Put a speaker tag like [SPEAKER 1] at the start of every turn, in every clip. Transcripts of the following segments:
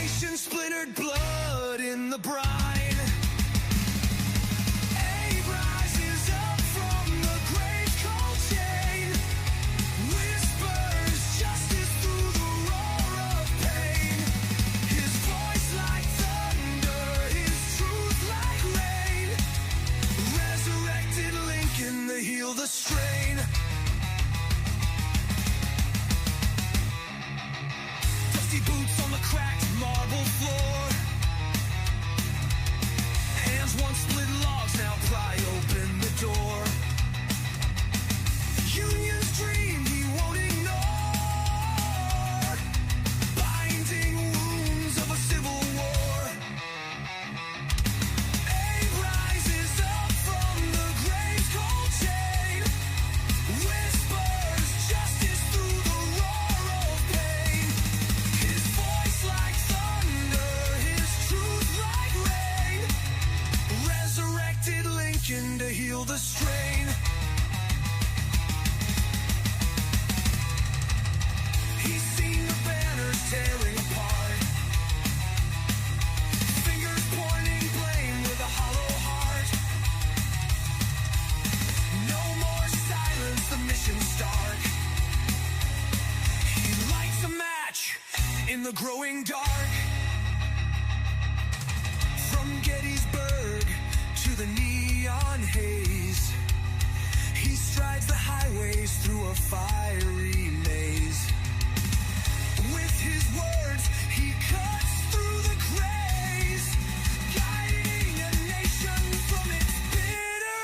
[SPEAKER 1] nation splintered, blood in the brine. Abe rises up from the grave's cold chain, whispers justice through the roar of pain. His voice like thunder, his truth like rain. Resurrected Lincoln to heal the strain. Dusty boots on the cracked marble floor. Hands once split logs now pry open the door. Union's dream he won't ignore, binding wounds of a civil war. Abe rises up from the grave's cold chain, whispers justice through the roar of pain. His voice like thunder, his truth like rain. Resurrected Lincoln to heal the strain. He's seen the banners tearing apart, fingers pointing blame with a hollow heart. No more silence, the mission's dark. He lights a match in the growing dark. From Gettysburg to the neon haze, he strides the highways through a fiery maze. With his words, he cuts through the grays, guiding a nation from its bitter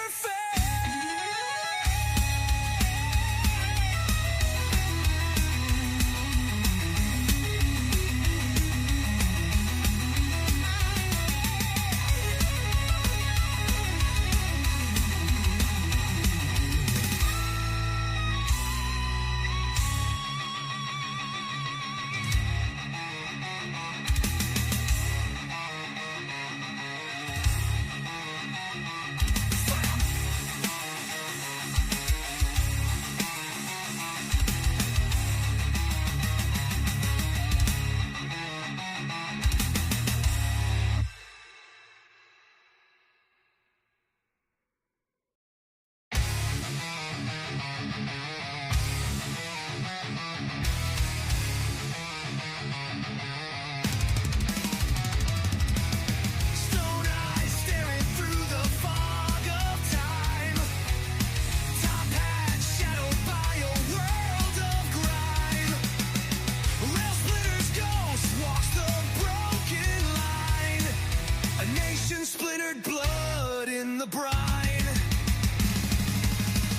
[SPEAKER 1] stone eyes staring through the fog of time. Top hat shadowed by a world of grime. Rail splitters ghost walks the broken line. A nation splintered, blood in the brine.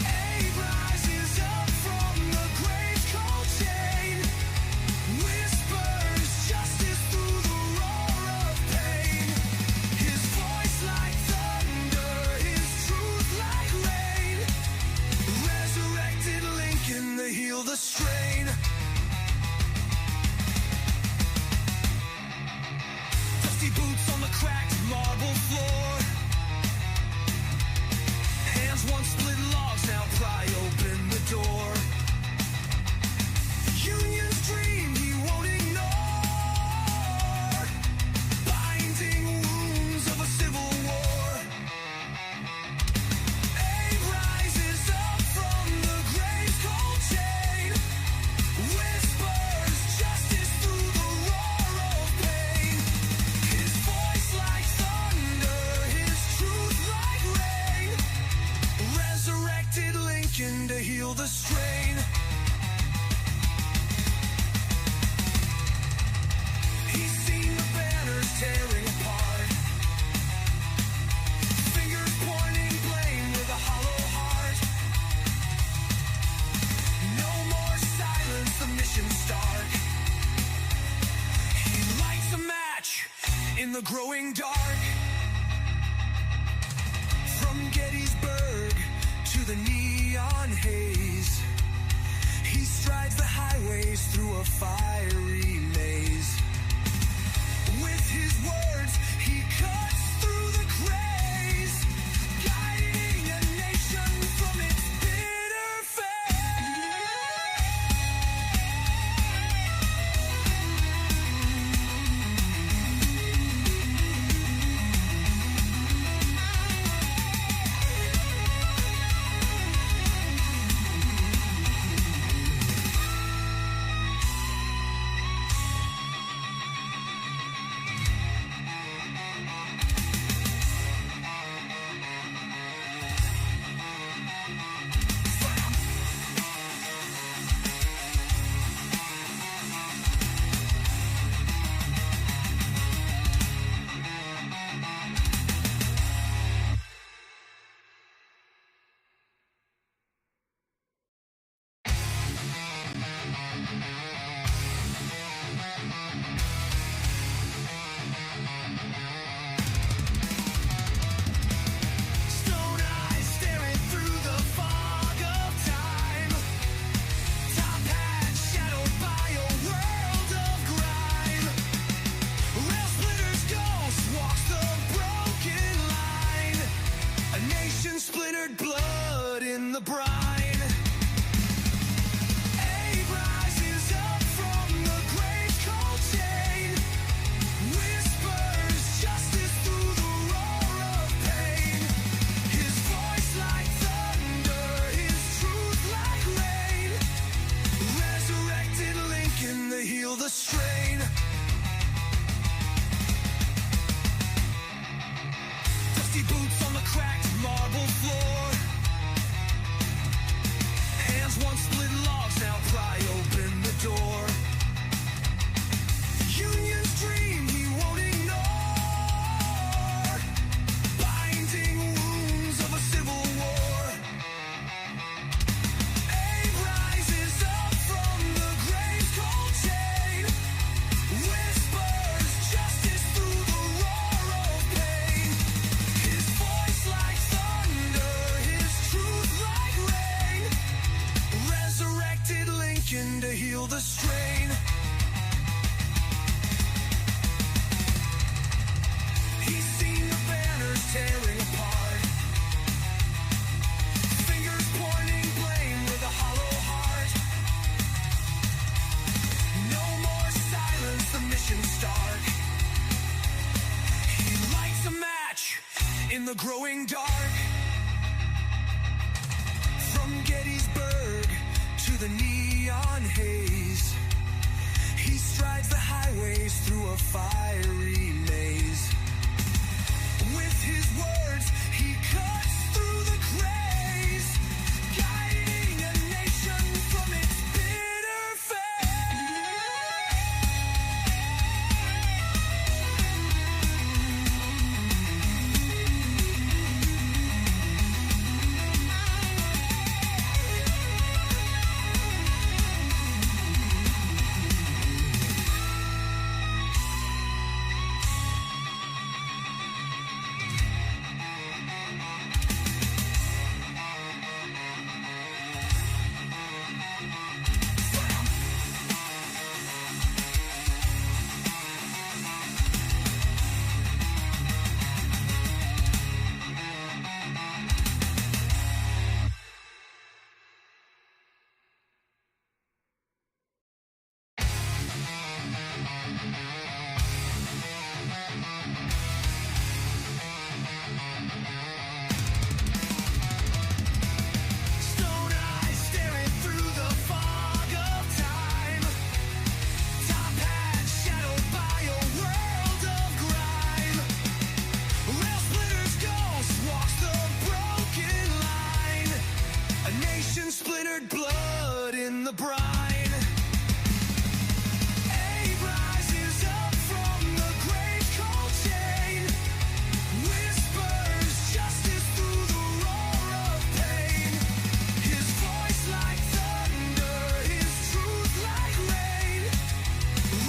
[SPEAKER 1] Abe rises up from the grave's cold chain, whispers justice through the roar of pain. His voice like thunder, his truth like rain. Resurrected Lincoln to heal the strain. Dusty boots on the cracked marble floor. Hands once split logs now pry open the door. Union's dream he won't ignore, binding wounds of a civil war. Abe rises up from the grave's cold chain, whispers justice through the roar of pain. His voice like thunder, his truth like rain. Resurrected Lincoln to heal the strain. He's seen the banners tearing apart, fingers pointing blame with a hollow heart. No more silence, the mission's dark. He lights a match in the growing dark. From Gettysburg to the neon haze, he strides the highways through a fiery maze. With his words, he cuts through the grays, guiding a nation from its bitter fate. the brine. Abe rises up from the grave's cold chain, whispers justice through the roar of pain. His voice like thunder, his truth like rain. Resurrected Lincoln to heal the strain. Dusty boots on the cracked marble floor. Hands once split logs now pry open the door. Union's dream he won't ignore, binding wounds of a civil war. Abe rises up from the grave's cold chain, whispers justice through the roar of pain. His voice like thunder, his truth like rain. Resurrected Lincoln to heal the strain. He's seen the banners tearing apart, fingers pointing blame with a hollow heart. No more silence, the mission's stark. He lights a match in the growing dark. From Gettysburg to the neon haze, he strides the highways through a fiery maze. With his words, he cuts through the craze, guiding a nation from its bitter stone eyes staring through the fog of time. Top hat shadowed by a world of grime. Rail splitter's ghost walks the broken line. A nation splintered, blood in the brine. Abe rises up from the grave's cold chain, whispers justice through the roar of pain. His voice like thunder, his truth like rain.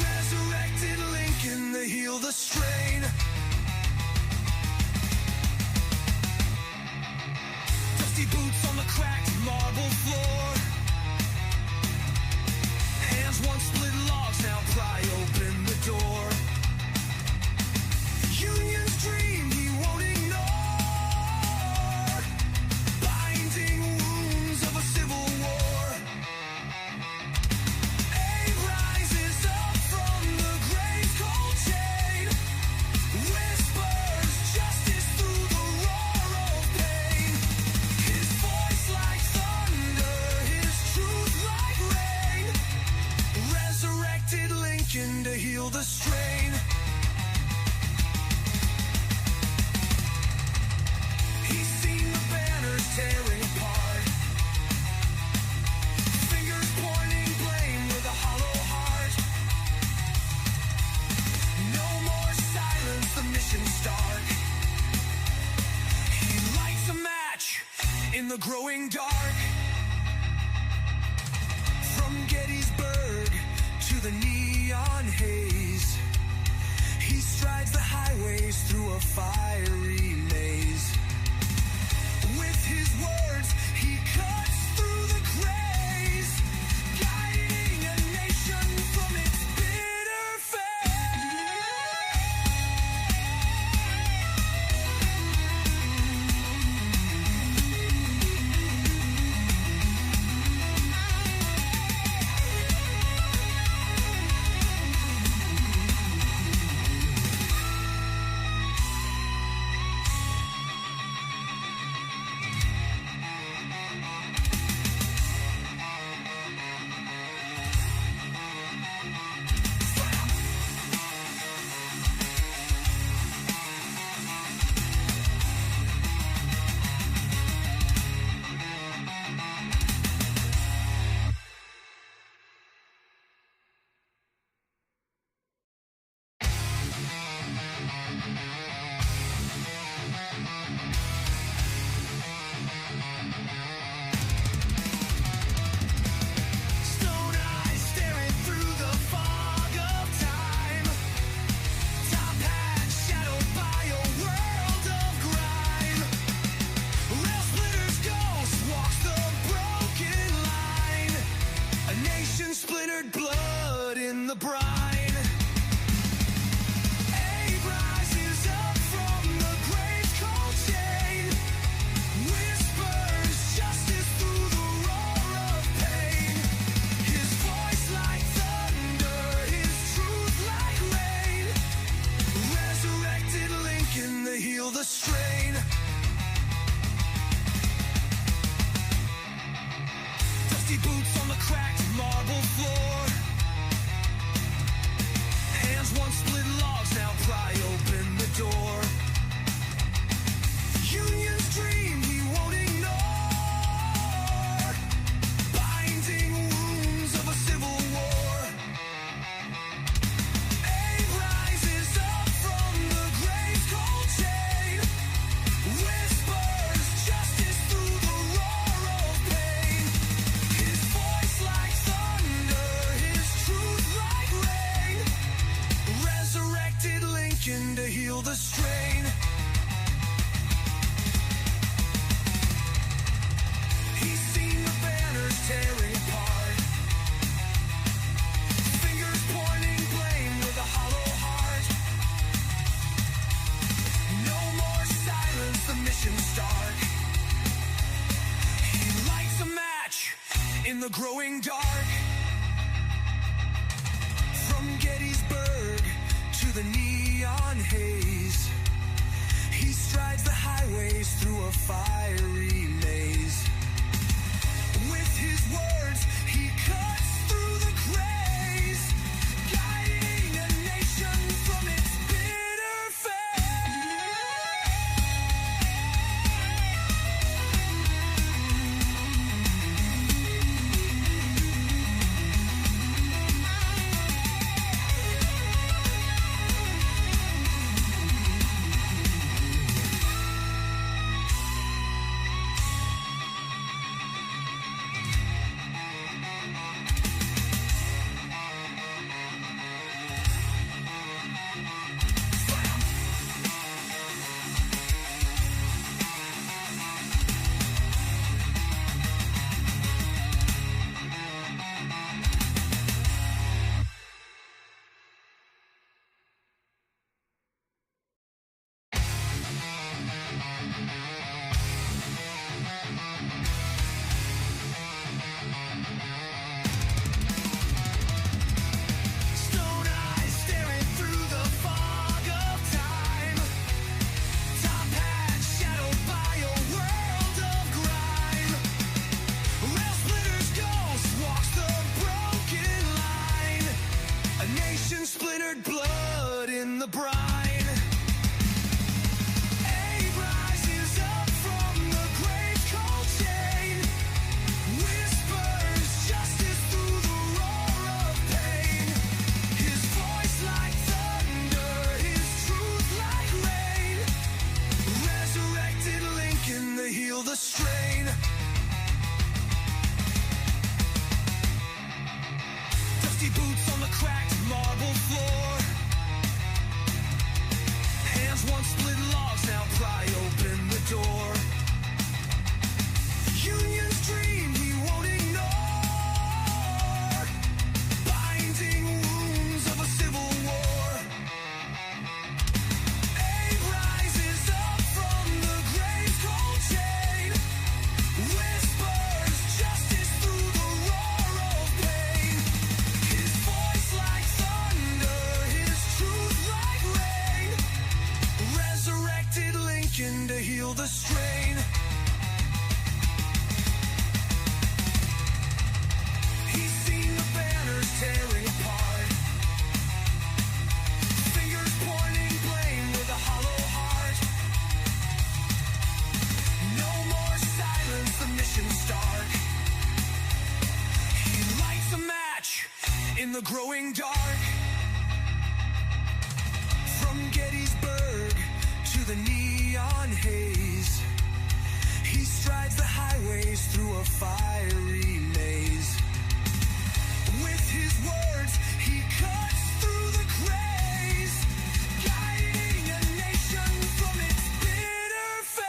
[SPEAKER 1] Resurrected Lincoln to heal the strain. Dusty boots on the cracked marble floor. Hands once split logs now pry open the door. Union's dream he won't ignore, binding wounds of a civil war. Abe rises up from the grave's cold chain, whispers justice through the roar of pain. His voice like thunder, his truth like rain. Resurrected Lincoln to heal the strain. He's seen the banners tearing apart, fingers pointing blame with a hollow heart. No more silence, the mission's stark. He lights a match in the growing dark. From Gettysburg to the neon haze, he strides the highways through a fiery maze. With his words, he cuts through the craze, guiding a nation from its bitter fate. Lincoln to heal the strain. He's seen the banners tearing apart, fingers pointing blame with a hollow heart. No more silence, the mission's dark. He lights a match in the growing dark. From Gettysburg to the neon haze, he strides the highways through a fiery maze. With his words, he cuts through the grays, guiding a nation from its bitter fate. Stone eyes staring through the fog of time, top hat shadowed by a world of grime. Rail splitter's ghost walks the broken line, a nation splintered, blood in the brine. Abe rises up from the grave cold chain, whispers justice through the roar of pain. His voice like thunder, his truth like rain. Resurrected Lincoln to heal the strain. Dusty boots on the cracked marble floor, hands once split logs now pry open the door. Union's dream he won't ignore, binding wounds of a civil war. Abe rises up from the grave's cold chain, whispers justice through the roar of pain. His voice like thunder, his truth like rain. Resurrected Lincoln to heal the strain. He's seen the banners tearing apart, fingers pointing blame with a hollow heart. No more silence, the mission's dark. He lights a match in the growing dark. From Gettysburg to the neon haze, he strides the highways through a fiery maze. With his words, he cuts through the grays, guiding a nation from its bitter fate.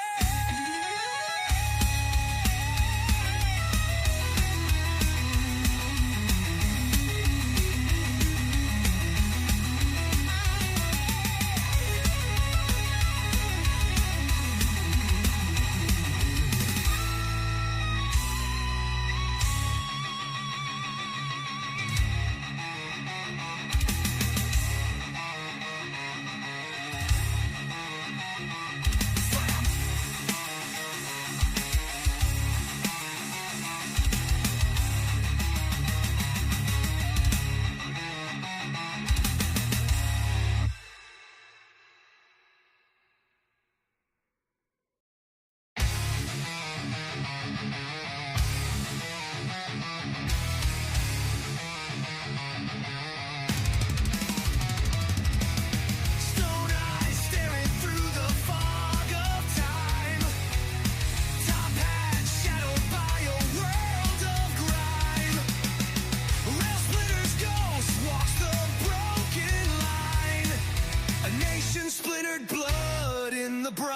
[SPEAKER 1] nation splintered, blood in the brine.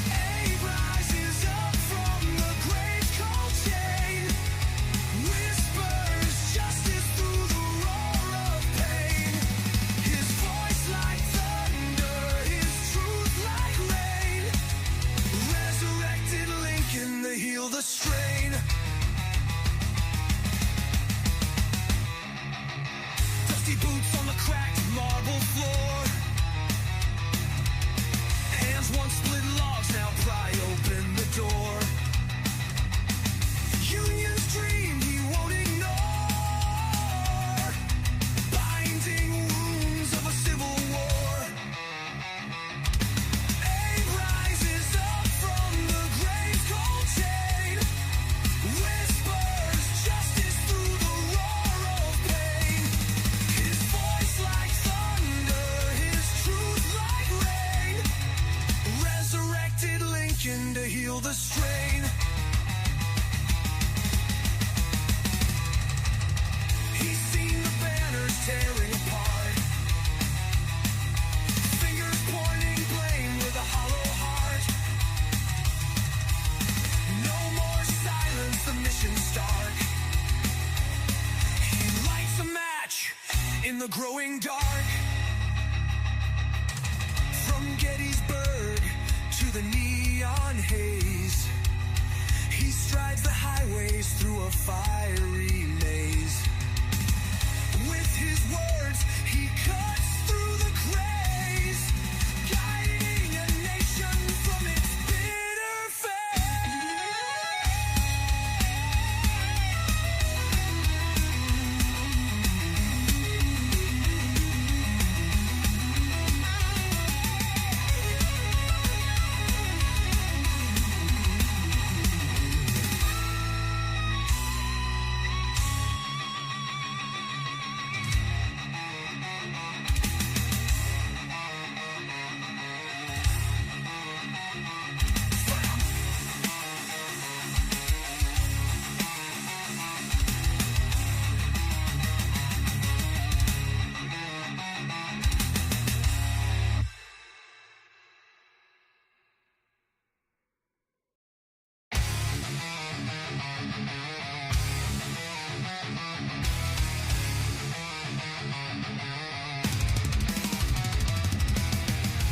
[SPEAKER 1] Abe rises up from the grave's cold chain, whispers justice through the roar of pain. His voice like thunder, his truth like rain. Resurrected Lincoln to heal the strain. Dusty boots on the cracked marble floor. Hands once split logs now pry open the door. Union's dream he won't ignore. Binding wounds of a civil war. Abe rises up from the grave's cold chain. Whispers justice through the roar of pain. His voice like thunder, his truth like rain. Resurrected Lincoln to heal the strain. He's seen the banners tearing apart. Fingers pointing blame with a hollow heart. No more silence, the mission's stark. He lights a match in the growing dark. From Gettysburg to the neon haze, he strides the highways through a fiery maze. With his words, he cuts through the craze, guiding a nation from its bitter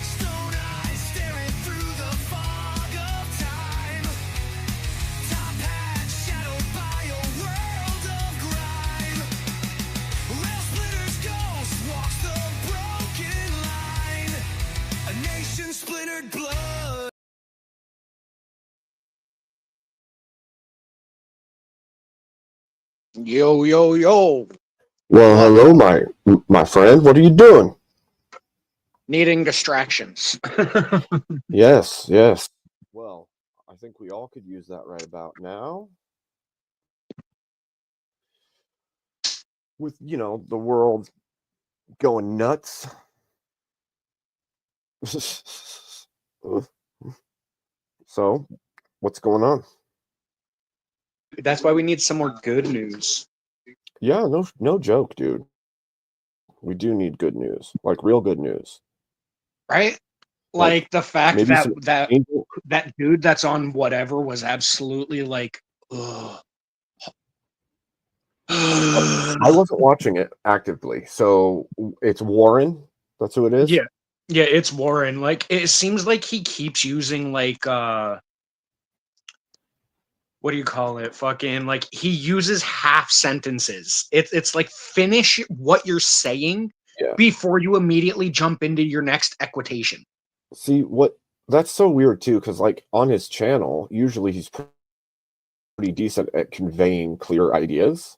[SPEAKER 1] stone eyes staring through the fog of time. Top hat shadowed by a world of grime. Rail splitter's ghost walks the broken line. A nation splintered, blood.
[SPEAKER 2] Yo, yo, yo.
[SPEAKER 3] Well, hello, my friend. What are you doing?
[SPEAKER 2] Needing distractions.
[SPEAKER 3] Yes, yes. Well, I think we all could use that right about now. With, the world going nuts. So, what's going on?
[SPEAKER 2] That's why we need some more good news.
[SPEAKER 3] Yeah, no joke, dude. We do need good news, like real good news.
[SPEAKER 2] Right? Like the fact
[SPEAKER 3] maybe
[SPEAKER 2] that
[SPEAKER 3] some
[SPEAKER 2] that
[SPEAKER 3] angel-
[SPEAKER 2] that dude that's on whatever was absolutely like, ugh.
[SPEAKER 3] I wasn't watching it actively, so it's Warren. That's who it is.
[SPEAKER 2] Yeah. Yeah, it's Warren. Like it seems like he keeps using like what do you call it? Fucking like he uses half sentences. It's like finish what you're saying
[SPEAKER 3] Yeah.
[SPEAKER 2] before you immediately jump into your next equitation.
[SPEAKER 3] See that's so weird too, because like on his channel, usually he's pretty decent at conveying clear ideas.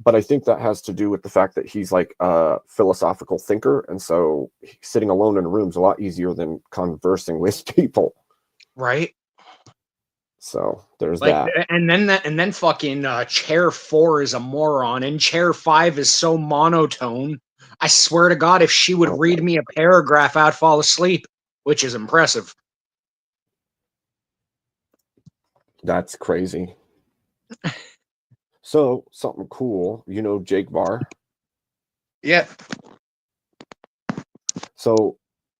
[SPEAKER 3] But I think that has to do with the fact that he's like a philosophical thinker, and so sitting alone in a room is a lot easier than conversing with people.
[SPEAKER 2] Right?
[SPEAKER 3] So there's
[SPEAKER 2] Like,
[SPEAKER 3] that.
[SPEAKER 2] and then fucking chair 4 is a moron, and chair 5 is so monotone. I swear to God, if she would read me a paragraph, I'd fall asleep, which is impressive.
[SPEAKER 3] That's crazy. So something cool, Jake Barr.
[SPEAKER 2] Yeah.
[SPEAKER 3] So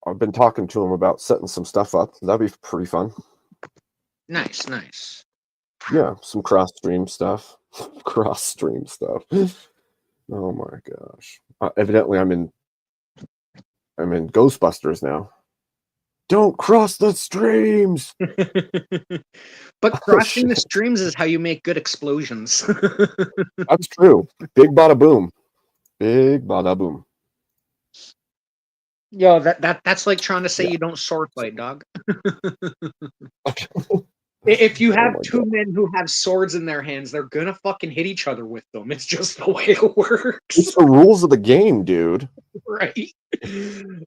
[SPEAKER 3] I've been talking to him about setting some stuff up. That'd be pretty fun.
[SPEAKER 2] Nice, nice.
[SPEAKER 3] Yeah, some cross stream stuff. Cross stream stuff. Oh my gosh. Evidently, I'm in Ghostbusters now. Don't cross the streams.
[SPEAKER 2] But
[SPEAKER 3] Oh,
[SPEAKER 2] crossing the
[SPEAKER 3] shit.
[SPEAKER 2] streams is how you make good explosions.
[SPEAKER 3] That's true. Big bada boom. Big bada boom.
[SPEAKER 2] Yo, that's like trying to say
[SPEAKER 3] Yeah.
[SPEAKER 2] you don't sword fight, dog. If you
[SPEAKER 3] Oh
[SPEAKER 2] have
[SPEAKER 3] my
[SPEAKER 2] two
[SPEAKER 3] God.
[SPEAKER 2] men who have swords in their hands, they're gonna fucking hit each other with them. It's just the way it works,
[SPEAKER 3] It's the rules of the game, dude.
[SPEAKER 2] right?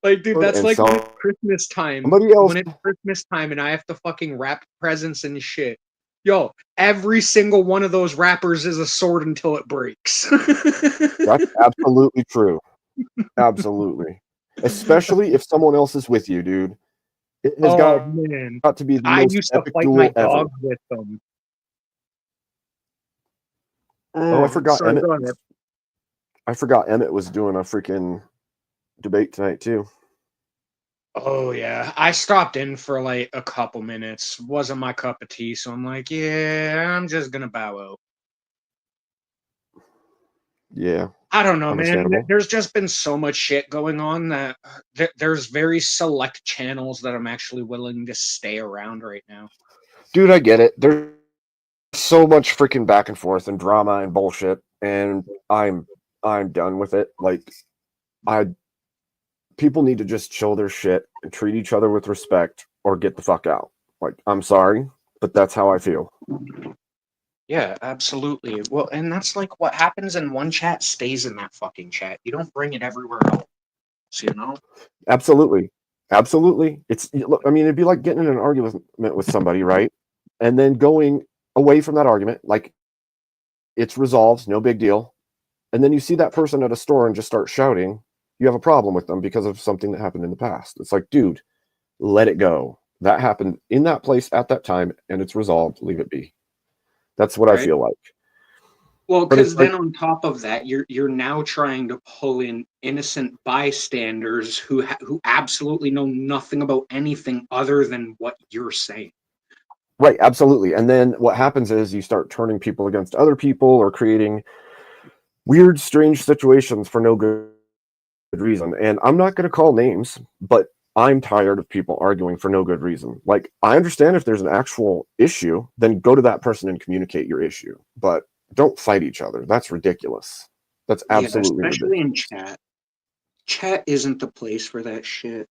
[SPEAKER 2] Like, dude, that's
[SPEAKER 3] And
[SPEAKER 2] like when it's Christmas time.
[SPEAKER 3] somebody else.
[SPEAKER 2] When it's Christmas time and I have to fucking wrap presents and shit. Yo, every single one of those wrappers is a sword until it breaks.
[SPEAKER 3] That's absolutely true. Absolutely. Especially if someone else is with you, dude. It has
[SPEAKER 2] Oh man,
[SPEAKER 3] got to be the
[SPEAKER 2] I
[SPEAKER 3] most
[SPEAKER 2] used to
[SPEAKER 3] epic
[SPEAKER 2] fight my
[SPEAKER 3] duel ever.
[SPEAKER 2] dog with them.
[SPEAKER 3] Oh, I forgot
[SPEAKER 2] Sorry,
[SPEAKER 3] Emmett.
[SPEAKER 2] go ahead.
[SPEAKER 3] I forgot Emmett was doing a freaking debate tonight too.
[SPEAKER 2] Oh yeah, I stopped in for like a couple minutes. Wasn't my cup of tea, so I'm like, yeah, I'm just gonna bow out.
[SPEAKER 3] Yeah,
[SPEAKER 2] I don't know, man.
[SPEAKER 3] understandable.
[SPEAKER 2] There's just been so much shit going on that there's very select channels that I'm actually willing to stay around right now.
[SPEAKER 3] Dude, I get it. There's so much freaking back and forth and drama and bullshit, and I'm done with it. Like, people need to just chill their shit and treat each other with respect or get the fuck out. Like, I'm sorry, but that's how I feel.
[SPEAKER 2] Yeah, absolutely. Well, and that's like what happens in one chat stays in that fucking chat. You don't bring it everywhere else, you know?
[SPEAKER 3] Absolutely. Absolutely. I mean, it'd be like getting in an argument with somebody, right? And then going away from that argument, like it's resolved, no big deal. And then you see that person at a store and just start shouting, you have a problem with them because of something that happened in the past. It's like, dude, let it go. That happened in that place at that time and it's resolved. Leave it be. That's what I
[SPEAKER 2] Right?
[SPEAKER 3] feel like.
[SPEAKER 2] Well,
[SPEAKER 3] But it's
[SPEAKER 2] because
[SPEAKER 3] like,
[SPEAKER 2] then on top of that, you're now trying to pull in innocent bystanders who absolutely know nothing about anything other than what you're saying.
[SPEAKER 3] right, absolutely. And then what happens is you start turning people against other people or creating weird, strange situations for no good reason. And I'm not going to call names, but I'm tired of people arguing for no good reason. Like, I understand if there's an actual issue, then go to that person and communicate your issue. But don't fight each other. That's ridiculous. That's
[SPEAKER 2] Yeah,
[SPEAKER 3] absolutely
[SPEAKER 2] especially in
[SPEAKER 3] ridiculous.
[SPEAKER 2] chat. Chat isn't the place for that shit.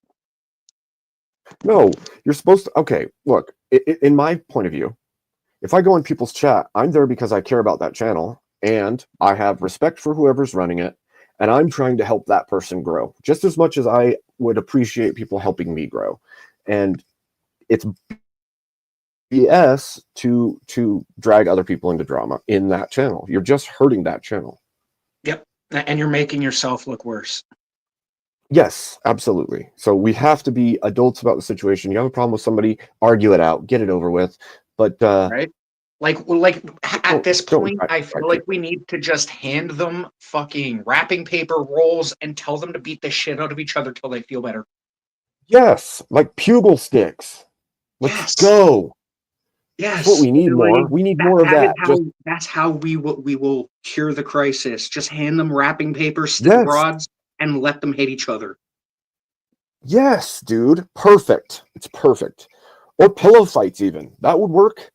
[SPEAKER 3] No, you're supposed to. Okay, look, in my point of view, if I go in people's chat, I'm there because I care about that channel and I have respect for whoever's running it. And I'm trying to help that person grow just as much as I would appreciate people helping me grow. And it's BS to drag other people into drama in that channel. You're just hurting that channel.
[SPEAKER 2] Yep. And you're making yourself look worse.
[SPEAKER 3] Yes, absolutely. So we have to be adults about the situation. You have a problem with somebody, argue it out, get it over with. But
[SPEAKER 2] Right? Like at this
[SPEAKER 3] don't
[SPEAKER 2] point, I feel
[SPEAKER 3] drag
[SPEAKER 2] like
[SPEAKER 3] people.
[SPEAKER 2] we need to just hand them fucking wrapping paper rolls and tell them to beat the shit out of each other till they feel better.
[SPEAKER 3] Yes, like pugil sticks. Let's
[SPEAKER 2] Yes.
[SPEAKER 3] go.
[SPEAKER 2] Yes.
[SPEAKER 3] That's what we need more.
[SPEAKER 2] Like,
[SPEAKER 3] We need more of that.
[SPEAKER 2] That's how we will cure the crisis. Just hand them wrapping paper, stick
[SPEAKER 3] Yes.
[SPEAKER 2] rods, and let them hit each other.
[SPEAKER 3] Yes, dude. Perfect. It's perfect. Or pillow fights, even. That would work.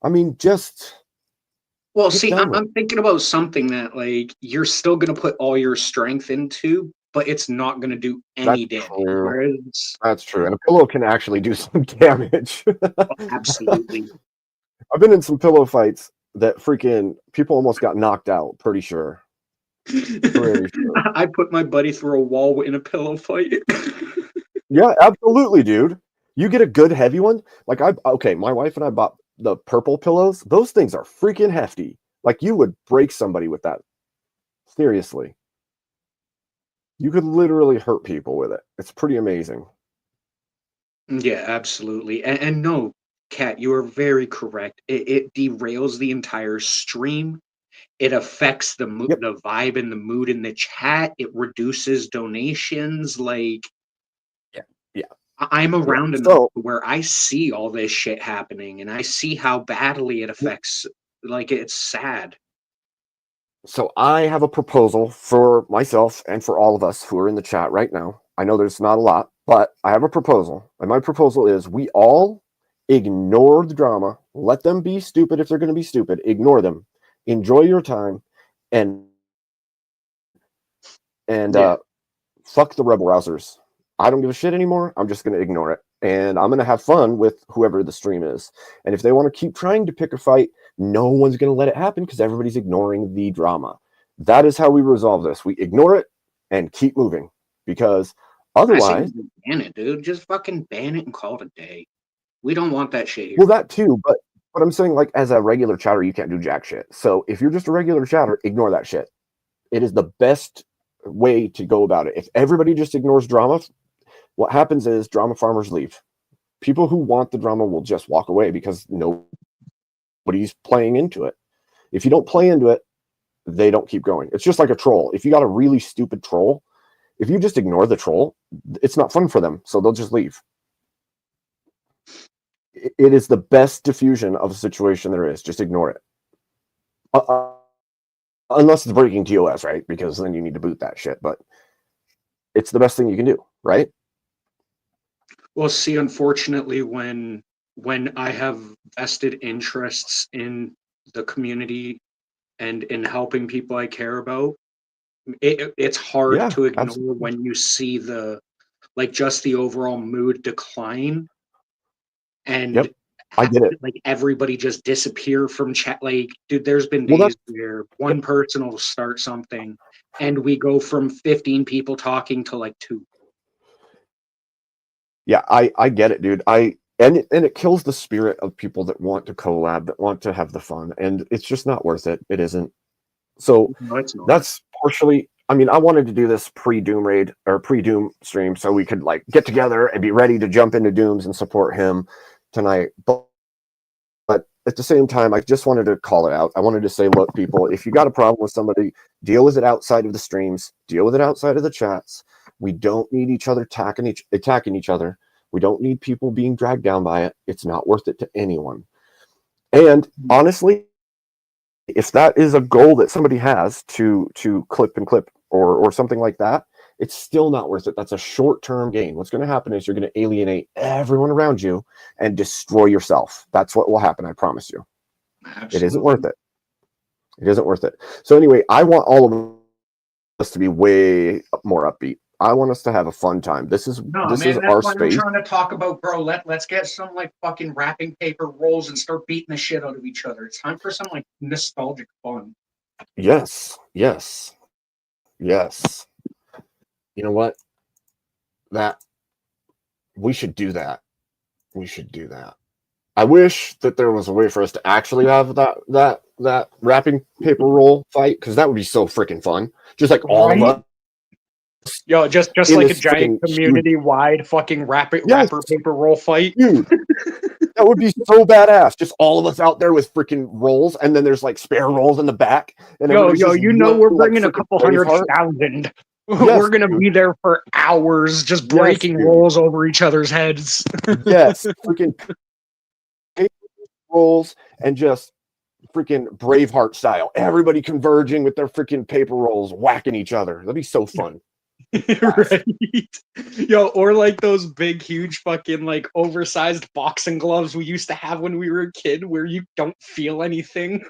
[SPEAKER 3] I mean, just.
[SPEAKER 2] Well,
[SPEAKER 3] get
[SPEAKER 2] see,
[SPEAKER 3] done with
[SPEAKER 2] I'm thinking about something that like you're still gonna put all your strength into, but it's not gonna do any
[SPEAKER 3] That's
[SPEAKER 2] damage.
[SPEAKER 3] true.
[SPEAKER 2] Whereas,
[SPEAKER 3] That's true. And a pillow can actually do some damage.
[SPEAKER 2] absolutely.
[SPEAKER 3] I've been in some pillow fights that freaking people almost got knocked out, pretty sure. Pretty sure.
[SPEAKER 2] I put my buddy through a wall in a pillow fight.
[SPEAKER 3] Yeah, absolutely, dude. You get a good heavy one. Like my wife and I bought the purple pillows. Those things are freaking hefty. Like you would break somebody with that. Seriously. You could literally hurt people with it. It's pretty amazing.
[SPEAKER 2] Yeah, absolutely. And no, Kat, you are very correct. It derails the entire stream. it affects the
[SPEAKER 3] Yep.
[SPEAKER 2] the vibe and the mood in the chat. It reduces donations. Like,
[SPEAKER 3] Yeah.
[SPEAKER 2] I'm around enough
[SPEAKER 3] So
[SPEAKER 2] where I see all this shit happening, and I see how badly it affects. Like, it's sad.
[SPEAKER 3] So I have a proposal for myself and for all of us who are in the chat right now. I know there's not a lot, but I have a proposal. And my proposal is we all ignore the drama. Let them be stupid if they're going to be stupid. Ignore them. Enjoy your time and
[SPEAKER 2] Yeah.
[SPEAKER 3] fuck the rebel rousers. I don't give a shit anymore. I'm just going to ignore it. And I'm going to have fun with whoever the stream is. And if they want to keep trying to pick a fight, no one's going to let it happen because everybody's ignoring the drama. That is how we resolve this. We ignore it and keep moving because
[SPEAKER 2] I
[SPEAKER 3] otherwise,
[SPEAKER 2] say ban it, dude. Just fucking ban it and call it a day. We don't want that shit here.
[SPEAKER 3] well, that too, but I'm saying, like, as a regular chatter, you can't do jack shit. So if you're just a regular chatter, ignore that shit. It is the best way to go about it. If everybody just ignores drama, what happens is drama farmers leave. People who want the drama will just walk away because nobody's playing into it. If you don't play into it, they don't keep going. It's just like a troll. If you got a really stupid troll, if you just ignore the troll, it's not fun for them. So they'll just leave. It is the best diffusion of a situation there is. Just ignore it. Unless it's breaking TOS, right? Because then you need to boot that shit. But it's the best thing you can do, right?
[SPEAKER 2] Well, see, unfortunately, when I have vested interests in the community and in helping people I care about, it's hard
[SPEAKER 3] Yeah,
[SPEAKER 2] to ignore
[SPEAKER 3] absolutely.
[SPEAKER 2] when you see just the overall mood decline, and
[SPEAKER 3] Yep, I get it.
[SPEAKER 2] like everybody just disappear from chat. Like, dude, there's been
[SPEAKER 3] Well,
[SPEAKER 2] days where one person will start something and we go from 15 people talking to like 2.
[SPEAKER 3] yeah, I get it, dude. And it kills the spirit of people that want to collab, that want to have the fun, and it's just not worth it. It isn't. So
[SPEAKER 2] No, it's not.
[SPEAKER 3] that's partially. I mean, I wanted to do this pre-Doom raid or pre-Doom stream so we could like get together and be ready to jump into Dooms and support him tonight. But at the same time, I just wanted to call it out. I wanted to say, look, people, if you got a problem with somebody, deal with it outside of the streams, deal with it outside of the chats. We don't need each other attacking each other. We don't need people being dragged down by it. It's not worth it to anyone. And honestly, if that is a goal that somebody has to clip or something like that, it's still not worth it. That's a short-term gain. What's going to happen is you're going to alienate everyone around you and destroy yourself. That's what will happen, I promise you.
[SPEAKER 2] Absolutely.
[SPEAKER 3] It isn't worth it. It isn't worth it. So anyway, I want all of us to be way more upbeat. I want us to have a fun time. This is
[SPEAKER 2] No,
[SPEAKER 3] this
[SPEAKER 2] man,
[SPEAKER 3] is
[SPEAKER 2] that's
[SPEAKER 3] our
[SPEAKER 2] what I'm
[SPEAKER 3] space.
[SPEAKER 2] trying to talk about, bro. Let's get some like fucking wrapping paper rolls and start beating the shit out of each other. It's time for some like nostalgic fun.
[SPEAKER 3] Yes. You know what? That we should do that. I wish that there was a way for us to actually have that wrapping paper roll fight, because that would be so freaking fun. Just like all of
[SPEAKER 2] Right?
[SPEAKER 3] us.
[SPEAKER 2] Yo, just
[SPEAKER 3] In
[SPEAKER 2] like a
[SPEAKER 3] this
[SPEAKER 2] giant
[SPEAKER 3] freaking huge-
[SPEAKER 2] community-wide fucking wrapper paper roll fight.
[SPEAKER 3] Dude, that would be so badass. Just all of us out there with freaking rolls, and then there's like spare rolls in the back. And
[SPEAKER 2] Yo,
[SPEAKER 3] everybody's just
[SPEAKER 2] you know we're
[SPEAKER 3] like
[SPEAKER 2] bringing a
[SPEAKER 3] freaking
[SPEAKER 2] couple
[SPEAKER 3] Braveheart.
[SPEAKER 2] 100,000.
[SPEAKER 3] Yes,
[SPEAKER 2] We're gonna
[SPEAKER 3] dude.
[SPEAKER 2] be there for hours, just
[SPEAKER 3] Yes,
[SPEAKER 2] breaking
[SPEAKER 3] dude.
[SPEAKER 2] rolls over each other's heads.
[SPEAKER 3] Yes, freaking paper rolls and just freaking Braveheart style. Everybody converging with their freaking paper rolls, whacking each other. That'd be so fun.
[SPEAKER 2] Right. Yo, or like those big, huge fucking like oversized boxing gloves we used to have when we were a kid where you don't feel anything.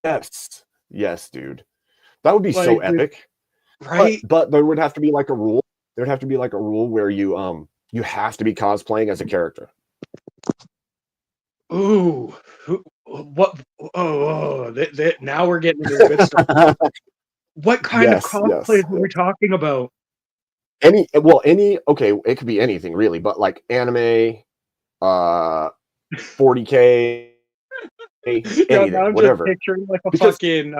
[SPEAKER 3] Yes, dude. That would be so
[SPEAKER 2] Like, dude,
[SPEAKER 3] epic.
[SPEAKER 2] right?
[SPEAKER 3] But there would have to be like a rule. There'd have to be like a rule where you have to be cosplaying as a character.
[SPEAKER 2] Ooh, what? Now we're getting into the good stuff. What kind of cosplays are we talking about?
[SPEAKER 3] Okay, it could be anything really, but like anime, 40K, anything,
[SPEAKER 2] Now I'm
[SPEAKER 3] whatever.
[SPEAKER 2] just picturing like a fucking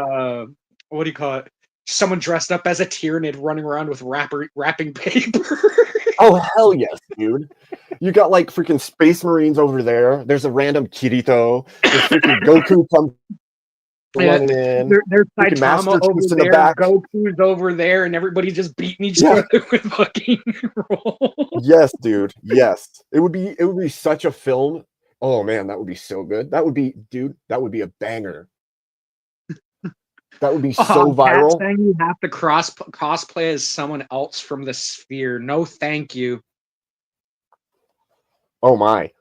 [SPEAKER 2] what do you call it? Someone dressed up as a Tyranid running around with wrapping paper.
[SPEAKER 3] Oh hell yes, dude! You got like freaking Space Marines over there. There's a random Kirito. There's freaking Goku comes running in.
[SPEAKER 2] There's
[SPEAKER 3] Freaking Master
[SPEAKER 2] Saitama over
[SPEAKER 3] Chief's in the
[SPEAKER 2] there,
[SPEAKER 3] back.
[SPEAKER 2] Goku's over there, and everybody's just beating each
[SPEAKER 3] Yeah.
[SPEAKER 2] other with fucking roll.
[SPEAKER 3] Yes, dude. Yes. It would be such a film. Oh man, that would be so good. That would be, dude, that would be a banger. That would be so
[SPEAKER 2] Cat
[SPEAKER 3] viral.
[SPEAKER 2] saying you have to cosplay as someone else from the sphere. No, thank you.
[SPEAKER 3] Oh my.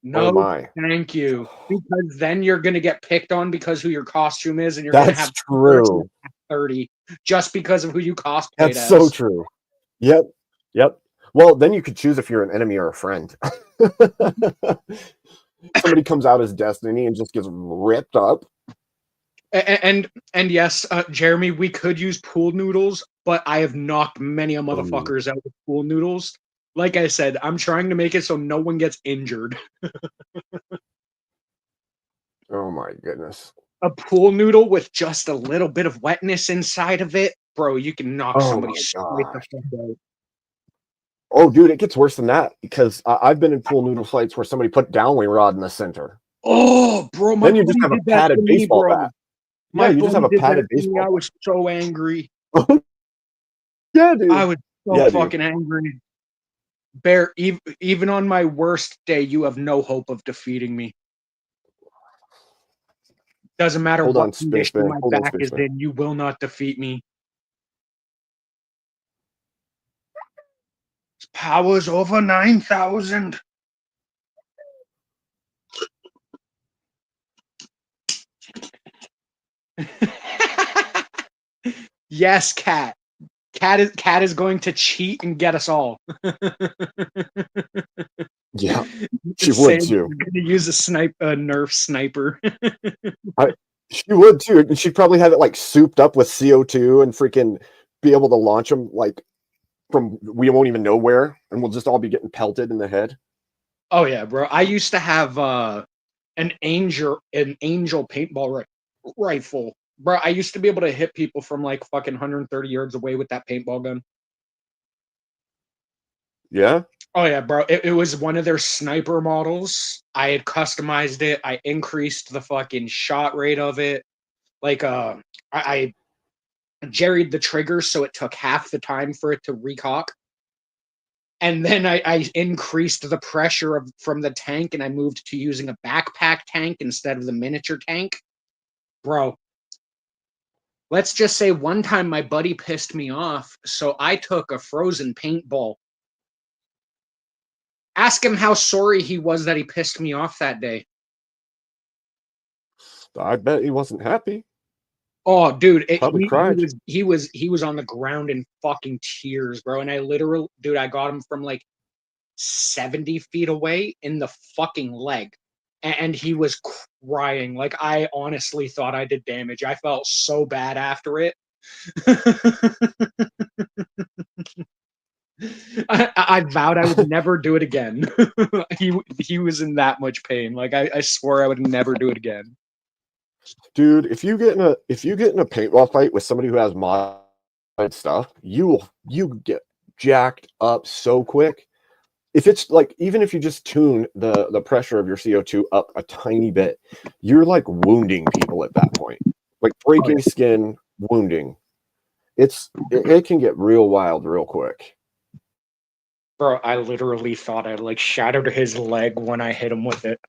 [SPEAKER 2] No,
[SPEAKER 3] Oh my.
[SPEAKER 2] thank you. Because then you're gonna get picked on because who your costume is, and you're
[SPEAKER 3] That's
[SPEAKER 2] gonna have
[SPEAKER 3] true.
[SPEAKER 2] 30 just because of who you cosplayed
[SPEAKER 3] That's
[SPEAKER 2] as.
[SPEAKER 3] so true. Yep. Yep. Well, then you could choose if you're an enemy or a friend. Somebody comes out as Destiny and just gets ripped up.
[SPEAKER 2] And yes, Jeremy, we could use pool noodles, but I have knocked many a motherfuckers out with pool noodles. Like I said, I'm trying to make it so no one gets injured.
[SPEAKER 3] Oh my goodness.
[SPEAKER 2] A pool noodle with just a little bit of wetness inside of it, bro, you can knock
[SPEAKER 3] Oh
[SPEAKER 2] somebody
[SPEAKER 3] my
[SPEAKER 2] straight the
[SPEAKER 3] gosh.
[SPEAKER 2] fuck out.
[SPEAKER 3] Oh, dude, it gets worse than that because I've been in pool noodle fights where somebody put dowling rod in the center.
[SPEAKER 2] Oh, bro, my
[SPEAKER 3] Then you just
[SPEAKER 2] buddy
[SPEAKER 3] have a
[SPEAKER 2] did that
[SPEAKER 3] padded
[SPEAKER 2] to me,
[SPEAKER 3] baseball
[SPEAKER 2] bro.
[SPEAKER 3] bat.
[SPEAKER 2] My
[SPEAKER 3] Yeah, you just have a
[SPEAKER 2] buddy did that
[SPEAKER 3] padded
[SPEAKER 2] to me.
[SPEAKER 3] baseball
[SPEAKER 2] I was so angry.
[SPEAKER 3] bat. Yeah, dude.
[SPEAKER 2] I was so
[SPEAKER 3] Yeah, dude.
[SPEAKER 2] fucking angry. Bear, even on my worst day, you have no hope of defeating me. Doesn't matter
[SPEAKER 3] Hold
[SPEAKER 2] what
[SPEAKER 3] on, Space
[SPEAKER 2] condition
[SPEAKER 3] Man.
[SPEAKER 2] my
[SPEAKER 3] Hold on,
[SPEAKER 2] back
[SPEAKER 3] Space
[SPEAKER 2] is
[SPEAKER 3] Man.
[SPEAKER 2] in, you will not defeat me. His power's over 9,000. Yes, Cat. Cat is going to cheat and get us all.
[SPEAKER 3] Yeah, she would too.
[SPEAKER 2] Going to use a Nerf sniper.
[SPEAKER 3] She would too. And she'd probably have it like souped up with CO2 and freaking be able to launch them like from we won't even know where, and we'll just all be getting pelted in the head.
[SPEAKER 2] Oh yeah, bro. I used to have an angel paintball rifle. Bro, I used to be able to hit people from like fucking 130 yards away with that paintball gun.
[SPEAKER 3] Yeah.
[SPEAKER 2] Oh yeah, bro. It was one of their sniper models. I had customized it. I increased the fucking shot rate of it. Like I jerried the trigger so it took half the time for it to recock. And then I increased the pressure from the tank, and I moved to using a backpack tank instead of the miniature tank. Bro, let's just say one time my buddy pissed me off, so I took a frozen paintball. Ask him how sorry he was that he pissed me off that day.
[SPEAKER 3] I bet he wasn't happy.
[SPEAKER 2] Oh, dude,
[SPEAKER 3] Probably cried.
[SPEAKER 2] he was on the ground in fucking tears, bro. And I literally, dude, I got him from like 70 feet away in the fucking leg, and he was crying. Like, I honestly thought I did damage. I felt so bad after it. I vowed I would never do it again. He was in that much pain. Like, I swore I would never do it again.
[SPEAKER 3] Dude, if you get in a paintball fight with somebody who has mod stuff, you get jacked up so quick. If it's like, even if you just tune the pressure of your CO2 up a tiny bit, you're like wounding people at that point, like breaking skin, wounding. It can get real wild real quick.
[SPEAKER 2] Bro, I literally thought I like shattered his leg when I hit him with it.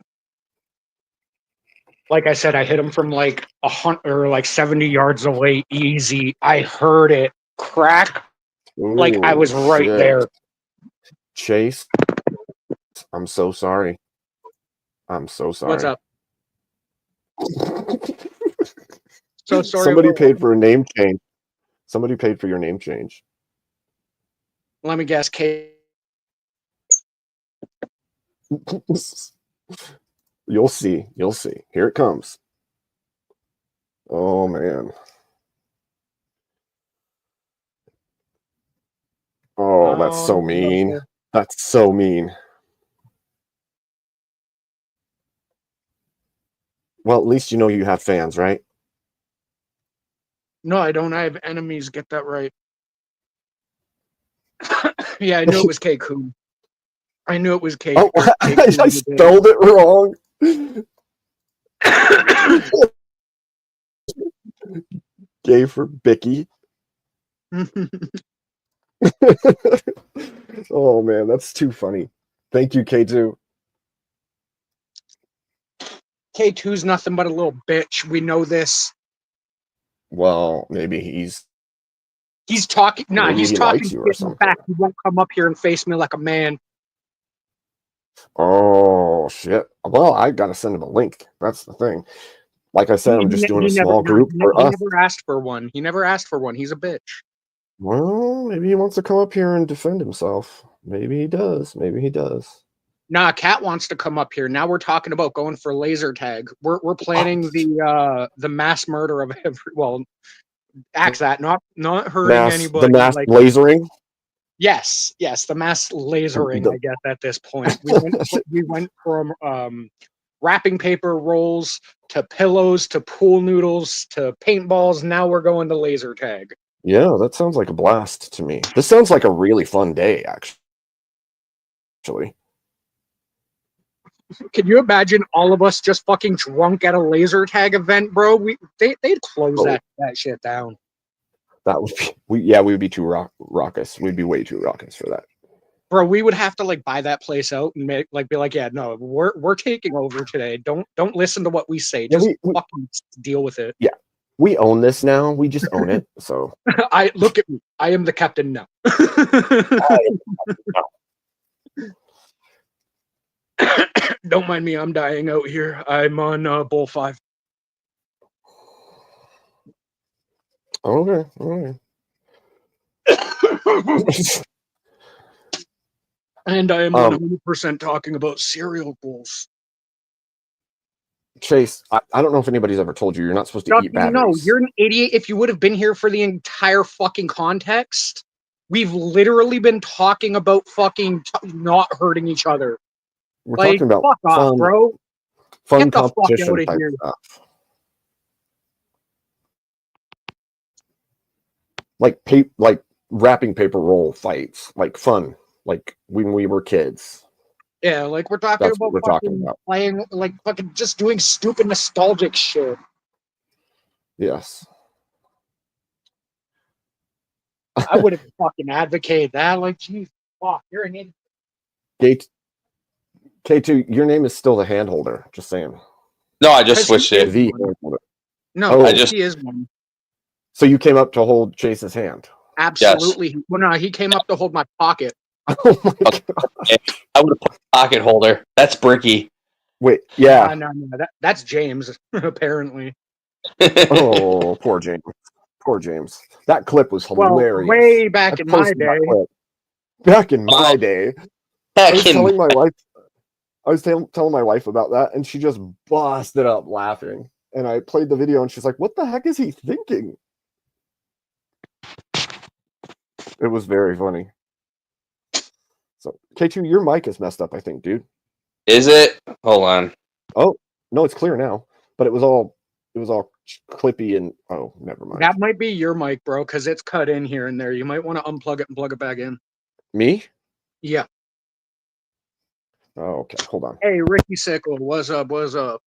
[SPEAKER 2] Like I said, I hit him from like 70 yards away, easy. I heard it crack, like I was right there.
[SPEAKER 3] Chase, I'm so sorry. I'm so sorry.
[SPEAKER 2] What's up? So sorry.
[SPEAKER 3] Somebody paid for a name change. Somebody paid for your name change.
[SPEAKER 2] Let me guess, Kate.
[SPEAKER 3] You'll see. You'll see. Here it comes. Oh, man. Oh, that's so mean. That's so mean. Well, at least you know you have fans, right?
[SPEAKER 2] No, I don't. I have enemies. Get that right. Yeah, I knew it was K-Kun. I knew it was K.
[SPEAKER 3] Oh, I spelled it wrong. Gay for Bicky. Oh man, that's too funny. Thank you, K2.
[SPEAKER 2] K2's nothing but a little bitch. We know this.
[SPEAKER 3] Well, maybe he's
[SPEAKER 2] He's talking. Nah,
[SPEAKER 3] Maybe
[SPEAKER 2] he's
[SPEAKER 3] he
[SPEAKER 2] talking
[SPEAKER 3] likes you or
[SPEAKER 2] shit in the
[SPEAKER 3] something.
[SPEAKER 2] fact he won't come up here and face me like a man.
[SPEAKER 3] oh shit. Well, I gotta send him a link. That's the thing. Like I said, I'm just doing a
[SPEAKER 2] He never-
[SPEAKER 3] small group for
[SPEAKER 2] he
[SPEAKER 3] us.
[SPEAKER 2] never asked for one. He never asked for one. He's a bitch.
[SPEAKER 3] Well, maybe he wants to come up here and defend himself. Maybe he does. Maybe he does.
[SPEAKER 2] Nah, Cat wants to come up here. Now we're talking about going for laser tag. We're planning the mass murder of every. Well, axe that not hurting anybody.
[SPEAKER 3] The mass
[SPEAKER 2] like,
[SPEAKER 3] lasering.
[SPEAKER 2] yes, the mass lasering. I guess at this point we went from wrapping paper rolls to pillows to pool noodles to paintballs. Now we're going to laser tag.
[SPEAKER 3] Yeah, that sounds like a blast to me. This sounds like a really fun day, actually.
[SPEAKER 2] Can you imagine all of us just fucking drunk at a laser tag event, bro? They'd close
[SPEAKER 3] Oh.
[SPEAKER 2] that shit down.
[SPEAKER 3] That would be we would be too raucous. We'd be way too raucous for that.
[SPEAKER 2] Bro, we would have to like buy that place out and be like, yeah, no, we're taking over today. Don't listen to what we say.
[SPEAKER 3] Yeah,
[SPEAKER 2] Just
[SPEAKER 3] we-
[SPEAKER 2] fucking deal with it.
[SPEAKER 3] We own this now. We just own it. So
[SPEAKER 2] I look at me. I am the captain now. Don't mind me. I'm dying out here. I'm on Bull 5.
[SPEAKER 3] okay. All right.
[SPEAKER 2] And I am 100% talking about cereal bowls.
[SPEAKER 3] Chase, I don't know if anybody's ever told you you're not supposed to eat batteries.
[SPEAKER 2] No, you're an idiot. If you would have been here for the entire fucking context, we've literally been talking about fucking not hurting each other.
[SPEAKER 3] We're
[SPEAKER 2] Like,
[SPEAKER 3] talking about
[SPEAKER 2] fuck off,
[SPEAKER 3] fun,
[SPEAKER 2] bro.
[SPEAKER 3] fun
[SPEAKER 2] Get the fuck
[SPEAKER 3] competition
[SPEAKER 2] outta
[SPEAKER 3] type
[SPEAKER 2] here.
[SPEAKER 3] stuff. Like wrapping paper roll fights, like fun, like when we were kids.
[SPEAKER 2] Yeah, like we're talking
[SPEAKER 3] That's what
[SPEAKER 2] about
[SPEAKER 3] we're talking
[SPEAKER 2] fucking
[SPEAKER 3] about.
[SPEAKER 2] playing, like fucking just doing stupid nostalgic shit.
[SPEAKER 3] Yes.
[SPEAKER 2] I would have fucking advocated that. Like, geez, fuck, you're an idiot.
[SPEAKER 3] Gate K2, your name is still the hand holder. Just saying.
[SPEAKER 4] No, I just switched it.
[SPEAKER 3] The hand holder.
[SPEAKER 2] No,
[SPEAKER 3] Oh.
[SPEAKER 2] he is one.
[SPEAKER 3] So you came up to hold Chase's hand.
[SPEAKER 2] Absolutely. Well, no, he came up to hold my pocket.
[SPEAKER 3] Oh my god.
[SPEAKER 4] I would have put a pocket holder. That's Bricky.
[SPEAKER 3] Wait, yeah.
[SPEAKER 2] No, that's James, apparently.
[SPEAKER 3] Oh, poor James. Poor James. That clip was
[SPEAKER 2] Well,
[SPEAKER 3] hilarious.
[SPEAKER 2] way back
[SPEAKER 3] I
[SPEAKER 2] in my
[SPEAKER 3] posted that
[SPEAKER 2] day.
[SPEAKER 3] clip. Back in my day. I was telling my wife. I was telling my wife about that, and she just busted up laughing. And I played the video, and she's like, "What the heck is he thinking?" It was very funny. So K2, your mic is messed up, I think, dude.
[SPEAKER 4] Is it? Hold on.
[SPEAKER 3] Oh no, it's clear now. But it was all clippy and oh, never mind.
[SPEAKER 2] That might be your mic, bro, because it's cut in here and there. You might want to unplug it and plug it back in.
[SPEAKER 3] Me?
[SPEAKER 2] Yeah.
[SPEAKER 3] Oh, okay. Hold on.
[SPEAKER 2] Hey, Ricky Sickle, what's up? What's up?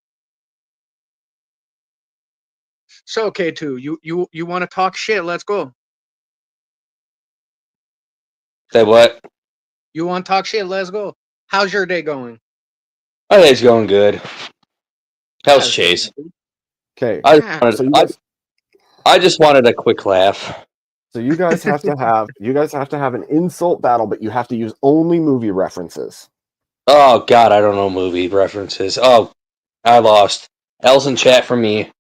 [SPEAKER 2] So, K2, you want to talk shit? Let's go.
[SPEAKER 4] Say what?
[SPEAKER 2] You want to talk shit? Let's go. How's your day going?
[SPEAKER 4] My day's going good. How's Chase?
[SPEAKER 3] Okay.
[SPEAKER 4] I just wanted a quick laugh.
[SPEAKER 3] So you guys have to have an insult battle, but you have to use only movie references.
[SPEAKER 4] Oh God, I don't know movie references. Oh, I lost. L's in chat for me.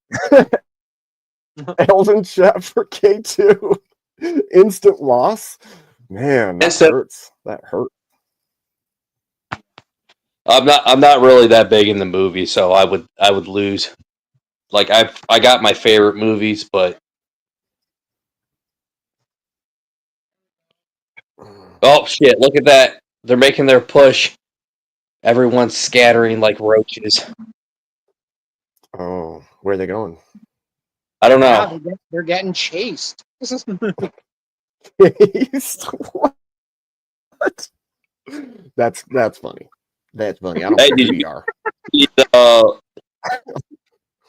[SPEAKER 3] L's in chat for K2. Instant loss. Man, that hurts. That hurt.
[SPEAKER 4] I'm not really that big in the movie, so I would lose. Like I got my favorite movies, but oh shit! Look at that. They're making their push. Everyone's scattering like roaches.
[SPEAKER 3] Oh, where are they going?
[SPEAKER 4] I don't know.
[SPEAKER 2] Yeah, they're getting chased.
[SPEAKER 3] What? That's funny. That's funny. I don't
[SPEAKER 4] Hey,
[SPEAKER 3] think
[SPEAKER 4] did
[SPEAKER 3] we
[SPEAKER 4] you-
[SPEAKER 3] are.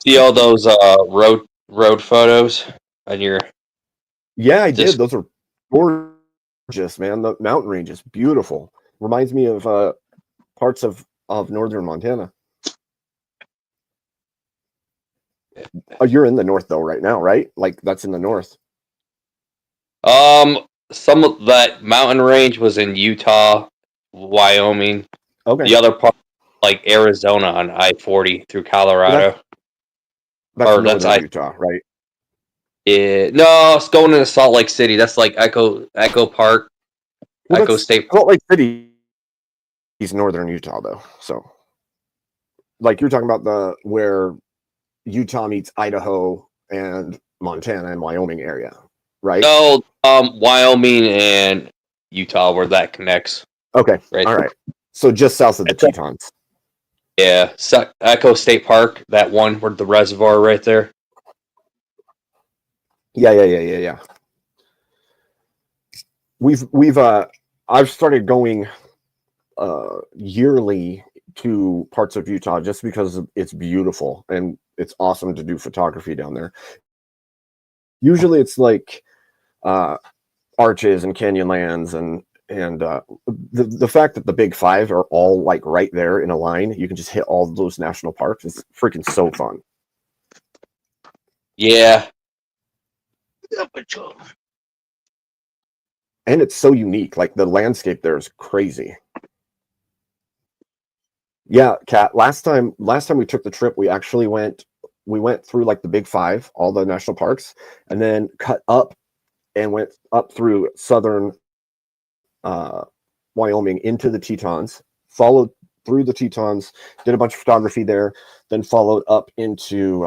[SPEAKER 4] See all those road photos on your?
[SPEAKER 3] Yeah, I did.
[SPEAKER 4] Just-
[SPEAKER 3] Those are gorgeous, man. The mountain range is beautiful. Reminds me of parts of northern Montana. Oh, you're in the north though right now, right? Like that's in the north.
[SPEAKER 4] Some of that mountain range was in Utah, Wyoming.
[SPEAKER 3] Okay.
[SPEAKER 4] The other part, like Arizona on I-40 through Colorado.
[SPEAKER 3] That's
[SPEAKER 4] Or that's
[SPEAKER 3] northern Utah, right?
[SPEAKER 4] No, it's going into Salt Lake City. That's like Echo Park,
[SPEAKER 3] Well,
[SPEAKER 4] Echo
[SPEAKER 3] that's
[SPEAKER 4] State.
[SPEAKER 3] Salt Lake City is northern Utah though. So like you're talking about where Utah meets Idaho and Montana and Wyoming area, right?
[SPEAKER 4] No, Wyoming and Utah where that connects.
[SPEAKER 3] Okay.
[SPEAKER 4] Right.
[SPEAKER 3] All right. So just south of the Tetons.
[SPEAKER 4] Yeah, Echo State Park, that one where the reservoir right there.
[SPEAKER 3] Yeah. I've started going yearly to parts of Utah just because it's beautiful and it's awesome to do photography down there. Usually it's like arches and canyonlands and the fact that the big five are all like right there in a line, you can just hit all those national parks. It's freaking so fun.
[SPEAKER 4] Yeah.
[SPEAKER 3] And it's so unique. Like the landscape there is crazy. Yeah, Kat, last time we took the trip, we went through like the big five, all the national parks, and then cut up and went up through southern Wyoming into the Tetons, followed through the Tetons, did a bunch of photography there, then followed up into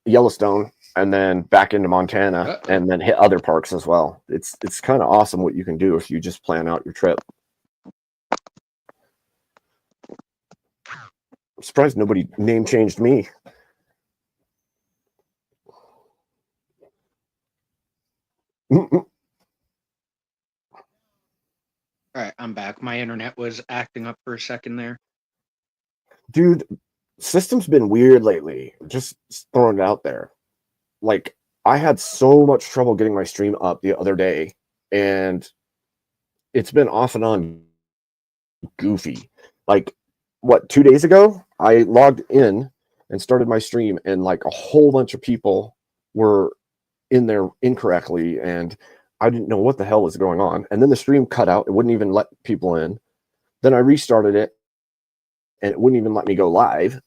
[SPEAKER 3] Yellowstone and then back into Montana and then hit other parks as well. It's kind of awesome what you can do if you just plan out your trip. I'm surprised nobody name changed me.
[SPEAKER 2] All right, I'm back. My internet was acting up for a second there.
[SPEAKER 3] Dude, system's been weird lately. Just throwing it out there. Like, I had so much trouble getting my stream up the other day, and it's been off and on goofy. Like, what, 2 days ago, I logged in and started my stream, and like a whole bunch of people were in there incorrectly, and I didn't know what the hell was going on. And then the stream cut out. It wouldn't even let people in. Then I restarted it, and it wouldn't even let me go live.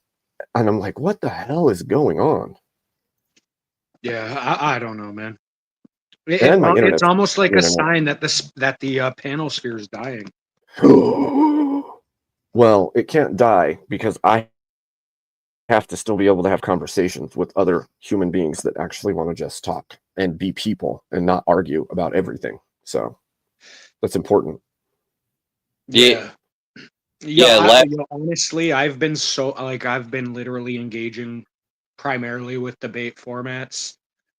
[SPEAKER 3] And I'm like, what the hell is going on?
[SPEAKER 2] Yeah, I don't know, man.
[SPEAKER 3] And my
[SPEAKER 2] It's almost like a
[SPEAKER 3] internet.
[SPEAKER 2] sign that the panel sphere is dying.
[SPEAKER 3] Well, it can't die because I have to still be able to have conversations with other human beings that actually want to just talk and be people and not argue about everything. So that's important.
[SPEAKER 4] Yeah.
[SPEAKER 2] Honestly, I've been literally engaging primarily with debate formats.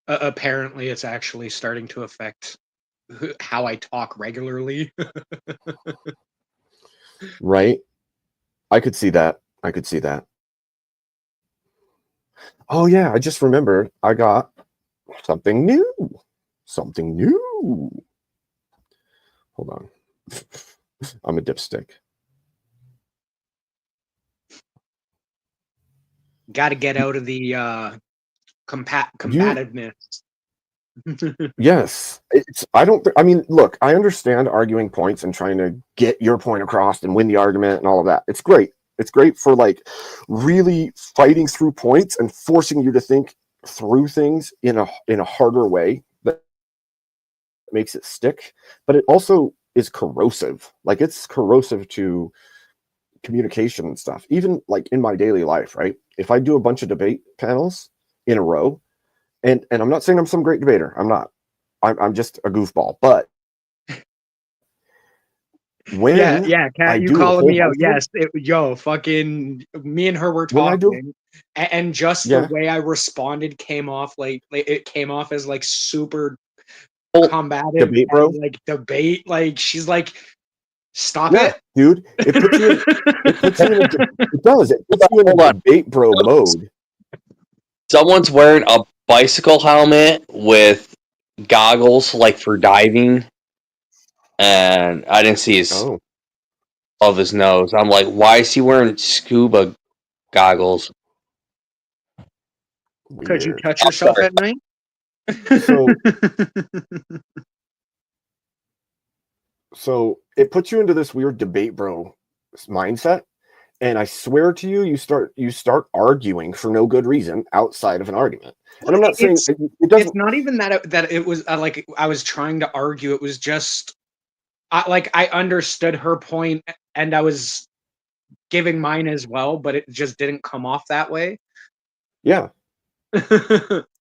[SPEAKER 2] Apparently, it's actually starting to affect how I talk regularly.
[SPEAKER 3] Right? I could see that. Oh yeah, I just remembered I got something new. Hold on. I'm a dipstick.
[SPEAKER 2] Got to get out of the combativeness.
[SPEAKER 3] Yes. Look, I understand arguing points and trying to get your point across and win the argument and all of that. It's great. It's great for like really fighting through points and forcing you to think through things in a harder way that makes it stick. But it also is corrosive. Like it's corrosive to communication and stuff. Even like in my daily life, right? If I do a bunch of debate panels in a row, and I'm not saying I'm some great debater. I'm not. I'm just a goofball. But when
[SPEAKER 2] Kat, you calling me out? Yes, fucking me and her were talking, and just the way I responded came off as like super combative,
[SPEAKER 3] debate, bro.
[SPEAKER 2] Like debate, like she's like, stop it,
[SPEAKER 3] dude. It puts you in a debate bro mode.
[SPEAKER 4] Someone's wearing a bicycle helmet with goggles, like for diving, and I didn't see his
[SPEAKER 3] Oh,
[SPEAKER 4] of his nose. I'm like, why is he wearing scuba goggles?
[SPEAKER 2] Because you
[SPEAKER 3] weird.
[SPEAKER 2] touch yourself
[SPEAKER 4] sorry.
[SPEAKER 2] at night.
[SPEAKER 3] So so it puts you into this weird debate bro mindset, and I swear to you, you start arguing for no good reason outside of an argument. And I'm not saying
[SPEAKER 2] it's
[SPEAKER 3] it
[SPEAKER 2] it's
[SPEAKER 3] doesn't.
[SPEAKER 2] not even that it was like I was trying to argue. It was just I understood her point and I was giving mine as well, but it just didn't come off that way.
[SPEAKER 3] Yeah,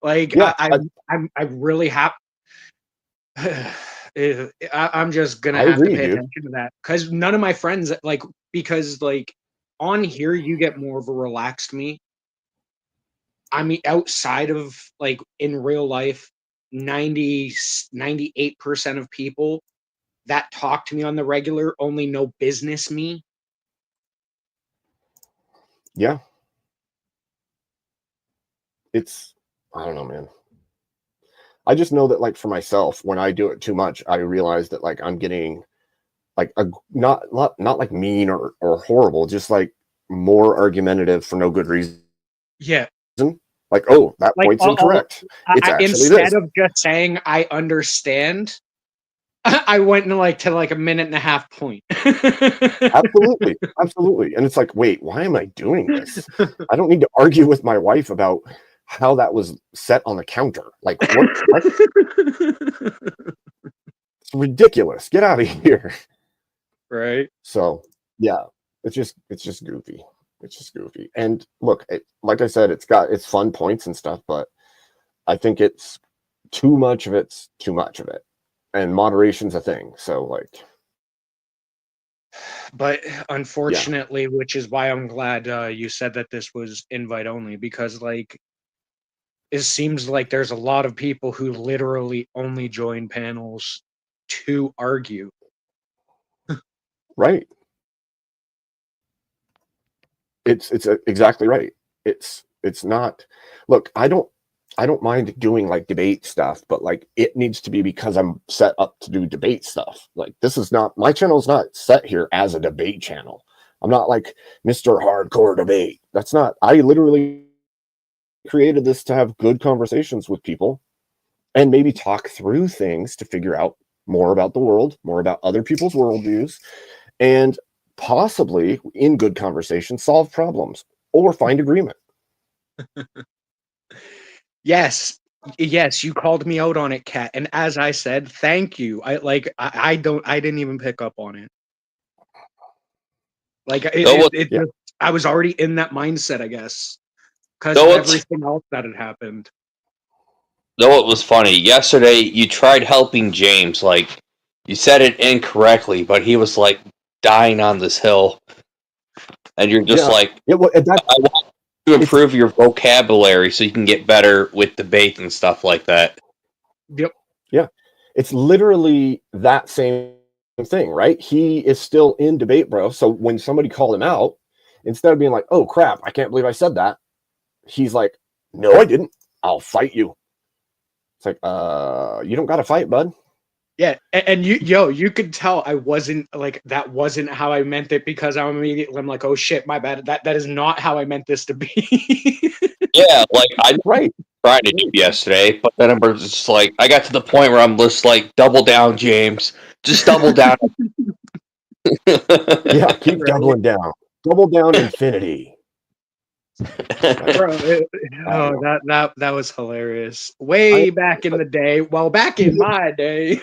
[SPEAKER 2] Like
[SPEAKER 3] yeah.
[SPEAKER 2] I really have. I'm just gonna
[SPEAKER 3] I
[SPEAKER 2] have to
[SPEAKER 3] agree,
[SPEAKER 2] pay
[SPEAKER 3] dude.
[SPEAKER 2] attention to that because none of my friends because on here you get more of a relaxed me. I mean, outside of like in real life, 98% of people that talk to me on the regular only know business me.
[SPEAKER 3] Yeah, it's I don't know, man. I just know that like for myself, when I do it too much, I realize that like I'm getting like not like mean or horrible, just like more argumentative for no good reason.
[SPEAKER 2] Yeah,
[SPEAKER 3] Like, oh, that
[SPEAKER 2] like
[SPEAKER 3] point's incorrect. It's actually
[SPEAKER 2] instead
[SPEAKER 3] this.
[SPEAKER 2] of just saying I understand, I went to like a minute and a half point.
[SPEAKER 3] Absolutely, absolutely. And it's like, wait, why am I doing this? I don't need to argue with my wife about how that was set on the counter. Like, what? It's ridiculous. Get out of here.
[SPEAKER 2] Right?
[SPEAKER 3] So yeah, it's just goofy. It's just goofy. And look, like I said, it's got its fun points and stuff, but I think it's too much of it's too much of it. And moderation's a thing. So like,
[SPEAKER 2] But unfortunately, which is why I'm glad you said that this was invite only, because like it seems like there's a lot of people who literally only join panels to argue.
[SPEAKER 3] right. It's exactly right. It's not. Look, I don't mind doing like debate stuff, but like it needs to be because I'm set up to do debate stuff. Like this is not my channel is not set here as a debate channel. I'm not like Mr. Hardcore Debate. That's not. I literally created this to have good conversations with people and maybe talk through things to figure out more about the world, more about other people's worldviews, and possibly in good conversation solve problems or find agreement.
[SPEAKER 2] Yes, yes, you called me out on it, Kat. And as I said, thank you. I didn't even pick up on it. Like
[SPEAKER 3] Yeah.
[SPEAKER 2] I was already in that mindset, I guess, because
[SPEAKER 4] Know
[SPEAKER 2] of
[SPEAKER 4] what's
[SPEAKER 2] everything else that had happened.
[SPEAKER 4] know what was funny? Yesterday you tried helping James, like you said it incorrectly, but he was like dying on this hill, and you're just
[SPEAKER 3] Yeah.
[SPEAKER 4] like,
[SPEAKER 3] Yeah. Well, that,
[SPEAKER 4] I want to improve your vocabulary so you can get better with debate and stuff like that.
[SPEAKER 2] Yep.
[SPEAKER 3] yeah. It's literally that same thing, right? He is still in debate, bro. So when somebody called him out, instead of being like, oh crap, I can't believe I said that, he's like, no, I didn't. I'll fight you. It's like, you don't got to fight, bud.
[SPEAKER 2] Yeah, and you could tell I wasn't like that wasn't how I meant it because I'm like, oh shit, my bad. That is not how I meant this to be.
[SPEAKER 4] Yeah, like I
[SPEAKER 3] Right.
[SPEAKER 4] tried to do yesterday, but then I'm just like, I got to the point where I'm just like, double down, James. Just double down.
[SPEAKER 3] Yeah. Keep
[SPEAKER 2] Right.
[SPEAKER 3] doubling down. Double down infinity.
[SPEAKER 2] Bro, that was hilarious. Way back in the day. Well, back in my day.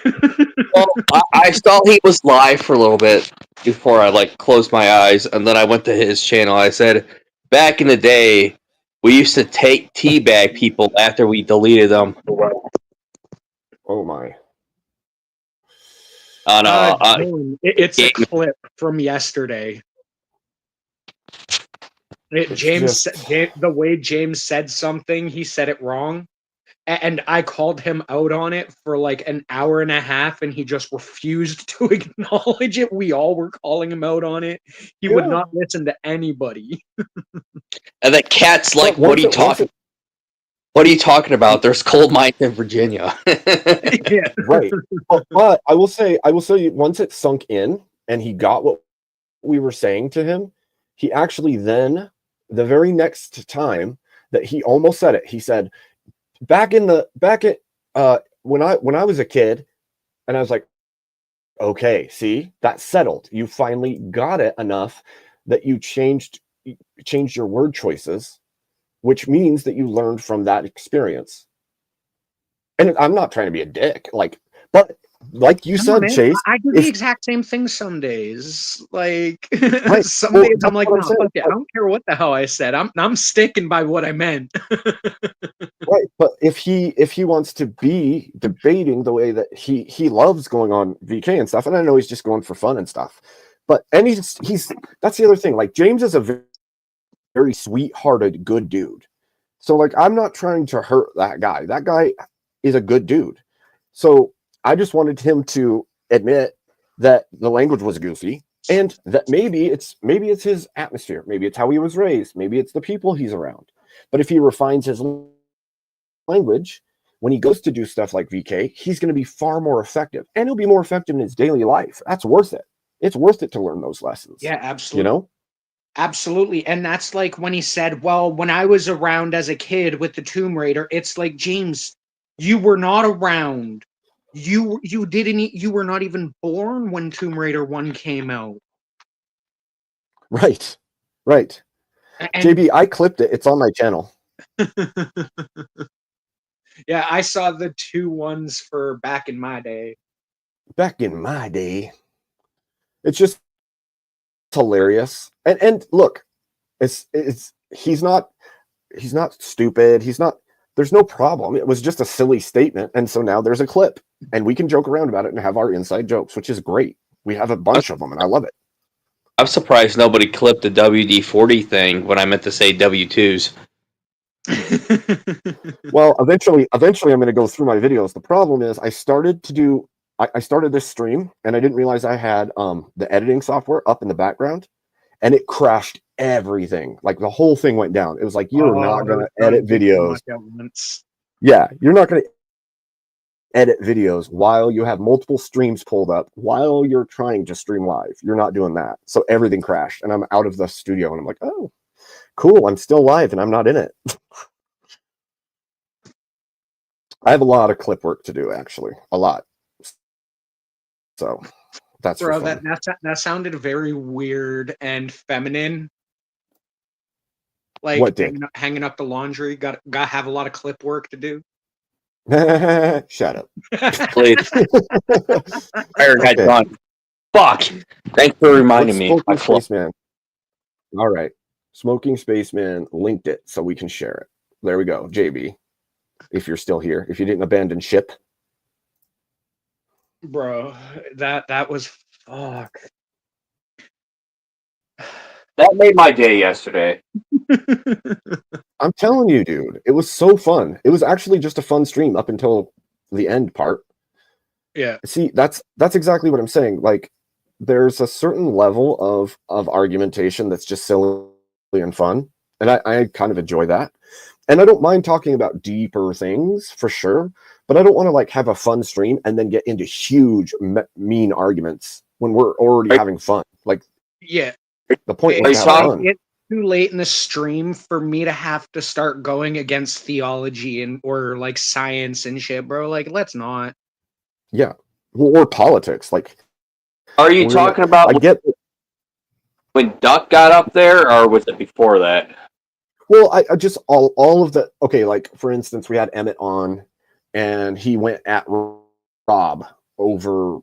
[SPEAKER 4] Well, I saw he was live for a little bit before I like closed my eyes, and then I went to his channel. I said, back in the day, we used to take teabag people after we deleted them
[SPEAKER 3] Oh my.
[SPEAKER 4] on
[SPEAKER 2] Dylan, it's a
[SPEAKER 4] game.
[SPEAKER 2] clip from yesterday.
[SPEAKER 3] It's
[SPEAKER 2] James,
[SPEAKER 3] just
[SPEAKER 2] the way James said something, he said it wrong. And I called him out on it for like an hour and a half, and he just refused to acknowledge it. We all were calling him out on it. He would
[SPEAKER 3] Yeah.
[SPEAKER 2] not listen to anybody.
[SPEAKER 4] And that cat's like,
[SPEAKER 3] But
[SPEAKER 4] what are you talking? What are you talking about? There's coal mines in Virginia.
[SPEAKER 2] Yeah.
[SPEAKER 3] Right. But I will say once it sunk in and he got what we were saying to him, he actually then, the very next time that he almost said it, he said, back at when I was a kid, and I was like, okay, see, that's settled. You finally got it enough that you changed your word choices, which means that you learned from that experience. And I'm not trying to be a dick, but like you
[SPEAKER 2] Come
[SPEAKER 3] said,
[SPEAKER 2] on, man.
[SPEAKER 3] Chase,
[SPEAKER 2] I do the
[SPEAKER 3] if
[SPEAKER 2] exact same thing some days. Like
[SPEAKER 3] right,
[SPEAKER 2] some
[SPEAKER 3] well,
[SPEAKER 2] days I'm
[SPEAKER 3] that's
[SPEAKER 2] like,
[SPEAKER 3] what I'm
[SPEAKER 2] no,
[SPEAKER 3] saying.
[SPEAKER 2] fuck it. I don't care what the hell I said. I'm sticking by what I meant.
[SPEAKER 3] Right, but if he wants to be debating the way that he loves going on VK and stuff, and I know he's just going for fun and stuff, but and he's that's the other thing. Like James is a very sweet-hearted, good dude. So like I'm not trying to hurt that guy. That guy is a good dude. So I just wanted him to admit that the language was goofy and that maybe it's his atmosphere, maybe it's how he was raised, maybe it's the people he's around. But if he refines his language, when he goes to do stuff like VK, he's going to be far more effective, and he'll be more effective in his daily life. That's worth it. It's worth it to learn those lessons.
[SPEAKER 2] Yeah,
[SPEAKER 3] You
[SPEAKER 2] absolutely.
[SPEAKER 3] know?
[SPEAKER 2] Absolutely. And that's like when he said, well, when I was around as a kid with the Tomb Raider, it's like, James, you were not around. You were not even born when Tomb Raider 1 came out.
[SPEAKER 3] Right. Right.
[SPEAKER 2] And
[SPEAKER 3] JB, I clipped it. It's on my channel.
[SPEAKER 2] yeah, I saw the 2 ones for back in my day.
[SPEAKER 3] Back in my day. It's just hilarious. And look, it's he's not stupid. There's no problem. It was just a silly statement. And so now there's a clip and we can joke around about it and have our inside jokes, which is great. We have a bunch of them and I love it.
[SPEAKER 4] I'm surprised nobody clipped the WD-40 thing when I meant to say W2s.
[SPEAKER 3] Well, eventually I'm going to go through my videos. The problem is I started this stream and I didn't realize I had the editing software up in the background and it crashed everything. Like the whole thing went down. It was like, you're not going to edit videos. Yeah, you're not going to edit videos while you have multiple streams pulled up while you're trying to stream live. You're not doing that. So everything crashed and I'm out of the studio and I'm like, oh, cool. I'm still live and I'm not in it. I have a lot of clip work to do, actually. A lot. So that's
[SPEAKER 2] Bro,
[SPEAKER 3] for fun.
[SPEAKER 2] that sounded very weird and feminine. Like
[SPEAKER 3] What did?
[SPEAKER 2] hanging up the laundry, got to have a lot of clip work to do.
[SPEAKER 3] Shut up.
[SPEAKER 4] Please. Fire got
[SPEAKER 3] Okay.
[SPEAKER 4] done. Fuck. Thanks for reminding me.
[SPEAKER 3] Smoking
[SPEAKER 4] I flubbed.
[SPEAKER 3] Spaceman. All right. Smoking Spaceman linked it so we can share it. There we go. JB, if you're still here, if you didn't abandon ship.
[SPEAKER 2] Bro, that was fuck.
[SPEAKER 4] That made my day yesterday.
[SPEAKER 3] I'm telling you, dude, it was so fun. It was actually just a fun stream up until the end part.
[SPEAKER 2] Yeah.
[SPEAKER 3] See, that's exactly what I'm saying. Like, there's a certain level of argumentation that's just silly and fun, and I kind of enjoy that. And I don't mind talking about deeper things for sure, but I don't want to like have a fun stream and then get into huge mean arguments when we're already having fun. Like,
[SPEAKER 2] Yeah.
[SPEAKER 3] the point
[SPEAKER 4] Are
[SPEAKER 3] was
[SPEAKER 4] you
[SPEAKER 3] to have
[SPEAKER 4] talking-
[SPEAKER 3] fun.
[SPEAKER 2] It's too late in the stream for me to have to start going against theology and or like science and shit, bro. Like, let's not.
[SPEAKER 3] Yeah, or politics. Like,
[SPEAKER 4] Are you
[SPEAKER 3] We're
[SPEAKER 4] talking
[SPEAKER 3] I
[SPEAKER 4] about
[SPEAKER 3] get.
[SPEAKER 4] when Duck got up there, or was it before that?
[SPEAKER 3] Well, I just all of the okay. Like for instance, we had Emmett on, and he went at Rob over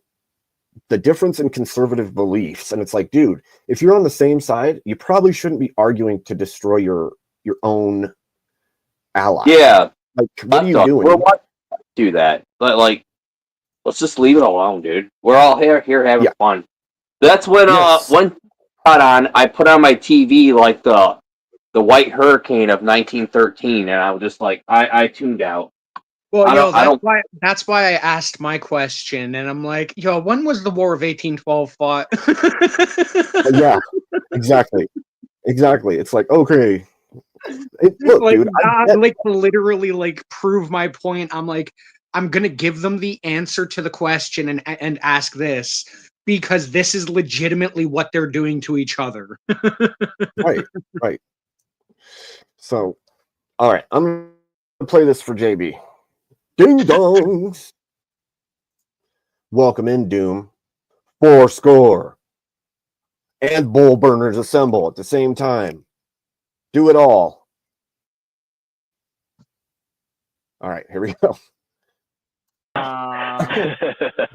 [SPEAKER 3] the difference in conservative beliefs, and it's like, dude, if you're on the same side, you probably shouldn't be arguing to destroy your own ally.
[SPEAKER 4] Yeah.
[SPEAKER 3] Like, what are you
[SPEAKER 4] Duck.
[SPEAKER 3] doing?
[SPEAKER 4] We're what do that? But like, let's just leave it alone, dude. We're all here having
[SPEAKER 3] Yeah.
[SPEAKER 4] fun. That's when
[SPEAKER 3] Yes.
[SPEAKER 4] when I put on my TV like the White Hurricane of 1913, and I was just like, I tuned out.
[SPEAKER 2] Well,
[SPEAKER 4] I don't-
[SPEAKER 2] that's why I asked my question, and I'm like, yo, when was the War of 1812 fought?
[SPEAKER 3] Yeah, exactly. It's like, okay, Look,
[SPEAKER 2] Like,
[SPEAKER 3] dude, I
[SPEAKER 2] God,
[SPEAKER 3] get-
[SPEAKER 2] like literally, like prove my point. I'm like, I'm gonna give them the answer to the question and ask this because this is legitimately what they're doing to each other.
[SPEAKER 3] right. So, all right, I'm gonna play this for JB. Ding dongs. Welcome in, Doom. 4 score. And bull burners assemble at the same time. Do it all. All right, here we go.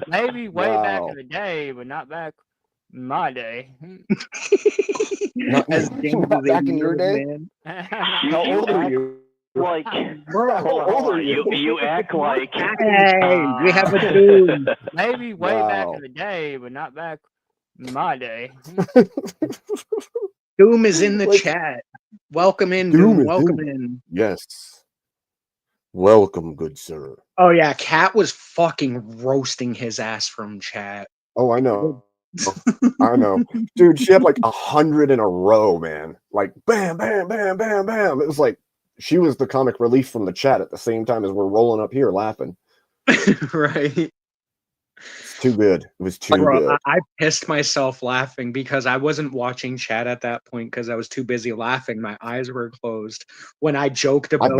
[SPEAKER 5] Maybe way back
[SPEAKER 3] Wow.
[SPEAKER 5] in the day, but not back in my day.
[SPEAKER 3] Not,
[SPEAKER 2] As James
[SPEAKER 3] not
[SPEAKER 2] is
[SPEAKER 3] back in your day.
[SPEAKER 2] man.
[SPEAKER 3] How old are you?
[SPEAKER 6] Like,
[SPEAKER 2] Bro,
[SPEAKER 3] How old are
[SPEAKER 6] you act like.
[SPEAKER 2] Hey, we have a Doom.
[SPEAKER 5] Maybe way back
[SPEAKER 3] Wow.
[SPEAKER 5] in the day, but not back in my day.
[SPEAKER 2] Doom is in the
[SPEAKER 3] Like,
[SPEAKER 2] chat. Welcome in,
[SPEAKER 3] Doom
[SPEAKER 2] Doom.
[SPEAKER 3] is
[SPEAKER 2] Welcome
[SPEAKER 3] Doom.
[SPEAKER 2] in.
[SPEAKER 3] Yes. Welcome, good sir.
[SPEAKER 2] Oh yeah, Cat was fucking roasting his ass from chat.
[SPEAKER 3] Oh, I know. I know. Dude, she had like 100 in a row, man. Like bam, bam, bam, bam, bam. It was like she was the comic relief from the chat at the same time as we're rolling up here laughing.
[SPEAKER 2] Right.
[SPEAKER 3] It's too good. It was too
[SPEAKER 2] Bro,
[SPEAKER 3] good.
[SPEAKER 2] I pissed myself laughing because I wasn't watching chat at that point because I was too busy laughing. My eyes were closed when I joked
[SPEAKER 3] I
[SPEAKER 2] about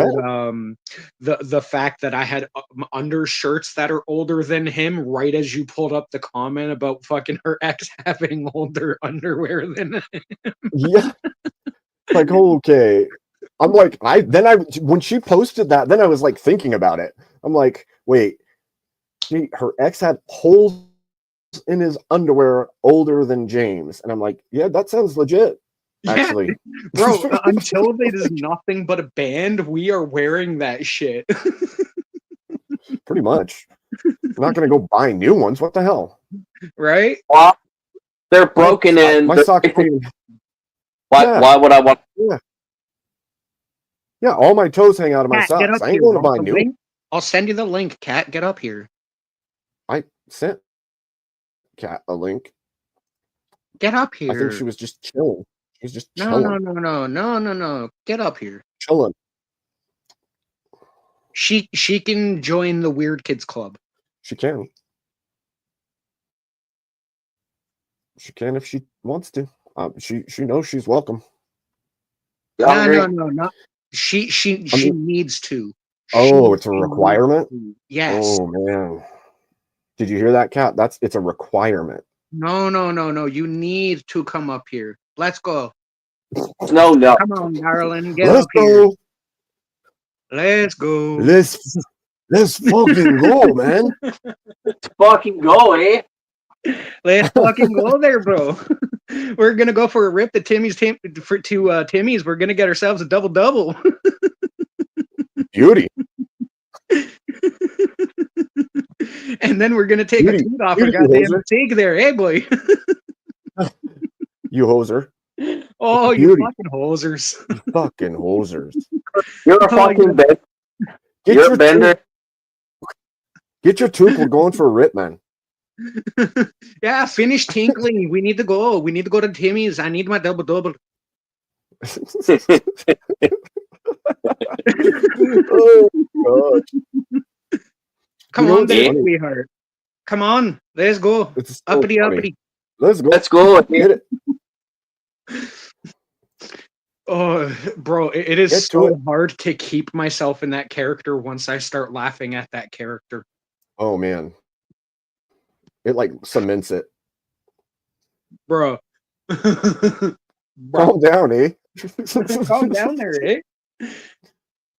[SPEAKER 3] bet.
[SPEAKER 2] the fact that I had undershirts that are older than him. Right as you pulled up the comment about fucking her ex having older underwear than him.
[SPEAKER 3] Yeah. Like, okay. I'm like, when she posted that, then I was like thinking about it. I'm like, wait, her ex had holes in his underwear older than James. And I'm like, yeah, that sounds legit, actually.
[SPEAKER 2] Yeah, bro, until it is nothing but a band, we are wearing that shit.
[SPEAKER 3] Pretty much. I'm not going to go buy new ones. What the hell?
[SPEAKER 2] Right?
[SPEAKER 4] Well, they're broken in.
[SPEAKER 3] My
[SPEAKER 4] they're-
[SPEAKER 3] socks.
[SPEAKER 4] Why,
[SPEAKER 3] Yeah.
[SPEAKER 4] why would I want?
[SPEAKER 3] Yeah, all my toes hang out of my
[SPEAKER 2] Cat, get
[SPEAKER 3] socks.
[SPEAKER 2] up
[SPEAKER 3] I ain't
[SPEAKER 2] here.
[SPEAKER 3] going to
[SPEAKER 2] Want
[SPEAKER 3] buy
[SPEAKER 2] the
[SPEAKER 3] new.
[SPEAKER 2] link? I'll send you the link, Cat. Get up here.
[SPEAKER 3] I sent Kat a link.
[SPEAKER 2] Get up
[SPEAKER 3] I think
[SPEAKER 2] here.
[SPEAKER 3] she was just chilling. She was just
[SPEAKER 2] No,
[SPEAKER 3] chilling.
[SPEAKER 2] no. Get up here.
[SPEAKER 3] Chilling.
[SPEAKER 2] She can join the Weird Kids Club.
[SPEAKER 3] She can. She can if she wants to. She knows she's welcome.
[SPEAKER 2] No. She
[SPEAKER 3] mean-
[SPEAKER 2] needs to.
[SPEAKER 3] Oh,
[SPEAKER 2] She
[SPEAKER 3] it's a
[SPEAKER 2] needs
[SPEAKER 3] requirement?
[SPEAKER 2] to. Yes.
[SPEAKER 3] Oh man. Did you hear that, Kat? It's a requirement.
[SPEAKER 2] No. You need to come up here. Let's go.
[SPEAKER 4] No.
[SPEAKER 2] Come on, darling. Get
[SPEAKER 3] Let's
[SPEAKER 2] up here.
[SPEAKER 3] go.
[SPEAKER 2] Let's go.
[SPEAKER 3] Let's fucking go, man.
[SPEAKER 4] Fucking go, eh?
[SPEAKER 2] Let's fucking go there, bro. We're gonna go for a rip to Timmy's. Timmy's. We're gonna get ourselves a double.
[SPEAKER 3] Beauty.
[SPEAKER 2] And then we're gonna take a
[SPEAKER 3] Beauty.
[SPEAKER 2] toot off our
[SPEAKER 3] Beauty,
[SPEAKER 2] goddamn
[SPEAKER 3] hoser.
[SPEAKER 2] sig there, hey boy.
[SPEAKER 3] You hoser.
[SPEAKER 2] Oh, you
[SPEAKER 3] Beauty.
[SPEAKER 2] fucking hosers.
[SPEAKER 3] Fucking hosers.
[SPEAKER 4] You're a
[SPEAKER 2] Oh,
[SPEAKER 4] fucking
[SPEAKER 2] yeah.
[SPEAKER 3] Get
[SPEAKER 4] You're
[SPEAKER 3] your
[SPEAKER 4] a bender.
[SPEAKER 3] Get your toot. We're going for a rip, man.
[SPEAKER 2] Yeah, finish tinkling. We need to go. We need to go to Timmy's. I need my double.
[SPEAKER 3] Oh god.
[SPEAKER 2] Come
[SPEAKER 3] You know
[SPEAKER 2] on,
[SPEAKER 3] what's
[SPEAKER 2] there,
[SPEAKER 3] funny?
[SPEAKER 2] sweetheart. Come on, let's go.
[SPEAKER 3] It's so
[SPEAKER 2] Uppity,
[SPEAKER 3] funny.
[SPEAKER 2] uppity.
[SPEAKER 3] Let's go.
[SPEAKER 4] Let's go.
[SPEAKER 3] Get it.
[SPEAKER 2] Oh, bro, it
[SPEAKER 3] Get
[SPEAKER 2] is
[SPEAKER 3] to
[SPEAKER 2] so
[SPEAKER 3] it.
[SPEAKER 2] hard to keep myself in that character once I start laughing at that character.
[SPEAKER 3] Oh man. It like cements it.
[SPEAKER 2] Bro. Bro.
[SPEAKER 3] Calm down, eh?
[SPEAKER 2] Calm down there, eh?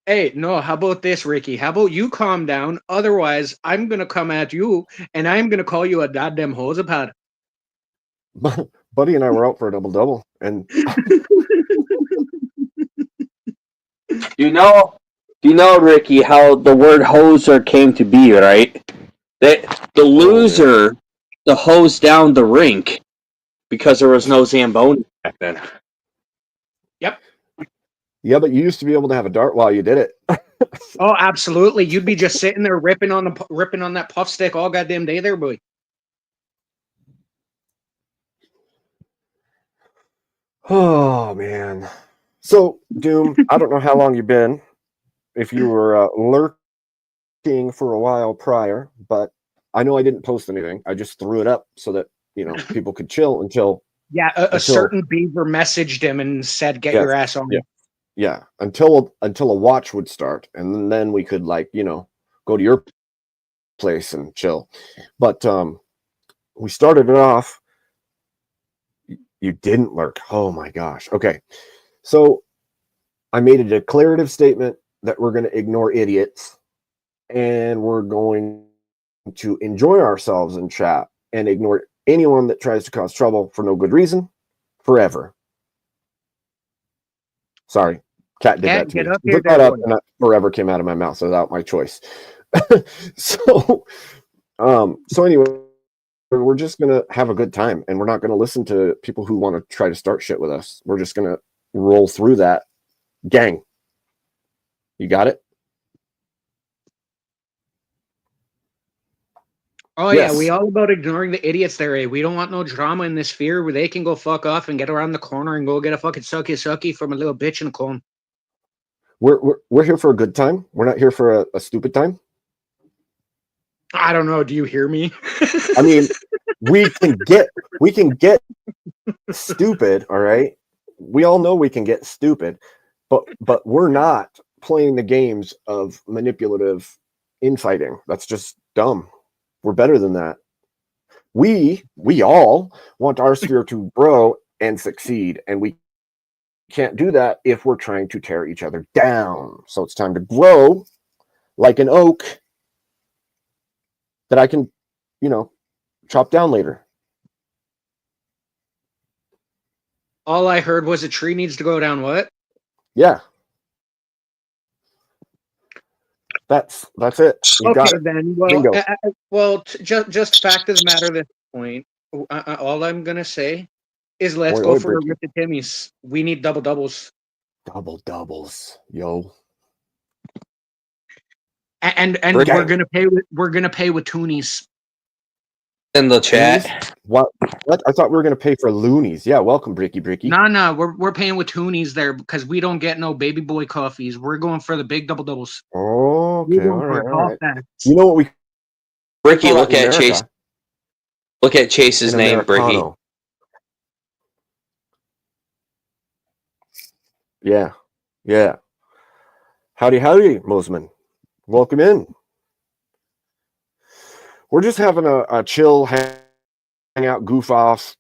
[SPEAKER 2] Hey, no, how about this, Ricky? How about you calm down? Otherwise, I'm gonna come at you and I'm gonna call you a goddamn hosapad.
[SPEAKER 3] Buddy and I were out for a double, and
[SPEAKER 4] You know, Ricky, how the word hoser came to be, right? That the loser, the hose down the rink, because there was no Zamboni back then.
[SPEAKER 3] yeah, but you used to be able to have a dart while you did it.
[SPEAKER 2] Oh, absolutely. You'd be just sitting there ripping on that puff stick all goddamn day there, boy.
[SPEAKER 3] Oh man. So, Doom, I don't know how long you've been, if you were lurking for a while prior, but I know I didn't post anything. I just threw it up so that, people could chill until,
[SPEAKER 2] Yeah, a
[SPEAKER 3] Until-
[SPEAKER 2] certain beaver messaged him and said, "Get your ass on."
[SPEAKER 3] yeah, until a watch would start. And then we could, go to your place and chill. But we started it off. You didn't lurk. Oh my gosh. Okay. So I made a declarative statement that we're going to ignore idiots and we're going to enjoy ourselves in chat and ignore anyone that tries to cause trouble for no good reason forever. Sorry. Cat did that to
[SPEAKER 2] Get
[SPEAKER 3] me.
[SPEAKER 2] up here,
[SPEAKER 3] Look that
[SPEAKER 2] there,
[SPEAKER 3] up,
[SPEAKER 2] boy.
[SPEAKER 3] and that forever came out of my mouth without my choice. So anyway, we're just gonna have a good time, and we're not gonna listen to people who want to try to start shit with us. We're just gonna roll through that. Gang, you got it?
[SPEAKER 2] Oh
[SPEAKER 3] Yes.
[SPEAKER 2] yeah, we all about ignoring the idiots there. Eh? We don't want no drama in this sphere where they can go fuck off and get around the corner and go get a fucking sucky from a little bitch in a cone.
[SPEAKER 3] We're here for a good time. We're not here for a stupid time.
[SPEAKER 2] I don't know. Do you hear me?
[SPEAKER 3] I mean, we can get stupid, all right? We all know we can get stupid, but we're not playing the games of manipulative infighting. That's just dumb. We're better than that. We all want our sphere to grow and succeed, and we can't do that if we're trying to tear each other down. So it's time to grow like an oak that I can, chop down later.
[SPEAKER 2] All I heard was a tree needs to go down. What?
[SPEAKER 3] Yeah. That's it. You got
[SPEAKER 2] Okay,
[SPEAKER 3] it.
[SPEAKER 2] then.
[SPEAKER 3] Bingo.
[SPEAKER 2] Just fact of the matter at this point. All I'm gonna say is let's
[SPEAKER 3] Oi,
[SPEAKER 2] go
[SPEAKER 3] oi,
[SPEAKER 2] for a
[SPEAKER 3] Bricky.
[SPEAKER 2] rip to Timmy's. We need double doubles.
[SPEAKER 3] Double doubles, yo.
[SPEAKER 2] And
[SPEAKER 3] Bricky.
[SPEAKER 2] we're gonna pay with toonies.
[SPEAKER 4] In the chat.
[SPEAKER 3] What? I thought we were gonna pay for loonies. Yeah, welcome, Bricky.
[SPEAKER 2] Nah, we're paying with toonies there because we don't get no baby boy coffees. We're going for the big double doubles.
[SPEAKER 3] Okay,
[SPEAKER 2] We're
[SPEAKER 3] all
[SPEAKER 2] going for
[SPEAKER 3] right,
[SPEAKER 2] a
[SPEAKER 3] all
[SPEAKER 2] golf
[SPEAKER 3] right.
[SPEAKER 2] bats.
[SPEAKER 3] You know what we
[SPEAKER 4] Bricky,
[SPEAKER 3] call that
[SPEAKER 4] look
[SPEAKER 3] in
[SPEAKER 4] at
[SPEAKER 3] America?
[SPEAKER 4] Chase. Look at Chase's
[SPEAKER 3] An
[SPEAKER 4] name, Bricky.
[SPEAKER 3] Americano. Yeah. Howdy, Mosman. Welcome in. We're just having a chill hangout, goof off,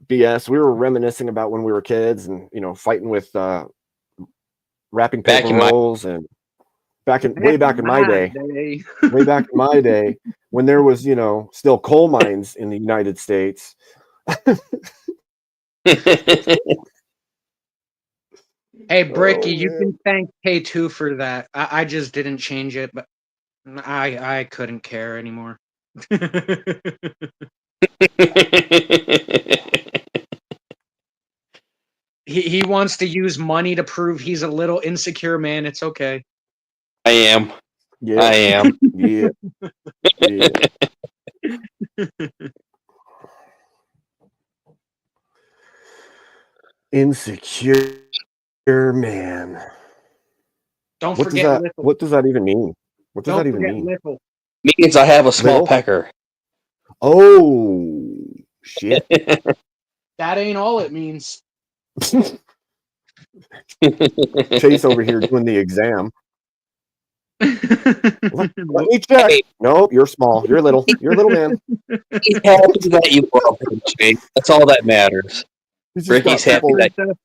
[SPEAKER 3] BS. We were reminiscing about when we were kids and fighting with wrapping paper rolls and way back in my day. Way back in my day when there was still coal mines in the United States.
[SPEAKER 2] Hey, Bricky,
[SPEAKER 3] Oh,
[SPEAKER 2] you
[SPEAKER 3] man.
[SPEAKER 2] can thank K2 for that. I just didn't change it, but I couldn't care anymore. He wants to use money to prove he's a little insecure, man. It's okay.
[SPEAKER 4] I am.
[SPEAKER 3] Yeah.
[SPEAKER 4] I am.
[SPEAKER 3] Yeah. Insecure man.
[SPEAKER 2] Don't
[SPEAKER 3] What does
[SPEAKER 2] forget
[SPEAKER 3] that?
[SPEAKER 2] Little.
[SPEAKER 3] What does that even mean? What does
[SPEAKER 2] Don't
[SPEAKER 3] that even
[SPEAKER 2] forget
[SPEAKER 3] mean?
[SPEAKER 2] Little.
[SPEAKER 4] Means I have a small
[SPEAKER 3] Little?
[SPEAKER 4] pecker.
[SPEAKER 3] Oh shit!
[SPEAKER 2] That ain't all it means.
[SPEAKER 3] Chase over here doing the exam. Let me check.
[SPEAKER 4] Hey.
[SPEAKER 3] No, you're small. You're little. You're a little man.
[SPEAKER 4] He's happy that you love him, Chase. That's all that matters.
[SPEAKER 3] He's just
[SPEAKER 4] Ricky's
[SPEAKER 3] got
[SPEAKER 4] happy
[SPEAKER 3] people,
[SPEAKER 4] that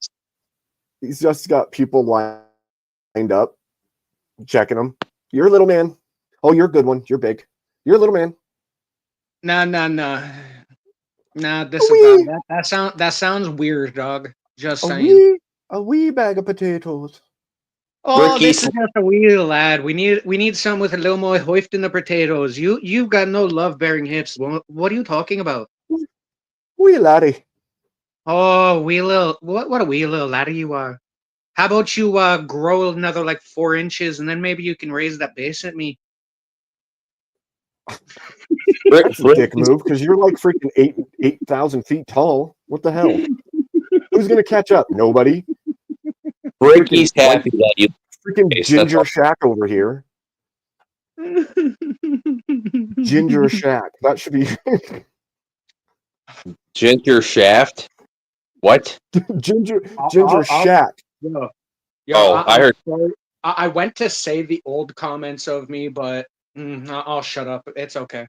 [SPEAKER 3] He's just got people lined up, checking him. You're a little man. Oh, you're a good one. You're big. You're a little man.
[SPEAKER 2] Nah.
[SPEAKER 3] Wee.
[SPEAKER 2] That sounds weird, dog. Just
[SPEAKER 3] A
[SPEAKER 2] saying.
[SPEAKER 3] wee bag of potatoes.
[SPEAKER 2] Oh,
[SPEAKER 4] Ricky-
[SPEAKER 2] this is just a wheel, lad. We need some with a little more hoof in the potatoes. You've got no love-bearing hips. What are you talking about?
[SPEAKER 3] Wee laddie.
[SPEAKER 2] Oh, wee little, what a wee little laddie you are. How about you grow another like 4 inches and then maybe you can raise that base at me.
[SPEAKER 3] That's a dick move because you're like freaking 8,000 feet tall. What the hell? Who's gonna catch up? Nobody.
[SPEAKER 4] Ricky's happy that you.
[SPEAKER 3] Freaking
[SPEAKER 4] Okay, so that's
[SPEAKER 3] Ginger
[SPEAKER 4] all.
[SPEAKER 3] Shack over here. Ginger Shack. That should be
[SPEAKER 4] Ginger Shaft. What?
[SPEAKER 3] Ginger
[SPEAKER 2] I'll-
[SPEAKER 3] Shack.
[SPEAKER 2] Yo,
[SPEAKER 4] Oh, I heard.
[SPEAKER 2] sorry. I went to say the old comments of me, but I'll shut up. It's okay.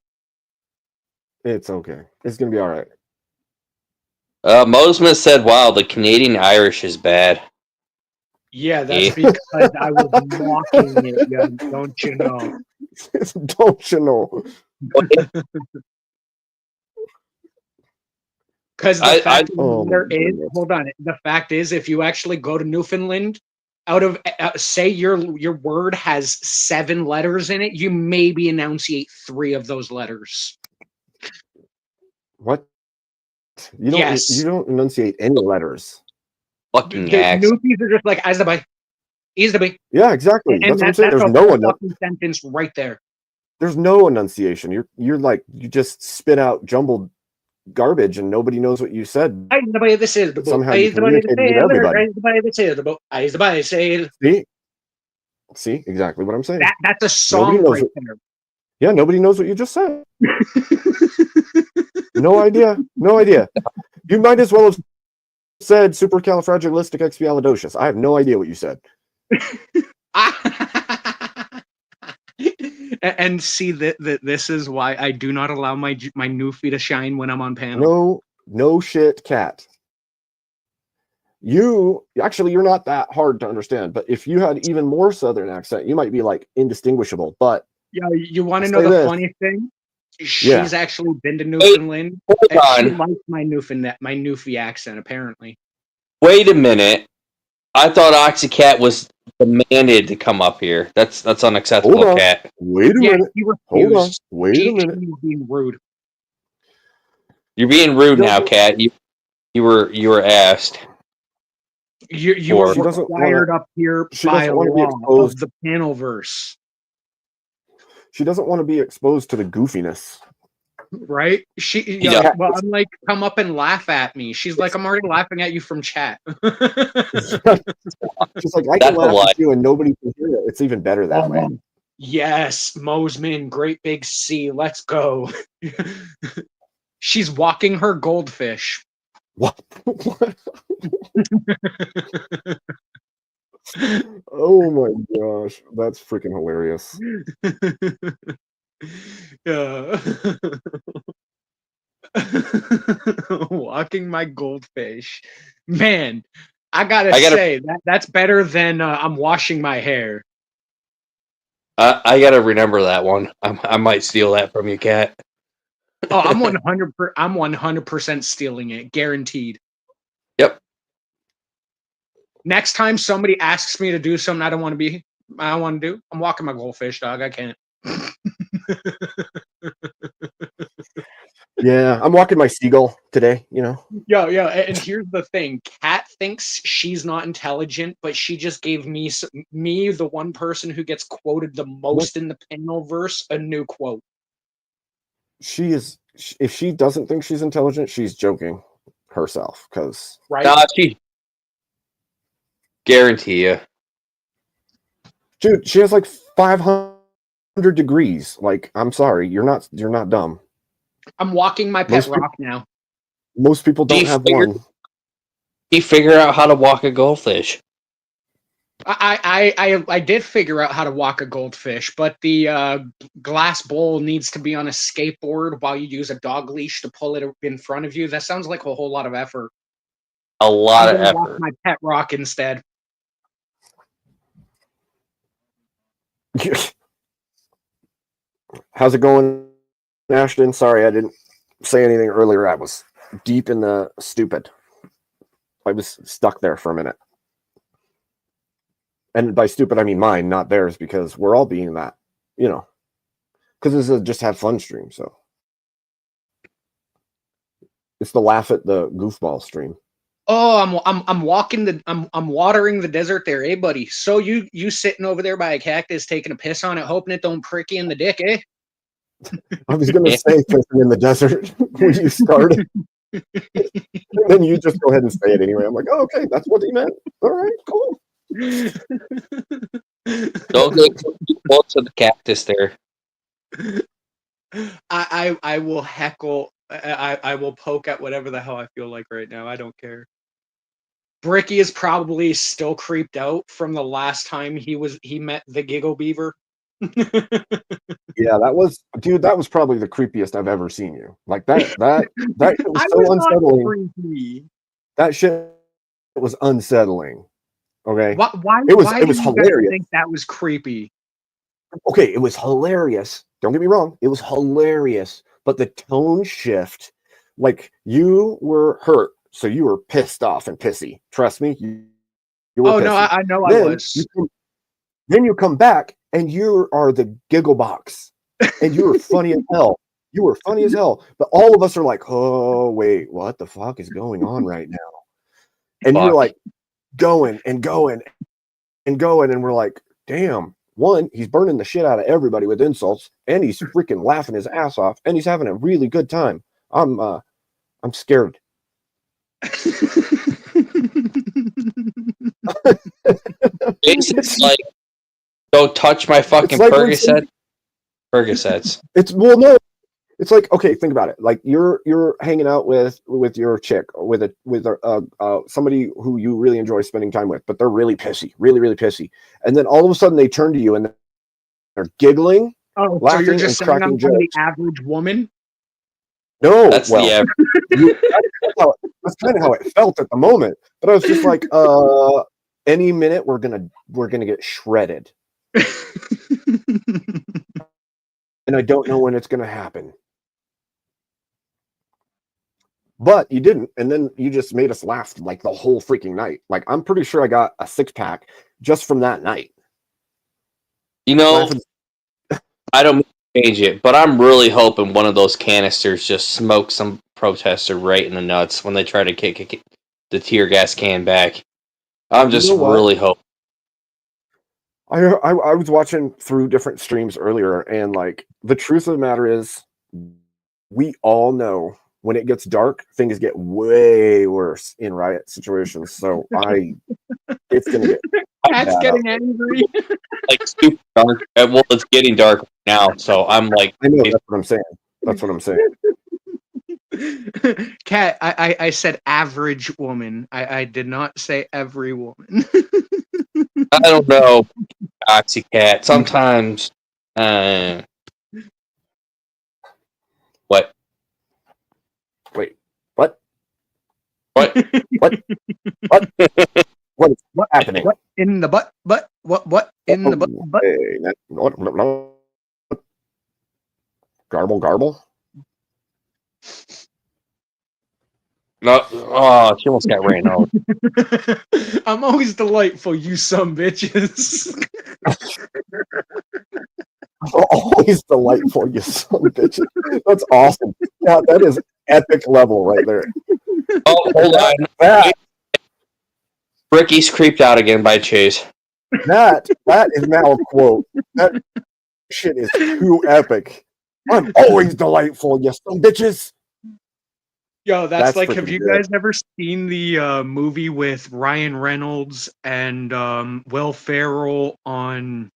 [SPEAKER 3] It's okay. It's gonna be all right.
[SPEAKER 4] Mosman said, "Wow, the Canadian Irish is bad."
[SPEAKER 2] Yeah, that's
[SPEAKER 4] Yeah.
[SPEAKER 2] because I was mocking it, yeah, don't you know?
[SPEAKER 3] Don't you know?
[SPEAKER 2] Because the
[SPEAKER 4] I-
[SPEAKER 2] fact of the
[SPEAKER 3] Oh my
[SPEAKER 2] matter is,
[SPEAKER 3] goodness.
[SPEAKER 2] hold on. The fact is, if you actually go to Newfoundland, out of say your word has 7 letters in it, you maybe enunciate 3 of those letters.
[SPEAKER 3] What? You don't.
[SPEAKER 2] Yes.
[SPEAKER 3] You don't enunciate any letters.
[SPEAKER 4] Fucking
[SPEAKER 2] The
[SPEAKER 4] accent.
[SPEAKER 2] Newfies are just like is the bay.
[SPEAKER 3] Yeah, exactly.
[SPEAKER 2] And
[SPEAKER 3] That's what I'm saying.
[SPEAKER 2] that's
[SPEAKER 3] There's
[SPEAKER 2] a
[SPEAKER 3] no
[SPEAKER 2] whole
[SPEAKER 3] one.
[SPEAKER 2] fucking sentence right there.
[SPEAKER 3] There's no enunciation. You're like you just spit out jumbled garbage and nobody knows what you said.
[SPEAKER 2] Is the bay this is the book.
[SPEAKER 3] Somehow you
[SPEAKER 2] Is the bay
[SPEAKER 3] communicated with everybody.
[SPEAKER 2] Is the bay this is the book. Is the bay say
[SPEAKER 3] See exactly what I'm saying.
[SPEAKER 2] that's a song
[SPEAKER 3] Nobody knows
[SPEAKER 2] right
[SPEAKER 3] it.
[SPEAKER 2] there.
[SPEAKER 3] Yeah, nobody knows what you just said. No idea. No idea. You might as well have said supercalifragilisticexpialidocious. I have no idea what you said.
[SPEAKER 2] And see that this is why I do not allow my Newfie to shine when I'm on panel.
[SPEAKER 3] No shit, cat. You're not that hard to understand, but if you had even more southern accent, you might be like indistinguishable. But
[SPEAKER 2] Yeah, you want to
[SPEAKER 3] I'll
[SPEAKER 2] know
[SPEAKER 3] say
[SPEAKER 2] the
[SPEAKER 3] this.
[SPEAKER 2] funny thing? She's
[SPEAKER 3] Yeah.
[SPEAKER 2] actually been to Newfoundland.
[SPEAKER 4] Hold
[SPEAKER 2] And she
[SPEAKER 4] on.
[SPEAKER 2] likes my Newfie accent, apparently.
[SPEAKER 4] Wait a minute. I thought Oxycat was demanded to come up here. That's unacceptable,
[SPEAKER 3] Hold on.
[SPEAKER 4] Cat.
[SPEAKER 3] wait a
[SPEAKER 2] Yeah,
[SPEAKER 3] minute.
[SPEAKER 2] she
[SPEAKER 3] Hold on.
[SPEAKER 2] refused.
[SPEAKER 3] Wait
[SPEAKER 2] She
[SPEAKER 3] a minute.
[SPEAKER 2] was being rude.
[SPEAKER 4] You're being rude
[SPEAKER 3] No.
[SPEAKER 4] now, Cat. You were asked.
[SPEAKER 2] You
[SPEAKER 4] Or-
[SPEAKER 2] were
[SPEAKER 3] She doesn't
[SPEAKER 2] required
[SPEAKER 3] wanna-
[SPEAKER 2] up here
[SPEAKER 3] she
[SPEAKER 2] by
[SPEAKER 3] doesn't wanna be
[SPEAKER 2] law
[SPEAKER 3] exposed.
[SPEAKER 2] of the panel verse,
[SPEAKER 3] She doesn't want to be exposed to the goofiness.
[SPEAKER 2] right?
[SPEAKER 4] Yeah.
[SPEAKER 2] Well, I'm like, come up and laugh at me. She's like, I'm already laughing at you from chat.
[SPEAKER 3] She's like, I
[SPEAKER 4] That's
[SPEAKER 3] can
[SPEAKER 4] a
[SPEAKER 3] laugh
[SPEAKER 4] lie.
[SPEAKER 3] at you and nobody can hear it. It's even better that way.
[SPEAKER 2] Yes, Mosman, great big C. Let's go. She's walking her goldfish.
[SPEAKER 3] What? Oh my gosh, that's freaking hilarious.
[SPEAKER 2] Yeah. Walking my goldfish. Man, I gotta say that's better than I'm washing my hair.
[SPEAKER 4] I gotta remember that one. I might steal that from you, Cat.
[SPEAKER 2] Oh, I'm 100% stealing it, guaranteed.
[SPEAKER 4] Yep.
[SPEAKER 2] Next time somebody asks me to do something I don't want to do, I'm walking my goldfish, dog. I can't.
[SPEAKER 3] Yeah, I'm walking my seagull today,
[SPEAKER 2] Yeah, and here's the thing: Kat thinks she's not intelligent, but she just gave me, the one person who gets quoted the most in the panel verse, a new quote.
[SPEAKER 3] She is, if she doesn't think she's intelligent, she's joking herself, because
[SPEAKER 2] Right?
[SPEAKER 4] Nah, she guarantee you.
[SPEAKER 3] dude, she has like 500 degrees. Like, I'm sorry, you're not dumb.
[SPEAKER 2] I'm walking my pet
[SPEAKER 3] Most
[SPEAKER 2] rock now.
[SPEAKER 3] Most people
[SPEAKER 4] Do you
[SPEAKER 3] don't have
[SPEAKER 4] figure-
[SPEAKER 3] one.
[SPEAKER 4] He figure out how to walk a goldfish.
[SPEAKER 2] I did figure out how to walk a goldfish, but the glass bowl needs to be on a skateboard while you use a dog leash to pull it in front of you. That sounds like a whole lot of effort.
[SPEAKER 4] A lot
[SPEAKER 2] I'm
[SPEAKER 4] of
[SPEAKER 2] gonna walk
[SPEAKER 4] effort.
[SPEAKER 2] my pet rock instead.
[SPEAKER 3] How's it going, Ashton? Sorry, I didn't say anything earlier. I was deep in the stupid. I was stuck there for a minute. And by stupid, I mean mine, not theirs, because we're all being that, because this is a just have fun stream. So it's the laugh at the goofball stream.
[SPEAKER 2] Oh, I'm walking I'm watering the desert there, eh, buddy? So you sitting over there by a cactus taking a piss on it, hoping it don't prick you in the dick, eh?
[SPEAKER 3] I was going to say pissing in the desert when you started. And then you just go ahead and say it anyway. I'm like, oh, okay, that's what he meant. All right, cool.
[SPEAKER 4] Don't get too close to the cactus there.
[SPEAKER 2] I will heckle. I will poke at whatever the hell I feel like right now. I don't care. Bricky is probably still creeped out from the last time he met the Giggle Beaver.
[SPEAKER 3] Yeah, that was probably the creepiest I've ever seen you. Like that shit was
[SPEAKER 2] I
[SPEAKER 3] so
[SPEAKER 2] was not
[SPEAKER 3] unsettling.
[SPEAKER 2] creepy.
[SPEAKER 3] That shit was unsettling. Okay.
[SPEAKER 2] Why
[SPEAKER 3] It was
[SPEAKER 2] do you guys
[SPEAKER 3] hilarious.
[SPEAKER 2] think that was creepy?
[SPEAKER 3] Okay, it was hilarious. Don't get me wrong, it was hilarious. But the tone shift, like you were hurt, so you were pissed off and pissy. Trust me, you were
[SPEAKER 2] Oh
[SPEAKER 3] pissy.
[SPEAKER 2] no, I know I
[SPEAKER 3] Then
[SPEAKER 2] was.
[SPEAKER 3] Then you come back and you are the giggle box, and you were funny as hell. You were funny as hell. But all of us are like, oh wait, what the fuck is going on right now? And you're
[SPEAKER 4] Fuck.
[SPEAKER 3] like going and going and going, and we're like, damn. One, he's burning the shit out of everybody with insults, and he's freaking laughing his ass off, and he's having a really good time. I'm scared.
[SPEAKER 4] Jason's like, don't touch my fucking
[SPEAKER 3] like when
[SPEAKER 4] Percocets.
[SPEAKER 3] No. It's like, okay, think about it. Like you're hanging out with your chick, with somebody who you really enjoy spending time with, but they're really pissy, really, really pissy. And then all of a sudden they turn to you and they're giggling.
[SPEAKER 2] Oh, so
[SPEAKER 3] laughing
[SPEAKER 2] you're just
[SPEAKER 3] and
[SPEAKER 2] saying
[SPEAKER 3] cracking
[SPEAKER 2] I'm the
[SPEAKER 3] jokes.
[SPEAKER 2] average woman?
[SPEAKER 3] No,
[SPEAKER 4] That's
[SPEAKER 3] well,
[SPEAKER 4] the average.
[SPEAKER 3] that's kind of how it felt at the moment. But I was just like, any minute we're gonna get shredded, and I don't know when it's gonna happen. But you didn't, and then you just made us laugh like the whole freaking night. Like I'm pretty sure I got a 6-pack just from that night.
[SPEAKER 4] You know,
[SPEAKER 3] Laughing.
[SPEAKER 4] I don't mean to change it, but I'm really hoping one of those canisters just smokes some protester right in the nuts when they try to kick the tear gas can back. I'm just
[SPEAKER 3] You know what?
[SPEAKER 4] really hoping.
[SPEAKER 3] I was watching through different streams earlier, and like the truth of the matter is, we all know when it gets dark, things get way worse in riot situations. So it's gonna get
[SPEAKER 2] Cat's
[SPEAKER 3] bad
[SPEAKER 2] getting
[SPEAKER 3] out.
[SPEAKER 2] angry.
[SPEAKER 4] Like super dark. Well, it's getting dark now, so I'm like,
[SPEAKER 3] I know, that's what I'm saying. That's what I'm saying.
[SPEAKER 2] Cat, I said average woman. I did not say every woman.
[SPEAKER 4] I don't know, Oxycat. Sometimes, what?
[SPEAKER 3] Wait, what?
[SPEAKER 4] What?
[SPEAKER 3] What happening?
[SPEAKER 2] What in the butt? What in the butt?
[SPEAKER 3] Hey, what? Garble.
[SPEAKER 4] No, oh, she almost got ran over.
[SPEAKER 2] I'm always delightful, you some bitches.
[SPEAKER 3] Always delightful, you son of a bitch. That's awesome. Yeah, that is epic level right there.
[SPEAKER 4] Oh, hold on.
[SPEAKER 3] That
[SPEAKER 4] Ricky's creeped out again by Chase.
[SPEAKER 3] that is now a quote. That shit is too epic. I'm always delightful, you son of bitches.
[SPEAKER 2] Yo, that's like,
[SPEAKER 3] freaking
[SPEAKER 2] have you
[SPEAKER 3] good.
[SPEAKER 2] guys ever seen the movie with Ryan Reynolds and Will Ferrell on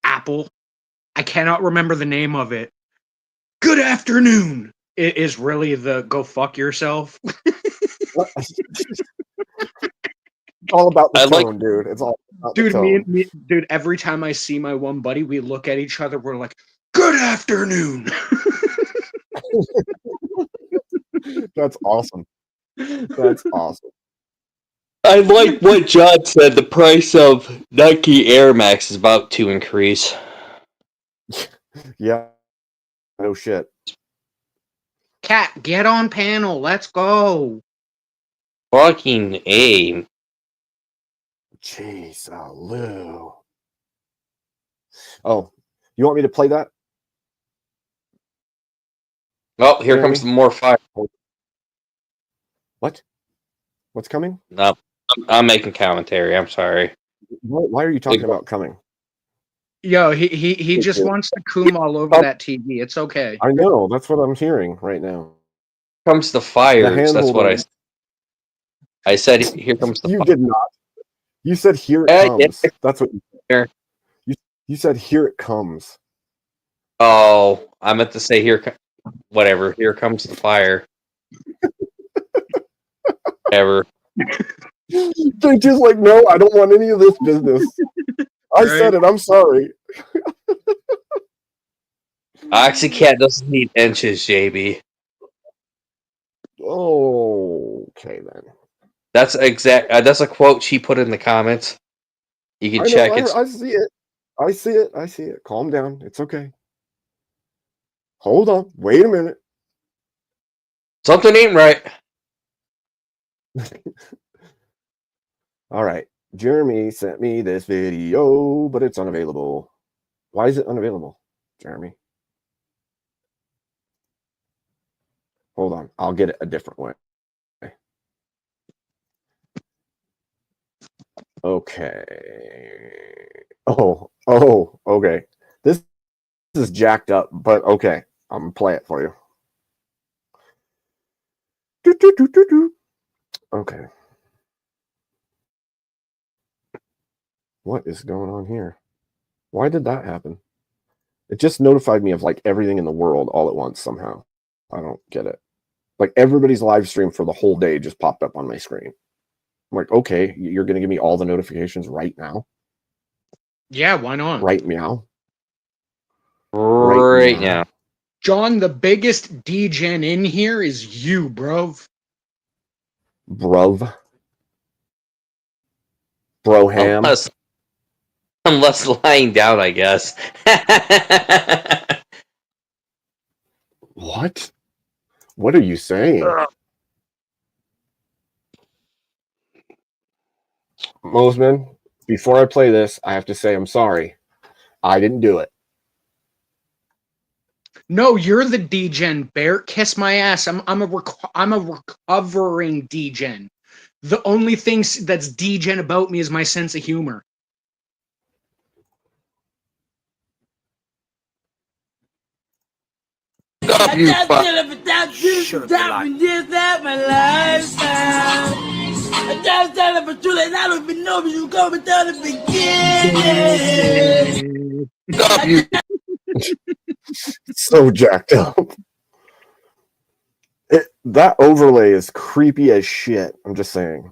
[SPEAKER 2] Apple? I cannot remember the name of it. Good afternoon. It is really the go fuck yourself.
[SPEAKER 3] It's all about the
[SPEAKER 4] I like-
[SPEAKER 3] tone, dude. It's all about
[SPEAKER 2] Dude,
[SPEAKER 3] the tone.
[SPEAKER 2] dude, every time I see my one buddy, we look at each other, we're like, good afternoon.
[SPEAKER 3] That's awesome. That's awesome.
[SPEAKER 4] I like what John said. The price of Nike Air Max is about to increase.
[SPEAKER 3] Yeah. No shit.
[SPEAKER 2] Cat, get on panel. Let's go.
[SPEAKER 4] Fucking A.
[SPEAKER 3] Jeez, Lou. Oh, you want me to play that?
[SPEAKER 4] Oh, here comes more fire.
[SPEAKER 3] What? What's coming?
[SPEAKER 4] No, I'm making commentary. I'm sorry.
[SPEAKER 3] Why are you talking about coming?
[SPEAKER 2] Yo, he just wants to coom all over that TV. It's okay.
[SPEAKER 3] I know. That's what I'm hearing right now.
[SPEAKER 4] Here comes the fires.
[SPEAKER 3] hand
[SPEAKER 4] That's what
[SPEAKER 3] holding.
[SPEAKER 4] I said. Here comes the
[SPEAKER 3] You
[SPEAKER 4] fire.
[SPEAKER 3] did not. You said here it
[SPEAKER 4] Yeah.
[SPEAKER 3] comes. That's what
[SPEAKER 4] Here.
[SPEAKER 3] you said. Here it comes.
[SPEAKER 4] Oh, I meant to say whatever. Here comes the fire. Whatever.
[SPEAKER 3] They're just like, no, I don't want any of this business. I said it. I'm sorry.
[SPEAKER 4] Oxycat doesn't need inches, JB.
[SPEAKER 3] Oh, okay then.
[SPEAKER 4] That's exact. That's a quote she put in the comments. You can
[SPEAKER 3] I know,
[SPEAKER 4] check it.
[SPEAKER 3] I see it. I see it. I see it. Calm down. It's okay. Hold on. Wait a minute.
[SPEAKER 4] Something ain't right.
[SPEAKER 3] All right. Jeremy sent me this video, but it's unavailable. Why is it unavailable, Jeremy? Hold on. I'll get it a different way. Okay. Oh, okay. This is jacked up, but okay. I'm going to play it for you. Okay. What is going on here? Why did that happen? It just notified me of like everything in the world all at once somehow. I don't get it. Like everybody's live stream for the whole day just popped up on my screen. I'm like, okay, you're going to give me all the notifications right now?
[SPEAKER 2] Yeah, why not?
[SPEAKER 3] Right meow?
[SPEAKER 4] Right
[SPEAKER 3] meow.
[SPEAKER 4] now.
[SPEAKER 2] John, the biggest degen in here is you, bro.
[SPEAKER 3] Bruv. Broham.
[SPEAKER 4] Unless lying down, I guess.
[SPEAKER 3] What? What are you saying? Mosman, before I play this, I have to say I'm sorry. I didn't do it.
[SPEAKER 2] No, you're the degen, Bear. Kiss my ass. I'm a recovering degen. The only thing that's degen about me is my sense of humor.
[SPEAKER 6] I just did it without you, stopping this at my lifestyle. I just did it for too late, I don't even know if you come without the beginning.
[SPEAKER 3] So jacked up. That overlay is creepy as shit. I'm just saying.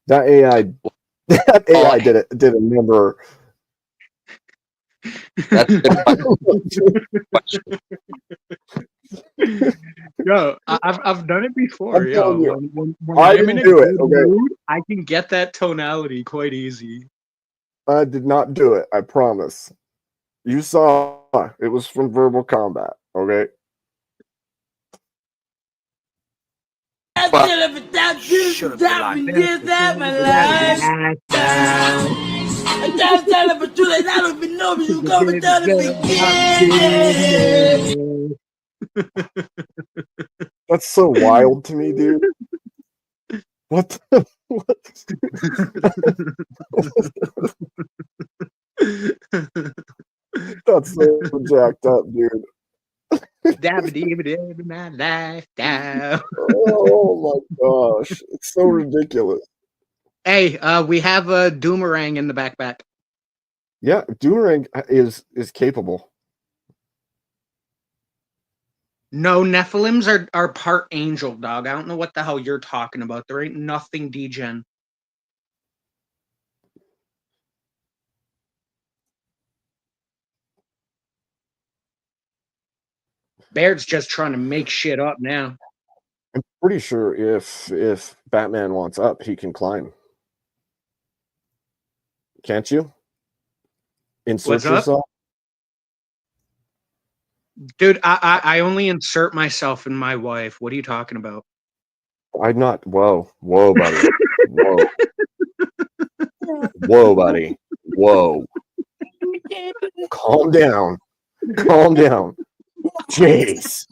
[SPEAKER 3] That AI did a number.
[SPEAKER 4] That's a good question.
[SPEAKER 2] Yo, I've done it before.
[SPEAKER 3] I'm telling
[SPEAKER 2] Yo,
[SPEAKER 3] you,
[SPEAKER 2] when
[SPEAKER 3] I
[SPEAKER 2] I'm
[SPEAKER 3] didn't
[SPEAKER 2] in a
[SPEAKER 3] do it,
[SPEAKER 2] good
[SPEAKER 3] okay?
[SPEAKER 2] mood, I can get that tonality quite easy.
[SPEAKER 3] I did not do it. I promise. You saw it was from Verbal Combat. Okay.
[SPEAKER 6] I did it without you, stopping this at my lifestyle. I just did it for too late, I don't even know if you come without the beginning.
[SPEAKER 3] That's so wild to me, dude. What? That's so jacked up, dude.
[SPEAKER 2] My life down.
[SPEAKER 3] Oh my gosh, it's so ridiculous.
[SPEAKER 2] Hey, we have a Doomerang in the backpack.
[SPEAKER 3] Yeah, Doomerang is capable.
[SPEAKER 2] No, Nephilims are part angel, dog. I don't know what the hell you're talking about. There ain't nothing degen. Baird's just trying to make shit up now.
[SPEAKER 3] I'm pretty sure if Batman wants up, he can climb. Can't you? Insert
[SPEAKER 2] What's up?
[SPEAKER 3] yourself.
[SPEAKER 2] Dude, I only insert myself in my wife. What are you talking about?
[SPEAKER 3] I'm not. Whoa, buddy. Whoa, buddy. Whoa. Calm down. Jeez,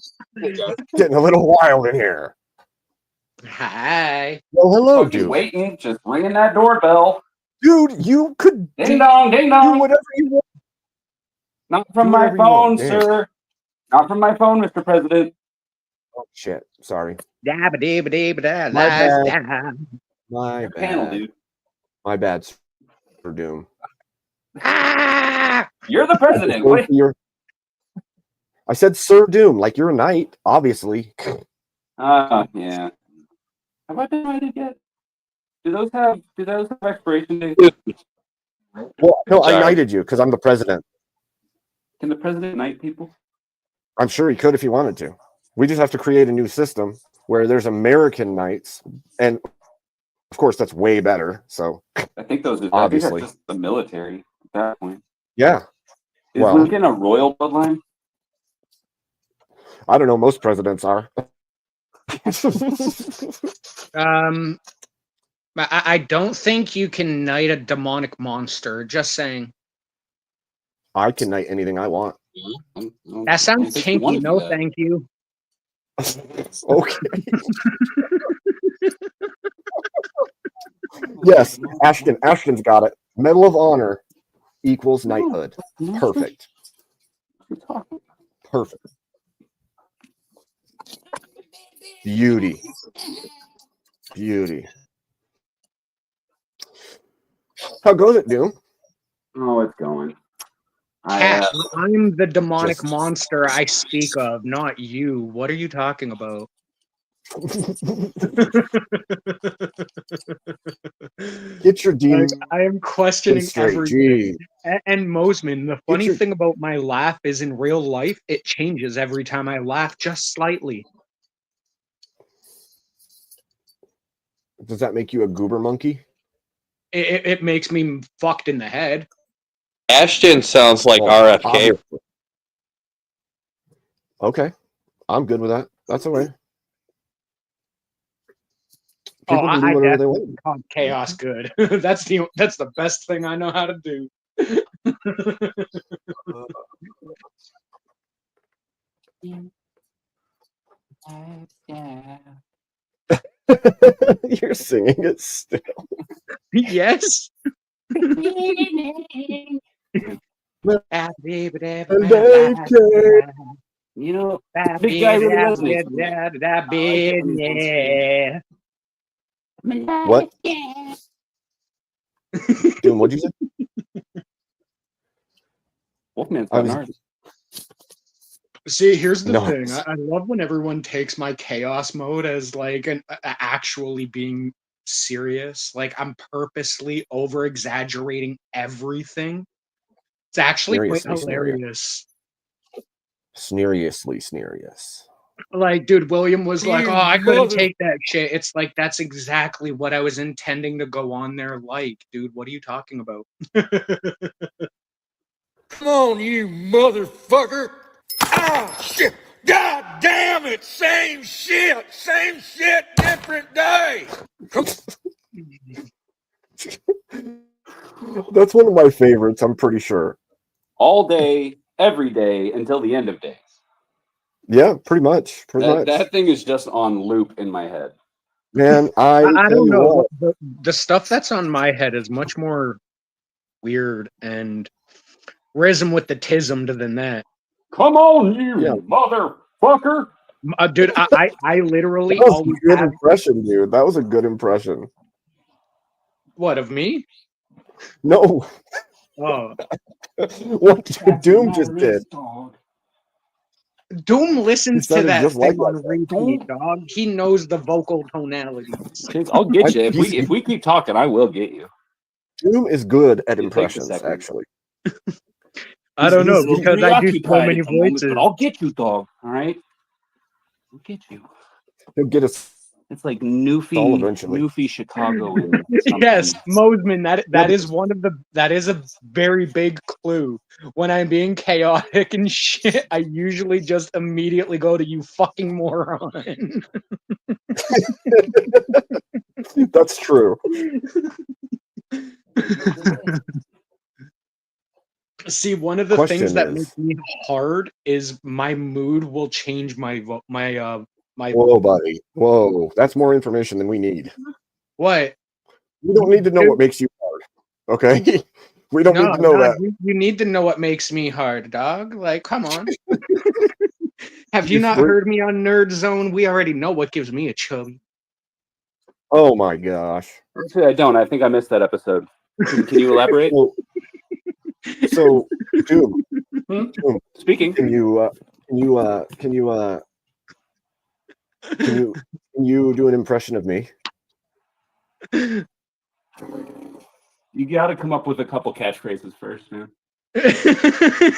[SPEAKER 3] getting a little wild in here.
[SPEAKER 2] Hi.
[SPEAKER 3] Well, hello,
[SPEAKER 7] Just
[SPEAKER 3] dude.
[SPEAKER 7] waiting, just ringing that doorbell.
[SPEAKER 3] Dude, you could
[SPEAKER 7] Ding dong, ding
[SPEAKER 3] do
[SPEAKER 7] dong.
[SPEAKER 3] whatever you want.
[SPEAKER 7] Not from
[SPEAKER 3] Do
[SPEAKER 7] my
[SPEAKER 3] whatever you want,
[SPEAKER 7] phone,
[SPEAKER 3] damn.
[SPEAKER 7] sir. Not from my phone, Mr. President.
[SPEAKER 3] Oh shit, sorry.
[SPEAKER 2] Dabba-dabba-dabba-da,
[SPEAKER 3] My
[SPEAKER 2] life
[SPEAKER 3] bad.
[SPEAKER 2] down.
[SPEAKER 3] My
[SPEAKER 7] Panel,
[SPEAKER 3] bad.
[SPEAKER 7] dude.
[SPEAKER 3] My bad, Sir Doom.
[SPEAKER 7] You're the president.
[SPEAKER 3] Go
[SPEAKER 7] What?
[SPEAKER 3] for your- I said Sir Doom, like you're a knight, obviously.
[SPEAKER 7] Yeah. Have I been knighted yet? Do those have expiration dates?
[SPEAKER 3] Well, no, I
[SPEAKER 4] Sorry.
[SPEAKER 3] knighted you because I'm the president.
[SPEAKER 7] Can the president knight people?
[SPEAKER 3] I'm sure he could if he wanted to. We just have to create a new system where there's American knights, and of course that's way better. So
[SPEAKER 7] I think those are
[SPEAKER 3] Obviously.
[SPEAKER 7] just the military at that point.
[SPEAKER 3] yeah,
[SPEAKER 7] Is
[SPEAKER 3] Well-
[SPEAKER 7] Lincoln a royal bloodline?
[SPEAKER 3] I don't know. Most presidents are.
[SPEAKER 2] I don't think you can knight a demonic monster. Just saying.
[SPEAKER 3] I can knight anything I want.
[SPEAKER 2] That sounds kinky. No, thank you.
[SPEAKER 3] Okay. Yes, Ashton. Ashton's got it. Medal of Honor equals knighthood. Perfect. Perfect. Beauty. Beauty. How goes it, Doom?
[SPEAKER 7] Oh, it's going.
[SPEAKER 2] Cat, I'm the demonic
[SPEAKER 3] Just-
[SPEAKER 2] monster I speak of, not you. What are you talking about?
[SPEAKER 3] Get your demon
[SPEAKER 2] Like, I am questioning
[SPEAKER 3] straight.
[SPEAKER 2] everything.
[SPEAKER 3] Gee.
[SPEAKER 2] And Mosman, the funny
[SPEAKER 3] your-
[SPEAKER 2] thing about my laugh is in real life, it changes every time I laugh, just slightly.
[SPEAKER 3] Does that make you a goober monkey?
[SPEAKER 2] It makes me fucked in the head.
[SPEAKER 4] Ashton sounds like
[SPEAKER 3] Oh,
[SPEAKER 4] RFK.
[SPEAKER 3] obviously. Okay. I'm good with that. That's all right. People can do
[SPEAKER 2] I
[SPEAKER 3] whatever they
[SPEAKER 2] definitely
[SPEAKER 3] want.
[SPEAKER 2] call chaos good. that's the best thing I know how to do.
[SPEAKER 3] You're singing it still.
[SPEAKER 2] Yes.
[SPEAKER 3] And they came.
[SPEAKER 7] You know, big guy really resonates with me.
[SPEAKER 3] What? Doom, what'd you say?
[SPEAKER 7] Wolfman's
[SPEAKER 3] I
[SPEAKER 7] got
[SPEAKER 3] was-
[SPEAKER 7] an art.
[SPEAKER 2] See, here's the
[SPEAKER 3] No.
[SPEAKER 2] thing. I love when everyone takes my chaos mode as like actually being serious. Like I'm purposely over exaggerating everything. It's actually quite
[SPEAKER 3] Seriously,
[SPEAKER 2] hilarious.
[SPEAKER 3] Sneeriously snerious.
[SPEAKER 2] Like, dude, William was like,
[SPEAKER 7] You
[SPEAKER 2] "Oh, I couldn't
[SPEAKER 7] mother-
[SPEAKER 2] take that shit." It's like that's exactly what I was intending to go on there. Like, dude, what are you talking about?
[SPEAKER 1] Come on, you motherfucker! Ah, shit! God damn it! Same shit, different day.
[SPEAKER 3] That's one of my favorites, I'm pretty sure.
[SPEAKER 7] All day, every day, until the end of days.
[SPEAKER 3] Yeah, pretty much. Pretty much.
[SPEAKER 7] That thing is just on loop in my head.
[SPEAKER 3] Man, I
[SPEAKER 2] I
[SPEAKER 3] tell
[SPEAKER 2] don't
[SPEAKER 3] you
[SPEAKER 2] know.
[SPEAKER 3] what,
[SPEAKER 2] The stuff that's on my head is much more weird and rhythm with the tism than that.
[SPEAKER 7] Come on, you
[SPEAKER 3] Yeah.
[SPEAKER 7] motherfucker!
[SPEAKER 2] Dude, I literally
[SPEAKER 3] that was
[SPEAKER 2] always
[SPEAKER 3] a good
[SPEAKER 2] have
[SPEAKER 3] impression, dude. That was a good impression.
[SPEAKER 2] what of me?
[SPEAKER 3] No,
[SPEAKER 2] Oh,
[SPEAKER 3] what Doom just did.
[SPEAKER 2] Doom listens to
[SPEAKER 3] sounded
[SPEAKER 2] that
[SPEAKER 3] just
[SPEAKER 2] thing
[SPEAKER 3] like
[SPEAKER 2] on repeat, dog. He knows the vocal tonalities.
[SPEAKER 7] I'll get you.
[SPEAKER 3] He's-
[SPEAKER 7] If we keep talking, I will get you.
[SPEAKER 3] Doom is good at
[SPEAKER 7] It takes a
[SPEAKER 3] impressions,
[SPEAKER 7] second.
[SPEAKER 3] actually.
[SPEAKER 2] I don't know
[SPEAKER 7] He's
[SPEAKER 2] because I do so
[SPEAKER 7] preoccupied
[SPEAKER 2] many
[SPEAKER 7] at the moment,
[SPEAKER 2] voices.
[SPEAKER 7] but I'll get you, dog. All right, I'll get you.
[SPEAKER 3] He'll get us
[SPEAKER 7] It's like Newfie,
[SPEAKER 3] all eventually.
[SPEAKER 7] Newfie, Chicago. And
[SPEAKER 2] Yes,
[SPEAKER 7] something.
[SPEAKER 2] Mosman, that is that is a very big clue. When I'm being chaotic and shit, I usually just immediately go to you fucking moron.
[SPEAKER 3] That's true.
[SPEAKER 2] See, one of the
[SPEAKER 3] Question
[SPEAKER 2] things that
[SPEAKER 3] is-
[SPEAKER 2] makes me hard is my mood will change my my
[SPEAKER 3] Whoa, buddy. Whoa. That's more information than we need.
[SPEAKER 2] what?
[SPEAKER 3] We don't need to know what makes you hard. Okay? We don't need to know that.
[SPEAKER 2] You need to know what makes me hard, dog. Like, come on. Have you
[SPEAKER 3] You
[SPEAKER 2] not
[SPEAKER 3] freak.
[SPEAKER 2] heard me on Nerd Zone? We already know what gives me a chubby.
[SPEAKER 3] Oh my gosh.
[SPEAKER 7] Actually, I don't. I think I missed that episode. Can you elaborate?
[SPEAKER 3] So Doom,
[SPEAKER 7] Hmm?
[SPEAKER 3] Doom,
[SPEAKER 7] Speaking.
[SPEAKER 3] can you do an impression of me?
[SPEAKER 7] You got to come up with a couple catchphrases first, man.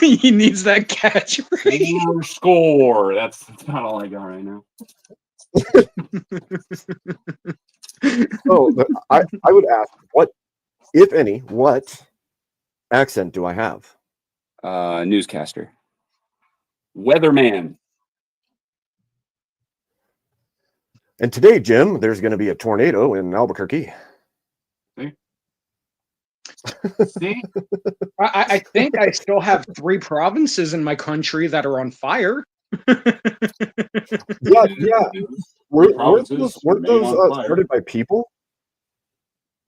[SPEAKER 2] He needs that catchphrase.
[SPEAKER 7] Score. That's not all I got right now.
[SPEAKER 3] Oh, but I would ask, what, if any, what accent do I have?
[SPEAKER 7] Newscaster. Weatherman.
[SPEAKER 3] And today, Jim, there's going to be a tornado in Albuquerque.
[SPEAKER 7] See?
[SPEAKER 2] I think I still have 3 provinces in my country that are on fire.
[SPEAKER 3] Yeah. Weren't
[SPEAKER 7] Provinces
[SPEAKER 3] those
[SPEAKER 7] remain on fire.
[SPEAKER 3] started by people?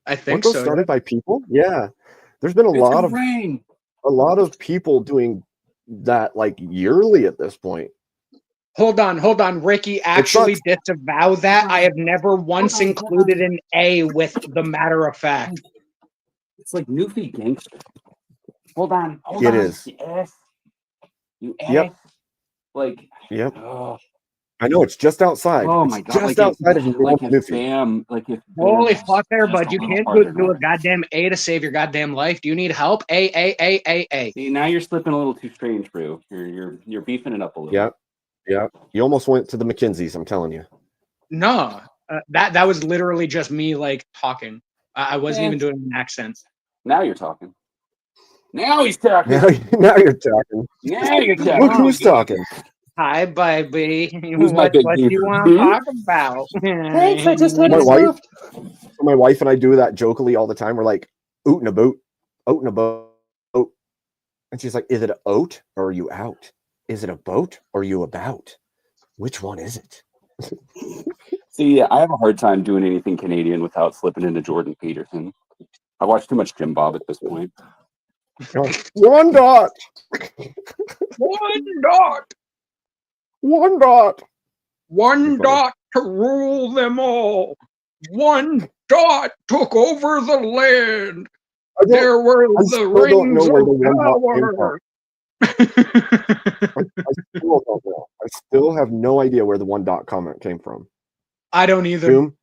[SPEAKER 2] I
[SPEAKER 3] Weren't
[SPEAKER 2] think
[SPEAKER 3] those
[SPEAKER 2] so.
[SPEAKER 3] started by people? Yeah. There's been a lot of people doing that like yearly at this point.
[SPEAKER 2] Hold on. Ricky, actually
[SPEAKER 3] sucks.
[SPEAKER 2] disavow that. I have never once included an A with the matter of fact.
[SPEAKER 7] It's like Newfie Gangster. Hold on.
[SPEAKER 3] It is.
[SPEAKER 7] You ass. You ass.
[SPEAKER 3] Yep.
[SPEAKER 7] Like,
[SPEAKER 3] Yep.
[SPEAKER 7] oh,
[SPEAKER 3] I know it's just outside.
[SPEAKER 7] oh
[SPEAKER 3] It's
[SPEAKER 7] my god.
[SPEAKER 3] just
[SPEAKER 7] Like
[SPEAKER 3] outside of
[SPEAKER 7] if
[SPEAKER 3] North Newfie.
[SPEAKER 7] Bam, like if
[SPEAKER 2] Holy
[SPEAKER 7] Bam
[SPEAKER 2] fuck there,
[SPEAKER 7] just
[SPEAKER 2] bud.
[SPEAKER 7] a
[SPEAKER 2] You
[SPEAKER 7] little
[SPEAKER 2] can't
[SPEAKER 7] farther
[SPEAKER 2] do a
[SPEAKER 7] north.
[SPEAKER 2] goddamn A to save your goddamn life. Do you need help? A.
[SPEAKER 7] See, now you're slipping a little too strange, bro. You're beefing it up a little.
[SPEAKER 3] Yeah. You almost went to the McKinseys, I'm telling you.
[SPEAKER 2] No. That was literally just me like talking. I wasn't even doing an accent.
[SPEAKER 7] Now you're talking. Now he's talking.
[SPEAKER 3] Now you're talking.
[SPEAKER 7] Now you're talking.
[SPEAKER 3] Look who's talking.
[SPEAKER 2] Hi, baby.
[SPEAKER 7] Who's my big
[SPEAKER 2] what
[SPEAKER 7] dude?
[SPEAKER 2] you want to talk about?
[SPEAKER 7] Thanks, I just had
[SPEAKER 3] My
[SPEAKER 7] to
[SPEAKER 3] wife, my wife and I do that jokingly all the time. We're like, oot and a boot, oat. And she's like, is it an oat or are you out? Is it a boat or are you about? Which one is it?
[SPEAKER 7] See, I have a hard time doing anything Canadian without slipping into Jordan Peterson. I watch too much Jim Bob at this point.
[SPEAKER 3] One dot.
[SPEAKER 2] One dot.
[SPEAKER 3] One dot.
[SPEAKER 2] One dot to rule them all. One dot took over the land. There were
[SPEAKER 3] I
[SPEAKER 2] the
[SPEAKER 3] still don't know
[SPEAKER 2] rings
[SPEAKER 3] where the one dot came
[SPEAKER 2] of power.
[SPEAKER 3] I still don't know. I still have no idea where the one dot comment came from.
[SPEAKER 2] I don't either.
[SPEAKER 3] Doom,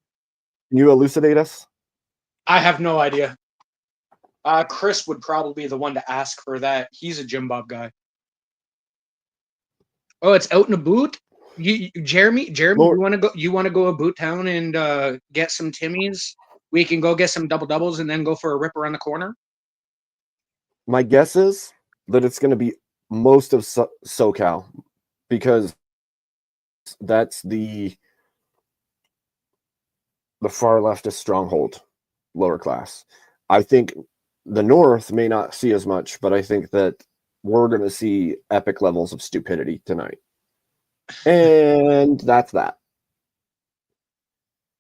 [SPEAKER 3] can you elucidate us?
[SPEAKER 2] I have no idea. Chris would probably be the one to ask for that. He's a Jim Bob guy. Oh, it's out in a boot. Jeremy,
[SPEAKER 3] Lord.
[SPEAKER 2] you want to go a boot town and get some Timmies? We can go get some double doubles and then go for a rip around the corner.
[SPEAKER 3] My guess is that it's going to be most of SoCal because that's the far leftist stronghold, lower class. I think the North may not see as much, but I think that we're going to see epic levels of stupidity tonight. And that's that.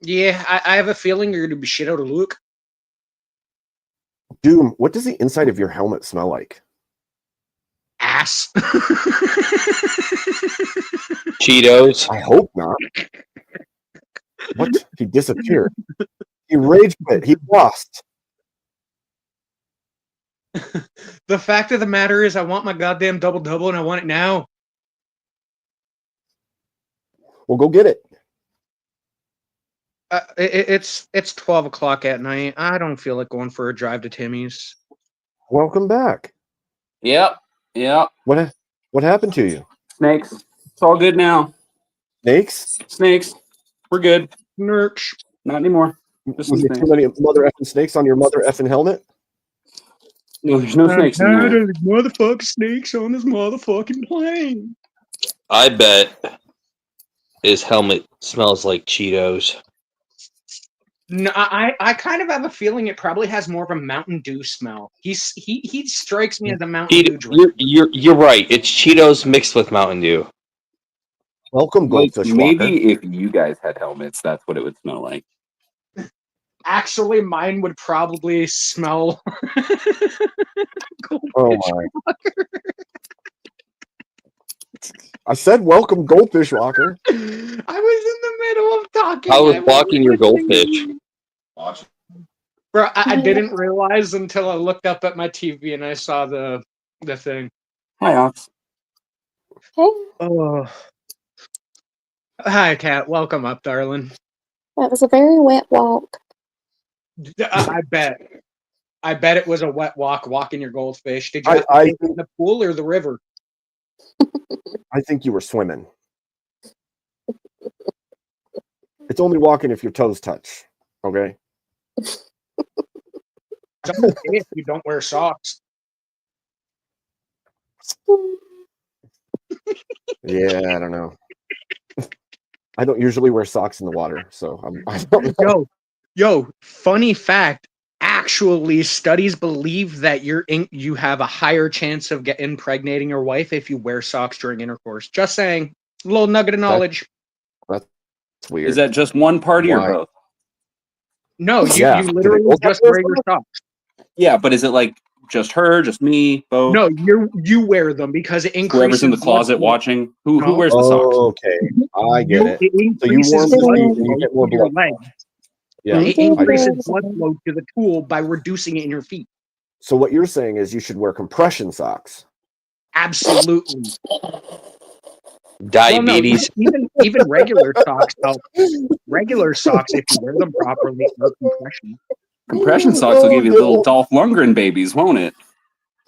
[SPEAKER 2] Yeah, I have a feeling you're going to be shit out of Luke.
[SPEAKER 3] Doom, what does the inside of your helmet smell like?
[SPEAKER 2] Ass.
[SPEAKER 4] Cheetos.
[SPEAKER 3] I hope not. What? He disappeared. He rage quit. He lost.
[SPEAKER 2] The fact of the matter is I want my goddamn double double and I want it now.
[SPEAKER 3] Well, go get it.
[SPEAKER 2] It's 12 o'clock at night. I don't feel like going for a drive to Timmy's.
[SPEAKER 3] Welcome back.
[SPEAKER 7] Yep.
[SPEAKER 3] What happened to you?
[SPEAKER 7] Snakes. It's all good now.
[SPEAKER 3] Snakes?
[SPEAKER 7] Snakes. We're good.
[SPEAKER 2] Nurch.
[SPEAKER 7] Not anymore. Just
[SPEAKER 3] Was
[SPEAKER 7] some
[SPEAKER 3] there
[SPEAKER 7] snakes.
[SPEAKER 3] too many mother effing snakes on your mother effing helmet?
[SPEAKER 7] No, there's no snakes in there.
[SPEAKER 2] Motherfucking snakes on this motherfucking plane.
[SPEAKER 4] I bet his helmet smells like Cheetos.
[SPEAKER 2] No, I kind of have a feeling it probably has more of a Mountain Dew smell. He strikes me as a Mountain Dew drink.
[SPEAKER 4] You're right. It's Cheetos mixed with Mountain Dew.
[SPEAKER 3] Welcome,
[SPEAKER 7] Like,
[SPEAKER 3] Goldfish
[SPEAKER 7] maybe
[SPEAKER 3] Walker.
[SPEAKER 7] if you guys had helmets, that's what it would smell like.
[SPEAKER 2] Actually, mine would probably smell.
[SPEAKER 3] Oh my! I said welcome, Goldfish Walker.
[SPEAKER 2] I was in the middle of talking walking.
[SPEAKER 4] How was
[SPEAKER 2] I
[SPEAKER 4] walking your
[SPEAKER 2] listening.
[SPEAKER 4] goldfish?
[SPEAKER 2] Bro, I didn't realize until I looked up at my TV and I saw the thing.
[SPEAKER 7] Hi, Ox.
[SPEAKER 6] Hey,
[SPEAKER 2] Oh, hi, Kat. Welcome up, darling.
[SPEAKER 6] that was a very wet walk.
[SPEAKER 2] I bet. I bet it was a wet walk walking your goldfish. Did you
[SPEAKER 3] I-
[SPEAKER 2] have to
[SPEAKER 3] I
[SPEAKER 2] take it in the pool or the river?
[SPEAKER 3] I think you were swimming. It's only walking if your toes touch. Okay.
[SPEAKER 2] It's okay if you don't wear socks.
[SPEAKER 3] Yeah, I don't know. I don't usually wear socks in the water, so I don't know.
[SPEAKER 2] Yo, funny fact. Actually, studies believe that you have a higher chance of impregnating your wife if you wear socks during intercourse. Just saying. A little nugget of knowledge.
[SPEAKER 3] It's weird.
[SPEAKER 7] Is that just one party or
[SPEAKER 3] Why?
[SPEAKER 7] both?
[SPEAKER 2] No,
[SPEAKER 3] Yeah.
[SPEAKER 2] you
[SPEAKER 3] Do they
[SPEAKER 2] literally
[SPEAKER 3] both have
[SPEAKER 2] just
[SPEAKER 3] to wear
[SPEAKER 2] wear your socks.
[SPEAKER 7] Yeah, but is it like just her, just me, both?
[SPEAKER 2] No, you wear them because it increases
[SPEAKER 7] Whoever's in the
[SPEAKER 2] blood
[SPEAKER 7] closet
[SPEAKER 2] flow.
[SPEAKER 7] watching. Who
[SPEAKER 2] No.
[SPEAKER 7] wears the socks?
[SPEAKER 3] Okay, I get it.
[SPEAKER 2] It
[SPEAKER 3] So you
[SPEAKER 2] increases
[SPEAKER 3] warm
[SPEAKER 6] the
[SPEAKER 2] blood
[SPEAKER 6] feet
[SPEAKER 3] and you
[SPEAKER 2] flow
[SPEAKER 3] get more
[SPEAKER 2] to your
[SPEAKER 3] blood.
[SPEAKER 2] leg.
[SPEAKER 3] Yeah,
[SPEAKER 2] It
[SPEAKER 3] I get
[SPEAKER 2] increases
[SPEAKER 3] it.
[SPEAKER 2] blood flow to the tool by reducing it in your feet.
[SPEAKER 3] So what you're saying is you should wear compression socks.
[SPEAKER 2] Absolutely.
[SPEAKER 4] Diabetes.
[SPEAKER 2] Well, no, even regular socks help. Regular socks, if you wear them properly, are compression.
[SPEAKER 7] Compression socks will give you little Dolph Lundgren babies, won't it?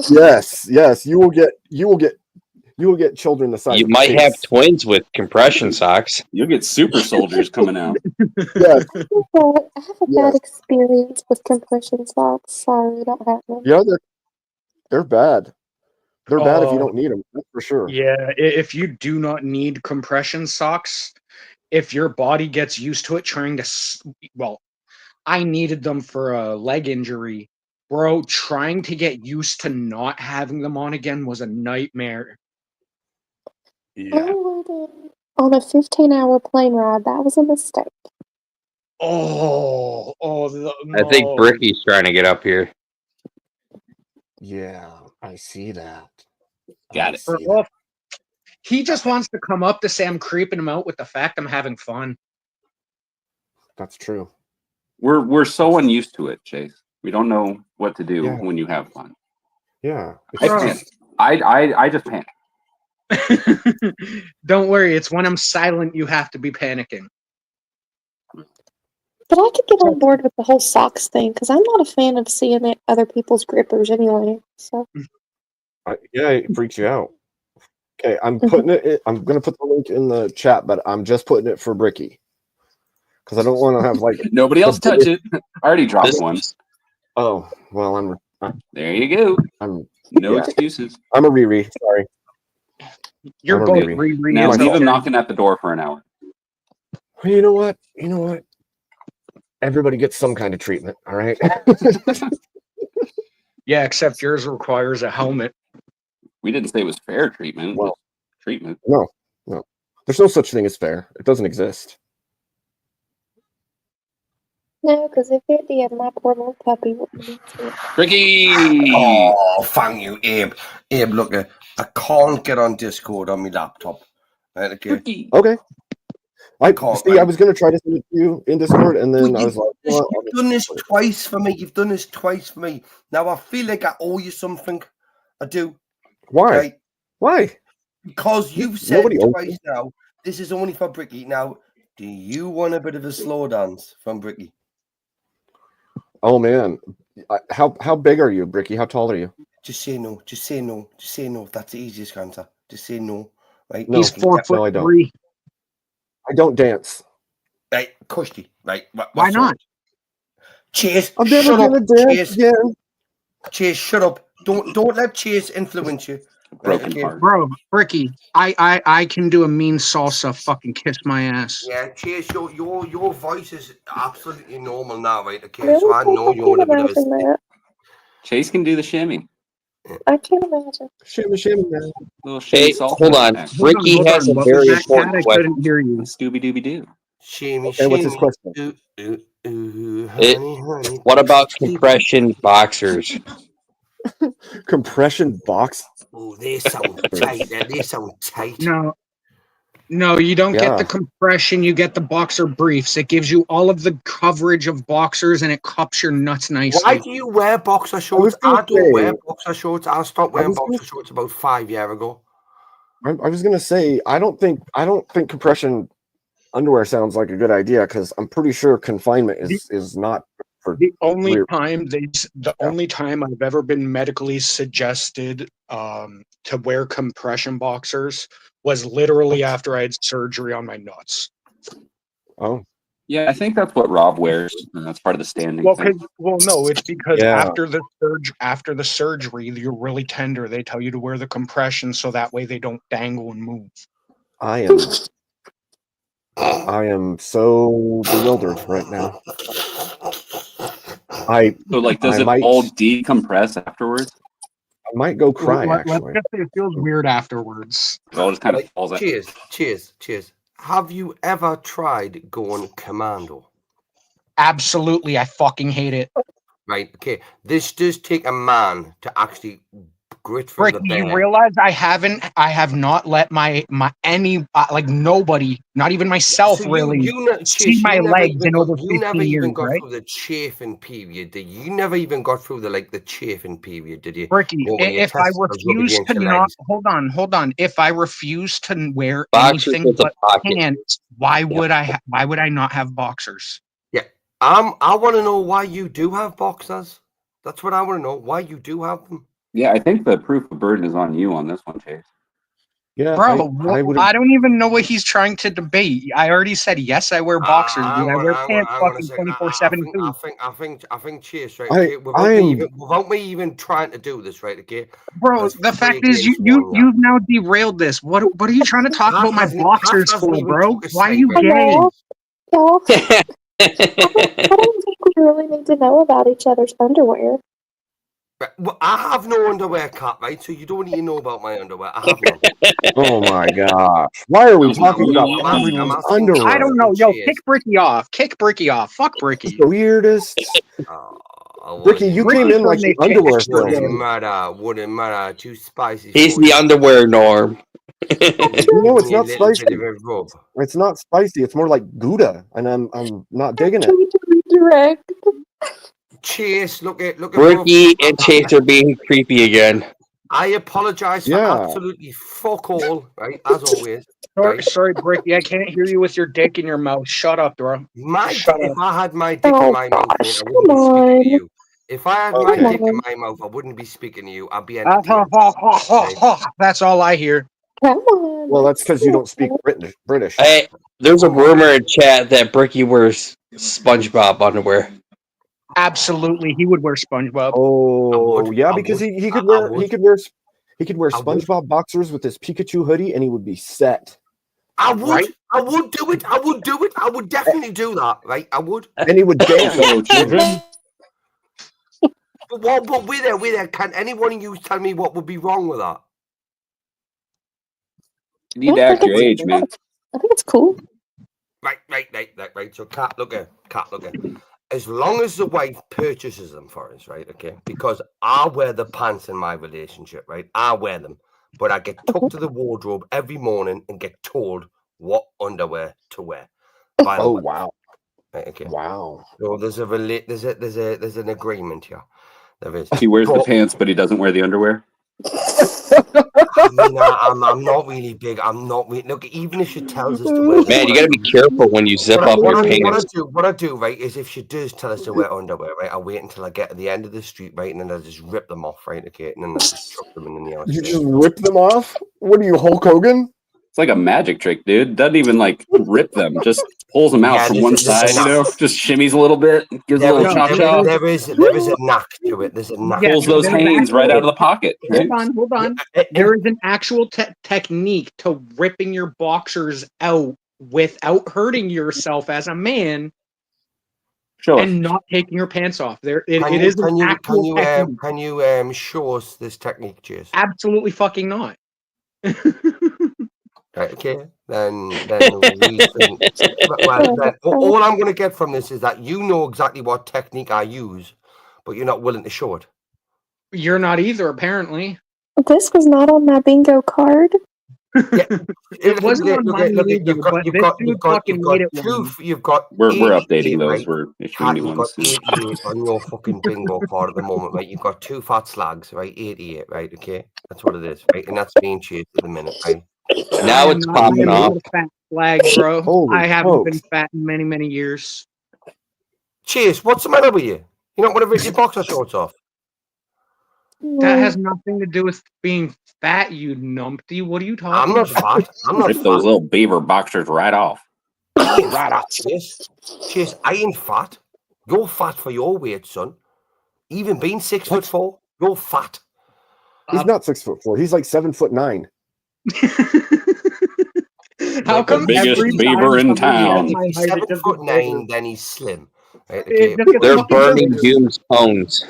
[SPEAKER 3] Yes, you will get children the size
[SPEAKER 4] You
[SPEAKER 3] of
[SPEAKER 4] might have
[SPEAKER 3] pigs.
[SPEAKER 4] twins with compression socks.
[SPEAKER 7] You'll get super soldiers coming out.
[SPEAKER 3] Yes,
[SPEAKER 6] I have a
[SPEAKER 3] Yes.
[SPEAKER 6] bad experience with compression socks. Sorry, I don't have them.
[SPEAKER 3] yeah, they're bad. They're bad if you
[SPEAKER 2] Oh.
[SPEAKER 3] don't need them. That's for sure.
[SPEAKER 2] Yeah, if you do not need compression socks, if your body gets used to it trying to, well, I needed them for a leg injury. Bro, trying to get used to not having them on again was a nightmare.
[SPEAKER 3] Yeah.
[SPEAKER 6] On a 15-hour plane ride, that was a mistake.
[SPEAKER 2] Oh,
[SPEAKER 4] I think
[SPEAKER 2] no.
[SPEAKER 4] Bricky's trying to get up here.
[SPEAKER 3] Yeah, I see that.
[SPEAKER 7] Got
[SPEAKER 3] I
[SPEAKER 7] it.
[SPEAKER 3] see
[SPEAKER 2] Well,
[SPEAKER 3] that.
[SPEAKER 2] he just wants to come up to say I'm creeping him out with the fact I'm having fun.
[SPEAKER 3] That's true.
[SPEAKER 7] We're so unused to it, Chase. We don't know what to do
[SPEAKER 3] Yeah.
[SPEAKER 7] when you have fun.
[SPEAKER 3] Yeah.
[SPEAKER 7] I
[SPEAKER 2] Bro.
[SPEAKER 7] panic. I just panic.
[SPEAKER 2] Don't worry, it's when I'm silent you have to be panicking.
[SPEAKER 6] But I could get on board with the whole socks thing because I'm not a fan of seeing other people's grippers anyway. So
[SPEAKER 3] Yeah, it freaks you out. Okay, I'm putting it. I'm gonna put the link in the chat, but I'm just putting it for Bricky because I don't want to have like.
[SPEAKER 7] Nobody else touch it. I already dropped
[SPEAKER 4] This-
[SPEAKER 7] one.
[SPEAKER 3] Oh well,
[SPEAKER 7] There you go.
[SPEAKER 3] I'm
[SPEAKER 7] No
[SPEAKER 3] Yeah.
[SPEAKER 7] excuses.
[SPEAKER 3] a Riri. Sorry.
[SPEAKER 2] You're
[SPEAKER 3] I'm a
[SPEAKER 2] both
[SPEAKER 3] Riri.
[SPEAKER 2] Riri.
[SPEAKER 7] Now
[SPEAKER 2] It's
[SPEAKER 7] leave him
[SPEAKER 2] okay.
[SPEAKER 7] knocking at the door for an hour.
[SPEAKER 3] Well, you know what? Everybody gets some kind of treatment. All right.
[SPEAKER 2] Yeah, except yours requires a helmet.
[SPEAKER 7] We didn't say it was fair treatment.
[SPEAKER 3] Well-
[SPEAKER 7] Just treatment.
[SPEAKER 3] No. There's no such thing as fair. It doesn't exist.
[SPEAKER 6] no, because if it did, my poor little puppy wouldn't be too.
[SPEAKER 7] Ricky!
[SPEAKER 8] Oh, thank you, Abe. Abe, look, I can't get on Discord on my laptop. Right, okay.
[SPEAKER 7] Ricky!
[SPEAKER 3] Okay. I
[SPEAKER 8] Can't,
[SPEAKER 3] see. I
[SPEAKER 8] man.
[SPEAKER 3] was gonna try to send it to you in Discord, and then
[SPEAKER 8] Well,
[SPEAKER 3] I was like, you know what?
[SPEAKER 8] You've done this twice for me. You've done this twice for me. Now I feel like I owe you something. I do.
[SPEAKER 3] Why?
[SPEAKER 8] Right?
[SPEAKER 3] Why?
[SPEAKER 8] Because you've said
[SPEAKER 3] Nobody owes
[SPEAKER 8] twice now, this is only for Bricky. Now, do you want a bit of a slow dance from Bricky?
[SPEAKER 3] Oh man, how big are you, Bricky? How tall are you?
[SPEAKER 8] Just say no. Just say no. Just say no. That's the easiest answer. Just say no. Right?
[SPEAKER 3] No.
[SPEAKER 2] He's 4'3".
[SPEAKER 3] No, I don't dance.
[SPEAKER 8] Right, Kushti. Right.
[SPEAKER 2] Why not?
[SPEAKER 8] Chase,
[SPEAKER 3] I'm never
[SPEAKER 8] shut up.
[SPEAKER 3] gonna dance
[SPEAKER 8] Chase,
[SPEAKER 3] again.
[SPEAKER 8] Chase, shut up. Don't let Chase influence you.
[SPEAKER 7] Broken
[SPEAKER 8] okay.
[SPEAKER 7] heart.
[SPEAKER 2] Bro, Ricky, I can do a mean salsa. Fucking kiss my ass.
[SPEAKER 8] Yeah, Chase, your voice is absolutely normal now, right? Okay,
[SPEAKER 6] Really?
[SPEAKER 8] so I know you're in a bit of a
[SPEAKER 6] imagine that.
[SPEAKER 7] Chase can do the shimmy.
[SPEAKER 6] I can't imagine.
[SPEAKER 3] Shimmy, shimmy, man.
[SPEAKER 7] Little shimmy
[SPEAKER 4] Hey,
[SPEAKER 7] salsa
[SPEAKER 4] hold on.
[SPEAKER 7] action.
[SPEAKER 4] Ricky
[SPEAKER 2] Hold
[SPEAKER 4] has
[SPEAKER 2] on,
[SPEAKER 4] a
[SPEAKER 2] what
[SPEAKER 4] very
[SPEAKER 2] was that,
[SPEAKER 4] important
[SPEAKER 2] Kat? I
[SPEAKER 4] question.
[SPEAKER 2] couldn't hear you.
[SPEAKER 7] Scooby Dooby Doo.
[SPEAKER 8] shimmy,
[SPEAKER 3] Okay, what's his
[SPEAKER 8] shimmy.
[SPEAKER 3] question?
[SPEAKER 8] Honey.
[SPEAKER 4] What about compression boxers?
[SPEAKER 3] Compression box.
[SPEAKER 8] Oh, they sound tight. They sound tight.
[SPEAKER 2] No, No, you don't get the
[SPEAKER 3] Yeah.
[SPEAKER 2] compression. You get the boxer briefs. It gives you all of the coverage of boxers, and it cups your nuts
[SPEAKER 8] Why
[SPEAKER 2] nicely.
[SPEAKER 8] do you wear boxer
[SPEAKER 3] was
[SPEAKER 8] shorts?
[SPEAKER 3] gonna
[SPEAKER 8] I don't wear
[SPEAKER 3] say-
[SPEAKER 8] boxer shorts. I stopped wearing
[SPEAKER 3] was gonna
[SPEAKER 8] boxer shorts about 5 years ago.
[SPEAKER 3] I was gonna say I don't think compression underwear sounds like a good idea because I'm pretty sure confinement is not for.
[SPEAKER 2] The only
[SPEAKER 3] Weird.
[SPEAKER 2] time only time I've ever been medically suggested to wear compression boxers was literally after I had surgery on my nuts.
[SPEAKER 3] Oh,
[SPEAKER 7] Yeah, I think that's what Rob wears. And that's part of the standing
[SPEAKER 2] Well,
[SPEAKER 7] thing.
[SPEAKER 2] no, it's because
[SPEAKER 3] Yeah.
[SPEAKER 2] after the surgery, you're really tender. They tell you to wear the compression so that way they don't dangle and move.
[SPEAKER 3] I am so bewildered right now. I
[SPEAKER 7] So, like, does
[SPEAKER 3] I
[SPEAKER 7] it
[SPEAKER 3] might-
[SPEAKER 7] all decompress afterwards?
[SPEAKER 3] might go cry
[SPEAKER 2] Let's
[SPEAKER 3] actually.
[SPEAKER 2] just say it feels weird afterwards.
[SPEAKER 7] It all just kind of
[SPEAKER 8] Right,
[SPEAKER 7] falls out.
[SPEAKER 8] cheers. Have you ever tried going commando?
[SPEAKER 2] Absolutely, I fucking hate it.
[SPEAKER 8] Right, okay. This does take a man to actually grit through
[SPEAKER 2] Rick,
[SPEAKER 8] the
[SPEAKER 2] you
[SPEAKER 8] bear.
[SPEAKER 2] realize I have not let my any like nobody, not even myself,
[SPEAKER 8] So
[SPEAKER 2] really
[SPEAKER 8] Cheers,
[SPEAKER 2] see my
[SPEAKER 8] you never
[SPEAKER 2] legs
[SPEAKER 8] even
[SPEAKER 2] in
[SPEAKER 8] got-
[SPEAKER 2] over
[SPEAKER 8] you never
[SPEAKER 2] 15
[SPEAKER 8] even
[SPEAKER 2] years,
[SPEAKER 8] got
[SPEAKER 2] right?
[SPEAKER 8] through the chafing period. Did you? You never even got through the chafing period, did you?
[SPEAKER 2] Ricky,
[SPEAKER 8] Well, when your
[SPEAKER 2] if I
[SPEAKER 8] testicles rub
[SPEAKER 2] refuse
[SPEAKER 8] against
[SPEAKER 2] to
[SPEAKER 8] your
[SPEAKER 2] not
[SPEAKER 8] legs.
[SPEAKER 2] hold on, if I refuse to wear
[SPEAKER 4] Boxers
[SPEAKER 2] anything
[SPEAKER 4] with a
[SPEAKER 2] but
[SPEAKER 4] pocket.
[SPEAKER 2] pants, why would I not have boxers?
[SPEAKER 8] Yeah, I want to know why you do have boxers. That's what I want to know. Why you do have them?
[SPEAKER 7] Yeah, I think the proof of burden is on you on this one, Chase.
[SPEAKER 3] Yeah,
[SPEAKER 2] Bro,
[SPEAKER 3] I would.
[SPEAKER 2] I don't even know what he's trying to debate. I already said yes, I wear boxers,
[SPEAKER 8] Hang
[SPEAKER 2] dude. I
[SPEAKER 8] on,
[SPEAKER 2] wear
[SPEAKER 8] hang on,
[SPEAKER 2] pants
[SPEAKER 8] hang on a
[SPEAKER 2] fucking
[SPEAKER 8] second.
[SPEAKER 2] 24/7 too.
[SPEAKER 8] I think Chase, right?
[SPEAKER 3] I-
[SPEAKER 8] Okay, without me even trying to do this, right? Okay,
[SPEAKER 2] Bro,
[SPEAKER 8] Let's
[SPEAKER 2] the fact
[SPEAKER 8] play
[SPEAKER 2] is,
[SPEAKER 8] games one, yeah.
[SPEAKER 2] you've now derailed this. What are you trying to talk
[SPEAKER 8] Pat
[SPEAKER 2] about my
[SPEAKER 8] hasn't-
[SPEAKER 2] boxers
[SPEAKER 8] Pat hasn't
[SPEAKER 2] for,
[SPEAKER 8] even
[SPEAKER 2] bro?
[SPEAKER 8] took a
[SPEAKER 2] Why are you
[SPEAKER 8] side,
[SPEAKER 2] gay?
[SPEAKER 9] Hello? Y'all, I don't think we really need to know about each other's underwear.
[SPEAKER 8] Right, well, I have no underwear, Cat, right? So you don't need to know about my underwear. I have none.
[SPEAKER 3] Oh my gosh! Why are we talking about
[SPEAKER 8] I'm asking-
[SPEAKER 3] everyone's
[SPEAKER 8] I'm asking-
[SPEAKER 3] underwear?
[SPEAKER 2] I don't know. Yo,
[SPEAKER 8] Cheers.
[SPEAKER 2] kick Bricky off. Kick Bricky off. Fuck Bricky.
[SPEAKER 3] The weirdest.
[SPEAKER 8] Oh,
[SPEAKER 3] Ricky, you
[SPEAKER 2] Ricky
[SPEAKER 3] came in like
[SPEAKER 2] told
[SPEAKER 3] the
[SPEAKER 2] me
[SPEAKER 3] underwear
[SPEAKER 2] extra
[SPEAKER 8] wouldn't
[SPEAKER 3] salesman.
[SPEAKER 8] matter. Too spicy.
[SPEAKER 4] He's
[SPEAKER 8] for
[SPEAKER 4] the
[SPEAKER 8] you.
[SPEAKER 4] underwear norm.
[SPEAKER 3] You know, it's
[SPEAKER 8] Give me a
[SPEAKER 3] not
[SPEAKER 8] little
[SPEAKER 3] spicy.
[SPEAKER 8] bit of a rub.
[SPEAKER 3] It's not spicy. It's more like Gouda, and I'm not digging it.
[SPEAKER 9] Can you redirect?
[SPEAKER 8] Chase, look at
[SPEAKER 4] Ricky and Chase are being creepy again.
[SPEAKER 8] I apologize for
[SPEAKER 3] Yeah.
[SPEAKER 8] absolutely fuck all, right? As always.
[SPEAKER 2] Sorry, Bricky. I can't hear you with your dick in your mouth. Shut up, bro.
[SPEAKER 8] If I had my dick
[SPEAKER 9] Oh,
[SPEAKER 8] in my mouth, mate,
[SPEAKER 9] gosh,
[SPEAKER 8] I wouldn't be
[SPEAKER 9] come
[SPEAKER 8] speaking
[SPEAKER 9] on.
[SPEAKER 8] to you. If I had my
[SPEAKER 3] Okay.
[SPEAKER 8] dick in my mouth, I wouldn't be speaking to you. I'd be entertained.
[SPEAKER 2] That's all I hear.
[SPEAKER 9] Come on.
[SPEAKER 3] Well, that's because you don't speak British.
[SPEAKER 4] Hey, there's a rumor in chat that Bricky wears SpongeBob underwear.
[SPEAKER 2] Absolutely, he would wear SpongeBob.
[SPEAKER 3] Oh,
[SPEAKER 8] would.
[SPEAKER 3] yeah,
[SPEAKER 8] I
[SPEAKER 3] because
[SPEAKER 8] would.
[SPEAKER 3] he could
[SPEAKER 8] I
[SPEAKER 3] wear
[SPEAKER 8] would.
[SPEAKER 3] he could wear
[SPEAKER 8] I would.
[SPEAKER 3] SpongeBob boxers with his Pikachu hoodie, and he would be set.
[SPEAKER 8] I would.
[SPEAKER 2] Right?
[SPEAKER 8] I would do it. I would do it. I would definitely do that, right? I would.
[SPEAKER 3] And he would dance.
[SPEAKER 7] So, children,
[SPEAKER 8] But we're there. Can any one of you tell me what would be wrong with that?
[SPEAKER 7] you need to act your age, man.
[SPEAKER 9] I think it's cool.
[SPEAKER 8] Right. So, Cat, look at. As long as the wife purchases them for us, right? Okay, because I wear the pants in my relationship, right? I wear them, but I get took to the wardrobe every morning and get told what underwear to wear. By the
[SPEAKER 3] Oh
[SPEAKER 8] wife,
[SPEAKER 3] wow!
[SPEAKER 8] right, okay.
[SPEAKER 3] Wow!
[SPEAKER 8] So there's an agreement here. There is.
[SPEAKER 7] He wears the
[SPEAKER 8] But-
[SPEAKER 7] pants, but he doesn't wear the underwear.
[SPEAKER 8] I mean, I'm not really big. I'm not really. Look, even if she tells us to wear,
[SPEAKER 4] Man, you gotta be careful when you zip
[SPEAKER 8] What
[SPEAKER 4] up your
[SPEAKER 8] I
[SPEAKER 4] penis.
[SPEAKER 8] do, right, is if she does tell us to wear underwear, right, I'll wait until I get to the end of the street, right, and then I'll just rip them off, right, okay, and then I'll just chuck them in the house.
[SPEAKER 3] You just rip them off? What are you, Hulk Hogan?
[SPEAKER 7] It's like a magic trick, dude. Doesn't even like rip them, just pulls them out
[SPEAKER 8] Yeah,
[SPEAKER 7] from
[SPEAKER 8] there's
[SPEAKER 7] one
[SPEAKER 8] a- there's a
[SPEAKER 7] side, you know,
[SPEAKER 8] knack.
[SPEAKER 7] just shimmies a little bit, gives a
[SPEAKER 8] There
[SPEAKER 7] little
[SPEAKER 8] is,
[SPEAKER 7] cha
[SPEAKER 8] there,
[SPEAKER 7] cha,
[SPEAKER 8] there is a knack to it. There's a knack.
[SPEAKER 2] Yeah,
[SPEAKER 7] pulls those
[SPEAKER 2] there's an
[SPEAKER 7] Hanes right
[SPEAKER 2] actual-
[SPEAKER 7] out of the pocket. Right?
[SPEAKER 2] Hold on. There is an actual technique to ripping your boxers out without hurting yourself as a man
[SPEAKER 7] Show us.
[SPEAKER 2] and not taking your pants off. It
[SPEAKER 8] Can
[SPEAKER 2] is
[SPEAKER 8] you,
[SPEAKER 2] an actual technique.
[SPEAKER 8] can you show us this technique, Chase?
[SPEAKER 2] Absolutely fucking not.
[SPEAKER 8] Right, okay, then we think, well, then, all I'm going to get from this is that you know exactly what technique I use, but you're not willing to show it.
[SPEAKER 2] You're not either, apparently.
[SPEAKER 9] This was not on my bingo card.
[SPEAKER 2] It wasn't on my radio, but this dude fucking made it one.
[SPEAKER 8] You've got
[SPEAKER 7] We're
[SPEAKER 8] 88,
[SPEAKER 7] updating those.
[SPEAKER 8] right?
[SPEAKER 7] We're issuing
[SPEAKER 8] Cat,
[SPEAKER 7] new
[SPEAKER 8] you've got
[SPEAKER 7] ones.
[SPEAKER 8] 88 on your fucking bingo card at the moment, right? You've got 2 fat slags, right? 88, right? Okay, that's what it is, right? And that's being chased at the minute, right?
[SPEAKER 4] Now
[SPEAKER 2] I am
[SPEAKER 4] it's
[SPEAKER 2] not
[SPEAKER 4] popping
[SPEAKER 2] a
[SPEAKER 4] off.
[SPEAKER 2] fat flag, bro.
[SPEAKER 3] Holy
[SPEAKER 2] I haven't been
[SPEAKER 3] smokes.
[SPEAKER 2] fat in many, many years.
[SPEAKER 8] Chase, what's the matter with you? You not want to rip your boxer shorts off?
[SPEAKER 2] That has nothing to do with being fat, you numpty. What are you talking
[SPEAKER 8] I'm not
[SPEAKER 2] about?
[SPEAKER 8] fat. I'm not
[SPEAKER 7] Rip
[SPEAKER 8] fat.
[SPEAKER 7] those little beaver boxers right off.
[SPEAKER 8] I ain't fat, Chase. Chase, I ain't fat. You're fat for your weight, son. Even being 6'4", you're fat.
[SPEAKER 3] He's not 6'4". He's like 7'9".
[SPEAKER 2] How come
[SPEAKER 7] biggest
[SPEAKER 2] every
[SPEAKER 7] beaver
[SPEAKER 2] time
[SPEAKER 7] in
[SPEAKER 2] somebody
[SPEAKER 7] town.
[SPEAKER 2] asks my
[SPEAKER 8] If he's
[SPEAKER 2] height, it doesn't
[SPEAKER 8] 7'9", then he's slim. Right?
[SPEAKER 2] It
[SPEAKER 8] Okay.
[SPEAKER 2] just gets
[SPEAKER 4] They're
[SPEAKER 2] fucking
[SPEAKER 4] burning
[SPEAKER 2] bigger.
[SPEAKER 4] Doom's bones.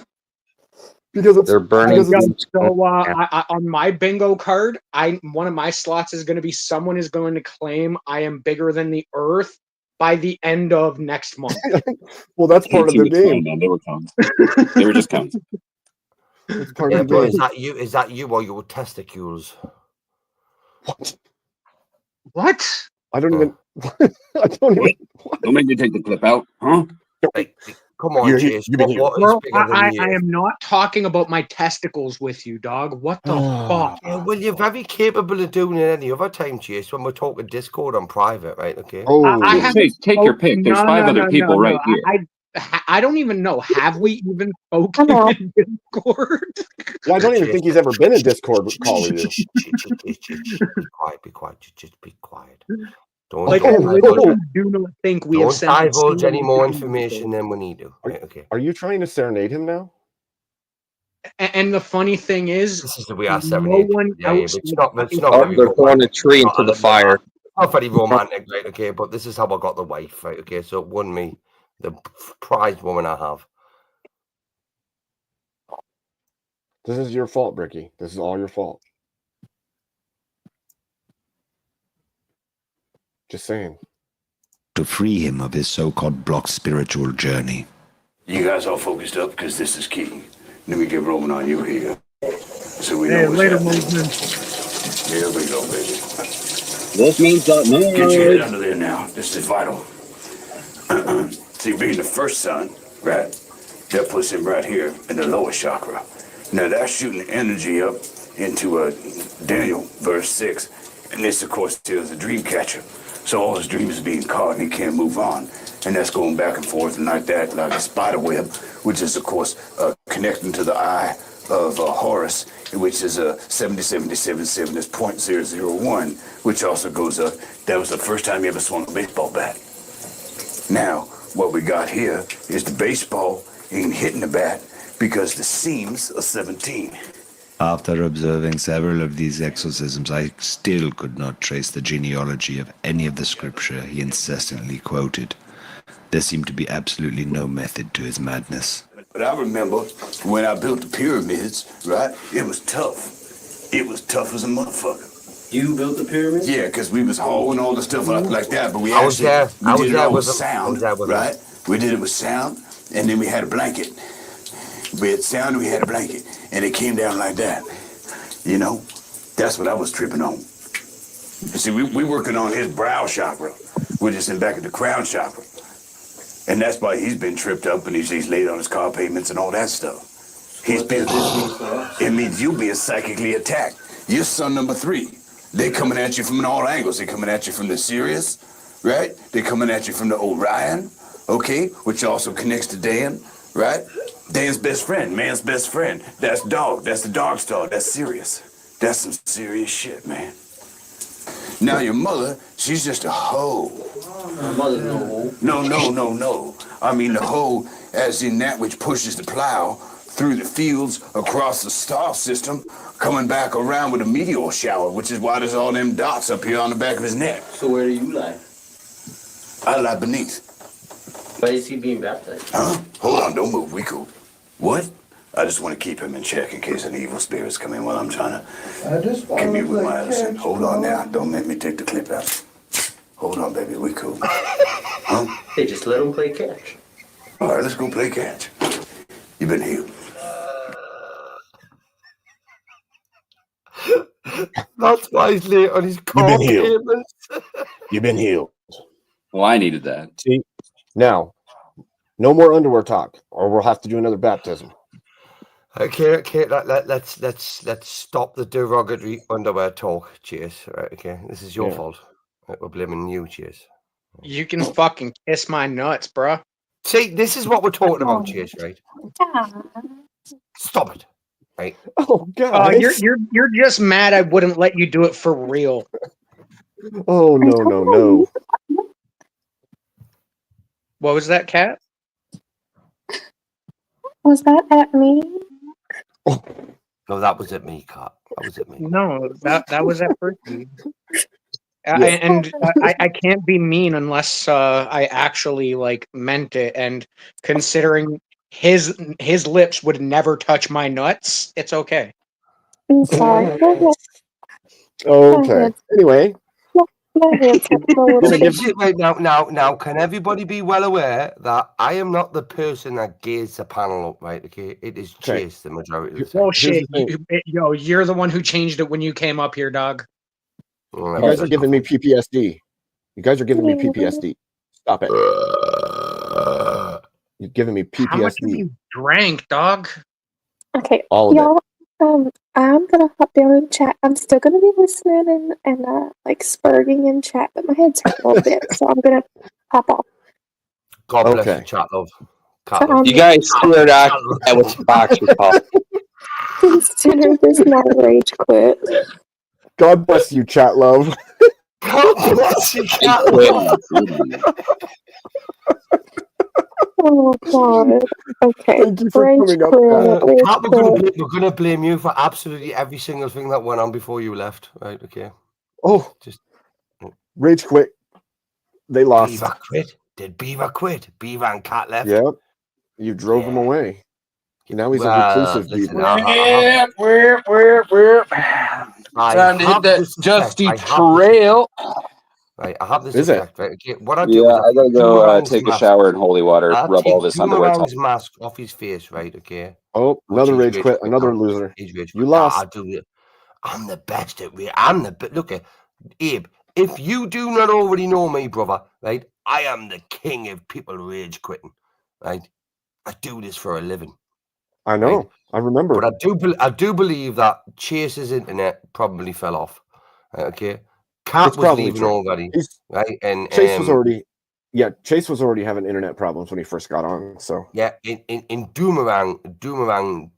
[SPEAKER 3] Because it's
[SPEAKER 4] They're burning
[SPEAKER 3] because it's,
[SPEAKER 4] Doom's
[SPEAKER 2] So
[SPEAKER 4] bones.
[SPEAKER 2] on my bingo card, one of my slots is going to be someone is going to claim I am bigger than the Earth by the end of next month.
[SPEAKER 3] well, that's part of the game.
[SPEAKER 7] Man, they were counts. They were just counts.
[SPEAKER 3] It's part
[SPEAKER 8] Yeah,
[SPEAKER 3] of the
[SPEAKER 8] but
[SPEAKER 3] game.
[SPEAKER 8] is that you or your testicles?
[SPEAKER 3] What?
[SPEAKER 2] What?
[SPEAKER 3] I don't even. I don't even.
[SPEAKER 7] Don't make me take the clip out, huh?
[SPEAKER 8] Like, come on,
[SPEAKER 3] You're-
[SPEAKER 8] Chase.
[SPEAKER 3] you've been here.
[SPEAKER 8] What is
[SPEAKER 2] Bro,
[SPEAKER 8] bigger than
[SPEAKER 2] I
[SPEAKER 8] you?
[SPEAKER 2] am not talking about my testicles with you, dog. What the fuck?
[SPEAKER 8] Yeah, well, you're very capable of doing it any other time, Chase, when we're talking Discord on private, right? Okay.
[SPEAKER 3] Oh,
[SPEAKER 2] I haven't
[SPEAKER 7] Take your pick. There's 5 other people right here.
[SPEAKER 2] I don't even know. Have we even spoken in Discord?
[SPEAKER 3] well, I don't even think he's ever been in Discord call with you.
[SPEAKER 8] Be quiet. Just be quiet. Don't
[SPEAKER 2] Like, I
[SPEAKER 8] don't
[SPEAKER 2] literally do not think we have
[SPEAKER 8] don't
[SPEAKER 2] sent a
[SPEAKER 8] divulge
[SPEAKER 2] single
[SPEAKER 8] any more
[SPEAKER 2] message.
[SPEAKER 8] information than we need to. Right? Okay.
[SPEAKER 3] Are you trying to serenade him now?
[SPEAKER 2] And the funny thing is,
[SPEAKER 8] This is the we are
[SPEAKER 2] no
[SPEAKER 8] 78.
[SPEAKER 2] one
[SPEAKER 8] Yeah, yeah,
[SPEAKER 2] else.
[SPEAKER 8] but it's not
[SPEAKER 2] fucking-
[SPEAKER 8] very
[SPEAKER 4] Oh, they're throwing a
[SPEAKER 8] romantic.
[SPEAKER 4] tree into the fire.
[SPEAKER 8] Not very romantic, right? Okay, but this is how I got the wife, right? Okay, so it won me the prized woman I have.
[SPEAKER 3] This is your fault, Bricky. This is all your fault. Just saying.
[SPEAKER 10] To free him of his so-called blocked spiritual journey.
[SPEAKER 11] You guys all focused up because this is key. Let me get rolling on you here. So we know
[SPEAKER 2] Hey,
[SPEAKER 11] what's
[SPEAKER 2] later,
[SPEAKER 11] happening.
[SPEAKER 2] movement.
[SPEAKER 11] Here we go, baby.
[SPEAKER 7] This means
[SPEAKER 11] Get your head under there now. This is vital. See, being the first son, right? That puts him right here in the lower chakra. Now that's shooting energy up into Daniel, verse 6. And this, of course, is a dream catcher. So all his dreams are being caught and he can't move on. And that's going back and forth and like that, like a spider web, which is, of course, connecting to the eye of Horus, which is 7777 is 0.001, which also goes up. That was the first time you ever swung a baseball bat. Now, what we got here is the baseball ain't hitting the bat because the seams are 17.
[SPEAKER 10] After observing several of these exorcisms, I still could not trace the genealogy of any of the scripture he incessantly quoted. There seemed to be absolutely no method to his madness.
[SPEAKER 11] But I remember when I built the pyramids, right? It was tough. It was tough as a motherfucker.
[SPEAKER 12] You built the pyramids?
[SPEAKER 11] Yeah, because we was hauling all the stuff like that, but we
[SPEAKER 8] I was
[SPEAKER 11] actually
[SPEAKER 8] there. I
[SPEAKER 11] we
[SPEAKER 8] was
[SPEAKER 11] did it
[SPEAKER 8] there
[SPEAKER 11] all
[SPEAKER 8] with
[SPEAKER 11] with
[SPEAKER 8] them. I
[SPEAKER 11] sound,
[SPEAKER 8] was there with them.
[SPEAKER 11] right? We did it with sound, and then we had a blanket. We had sound and we had a blanket, and it came down like that. You know, that's what I was tripping on. You see, we working on his brow chakra. We're just in back of the crown chakra. And that's why he's been tripped up and he's laid on his car payments and all that stuff. He's been. It means you being psychically attacked. You're son number 3. They're coming at you from all angles. They're coming at you from the Sirius, right? They're coming at you from the Orion, okay? Which also connects to Dan, right? Dan's best friend, man's best friend. That's dog. That's the dog star. That's Sirius. That's some serious shit, man. Now your mother, she's just a hoe.
[SPEAKER 12] My mother's no hoe.
[SPEAKER 11] No. I mean the hoe as in that which pushes the plow through the fields across the star system, coming back around with a meteor shower, which is why there's all them dots up here on the back of his neck.
[SPEAKER 12] So where do you lie?
[SPEAKER 11] I lie beneath.
[SPEAKER 12] Why is he being baptized?
[SPEAKER 11] Huh? Hold on, don't move. We cool. What? I just want to keep him in check in case any evil spirits come in while I'm trying to commute with my other son. Hold on now. Don't make me take the clip out. Hold on, baby. We cool. Huh?
[SPEAKER 12] Hey, just let him play catch.
[SPEAKER 11] All right, let's go play catch. You've been healed.
[SPEAKER 8] That's why he's late on his car
[SPEAKER 3] been healed.
[SPEAKER 8] payments.
[SPEAKER 3] You've been healed.
[SPEAKER 7] Well, I needed that.
[SPEAKER 3] See, now, no more underwear talk, or we'll have to do another baptism.
[SPEAKER 8] Okay. Let's stop the derogatory underwear talk. Cheers. Right. Okay. This is your
[SPEAKER 3] Yeah.
[SPEAKER 8] fault. Right, we're blaming you. Cheers.
[SPEAKER 2] You can fucking kiss my nuts, bruh.
[SPEAKER 8] See, this is what we're talking about. Cheers. Right. Stop it. Right.
[SPEAKER 3] Oh God!
[SPEAKER 2] Oh, you're just mad I wouldn't let you do it for real.
[SPEAKER 3] Oh no!
[SPEAKER 2] What was that, Cat?
[SPEAKER 9] Was that at me?
[SPEAKER 8] No, that was at me, Cat. That was at me.
[SPEAKER 2] No, that was at Berkey. I can't be mean unless I actually like meant it. And considering his lips would never touch my nuts, it's okay.
[SPEAKER 9] I'm sorry. Go ahead.
[SPEAKER 3] Okay. Anyway,
[SPEAKER 9] Go ahead.
[SPEAKER 8] Right now, can everybody be well aware that I am not the person that gears the panel up, right? Okay, it is Chase the majority of the time.
[SPEAKER 2] Oh shit, you're the one who changed it when you came up here, dog.
[SPEAKER 3] you guys are giving me PTSD. You guys are giving me PTSD. Stop it. You're giving me
[SPEAKER 2] How much have
[SPEAKER 3] PTSD.
[SPEAKER 2] you drank, dog?
[SPEAKER 9] Okay,
[SPEAKER 3] All of it.
[SPEAKER 9] y'all. I'm gonna hop down in chat. I'm still gonna be listening and like spurging in chat, but my head's hurt a little bit, so I'm gonna hop off.
[SPEAKER 8] God bless
[SPEAKER 3] Okay.
[SPEAKER 8] you, chat love.
[SPEAKER 4] You guys cleared out that was the box you called.
[SPEAKER 9] Consider this my rage quit.
[SPEAKER 3] God bless you, chat love.
[SPEAKER 8] God bless you, cat love.
[SPEAKER 9] Oh God. Okay.
[SPEAKER 3] Thank you for
[SPEAKER 9] Rage
[SPEAKER 3] coming up,
[SPEAKER 9] quit. Rage
[SPEAKER 8] Cat,
[SPEAKER 9] quit.
[SPEAKER 8] we're gonna blame you for absolutely every single thing that went on before you left, right? Okay.
[SPEAKER 3] Oh,
[SPEAKER 8] Just
[SPEAKER 3] rage quit. They lost.
[SPEAKER 8] Beaver quit. Did Beaver quit? Beaver and Cat left.
[SPEAKER 3] Yep. You drove him away. Now he's a
[SPEAKER 8] Well,
[SPEAKER 3] reclusive
[SPEAKER 8] listen,
[SPEAKER 3] beaver.
[SPEAKER 8] I
[SPEAKER 7] Time to hit
[SPEAKER 8] have
[SPEAKER 7] that
[SPEAKER 8] this
[SPEAKER 7] dusty
[SPEAKER 8] effect.
[SPEAKER 7] trail.
[SPEAKER 8] Right, I have this
[SPEAKER 3] Is it?
[SPEAKER 8] effect. Right, okay. What I do
[SPEAKER 7] Yeah,
[SPEAKER 8] is
[SPEAKER 7] I gotta go
[SPEAKER 8] Doomerang's
[SPEAKER 7] take a
[SPEAKER 8] mask.
[SPEAKER 7] shower in holy water,
[SPEAKER 8] I
[SPEAKER 7] rub
[SPEAKER 8] take
[SPEAKER 7] all this underwear.
[SPEAKER 8] Doomerang's mask off his face, right? Okay.
[SPEAKER 3] Oh, another
[SPEAKER 8] He's
[SPEAKER 3] rage quit. Another
[SPEAKER 8] now.
[SPEAKER 3] loser.
[SPEAKER 8] He's rage
[SPEAKER 3] You
[SPEAKER 8] quit.
[SPEAKER 3] lost.
[SPEAKER 8] I do it. I'm the best at rage. I'm the look at Abe. If you do not already know me, brother, right? I am the king of people rage quitting, right? I do this for a living.
[SPEAKER 3] I know.
[SPEAKER 8] Right.
[SPEAKER 3] I remember.
[SPEAKER 8] But I do believe that Chase's internet probably fell off. Right, okay. Cat
[SPEAKER 3] It's
[SPEAKER 8] was
[SPEAKER 3] probably
[SPEAKER 8] leaving
[SPEAKER 3] true.
[SPEAKER 8] already, right? And
[SPEAKER 3] Chase was already, Chase was already having internet problems when he first got on. So
[SPEAKER 8] yeah, in Doomerang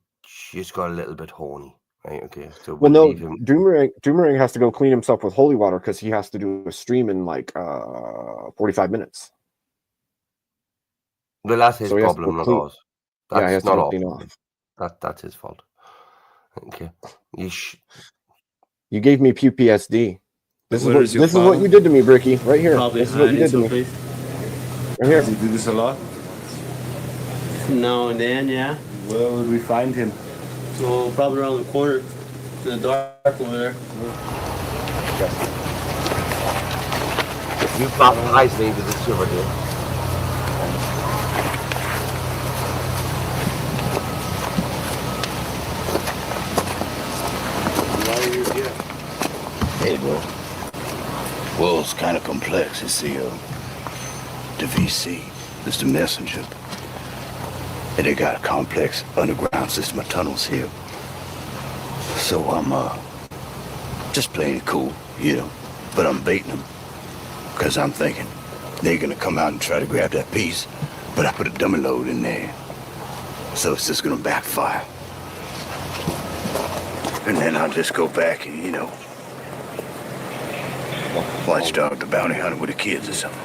[SPEAKER 8] just got a little bit horny, right? Okay, so
[SPEAKER 3] well,
[SPEAKER 8] we'll
[SPEAKER 3] no,
[SPEAKER 8] leave him.
[SPEAKER 3] Doomerang has to go clean himself with holy water because he has to do a stream in like 45 minutes.
[SPEAKER 8] Well, that's his
[SPEAKER 3] So he has to
[SPEAKER 8] problem,
[SPEAKER 3] go
[SPEAKER 8] not
[SPEAKER 3] clean.
[SPEAKER 8] ours.
[SPEAKER 3] Yeah, he has
[SPEAKER 8] That's
[SPEAKER 3] to
[SPEAKER 8] not
[SPEAKER 3] go
[SPEAKER 8] our
[SPEAKER 3] clean
[SPEAKER 8] fault.
[SPEAKER 3] off.
[SPEAKER 8] That's his fault. Okay,
[SPEAKER 3] You gave me PTSD. This
[SPEAKER 13] Where
[SPEAKER 3] is
[SPEAKER 13] is your
[SPEAKER 3] what
[SPEAKER 13] father?
[SPEAKER 3] you did to me, Bricky. Right here.
[SPEAKER 13] Probably
[SPEAKER 3] This is what you
[SPEAKER 13] hiding
[SPEAKER 3] did to me.
[SPEAKER 13] someplace.
[SPEAKER 3] Right here.
[SPEAKER 13] Does he do this a lot?
[SPEAKER 12] Now and then, yeah.
[SPEAKER 13] Where would we find him?
[SPEAKER 12] So probably around the corner, in the dark over there.
[SPEAKER 8] You baptized me with the silver deal.
[SPEAKER 11] Hey, bro. Well, it's kind of complex. It's the VC. It's the messenger. And they got a complex underground system of tunnels here. So I'm just playing it cool, you know. But I'm baiting them. Because I'm thinking they're going to come out and try to grab that piece. But I put a dummy load in there. So it's just going to backfire. And then I'll just go back and, you know, watchdog the bounty hunter with the kids or something.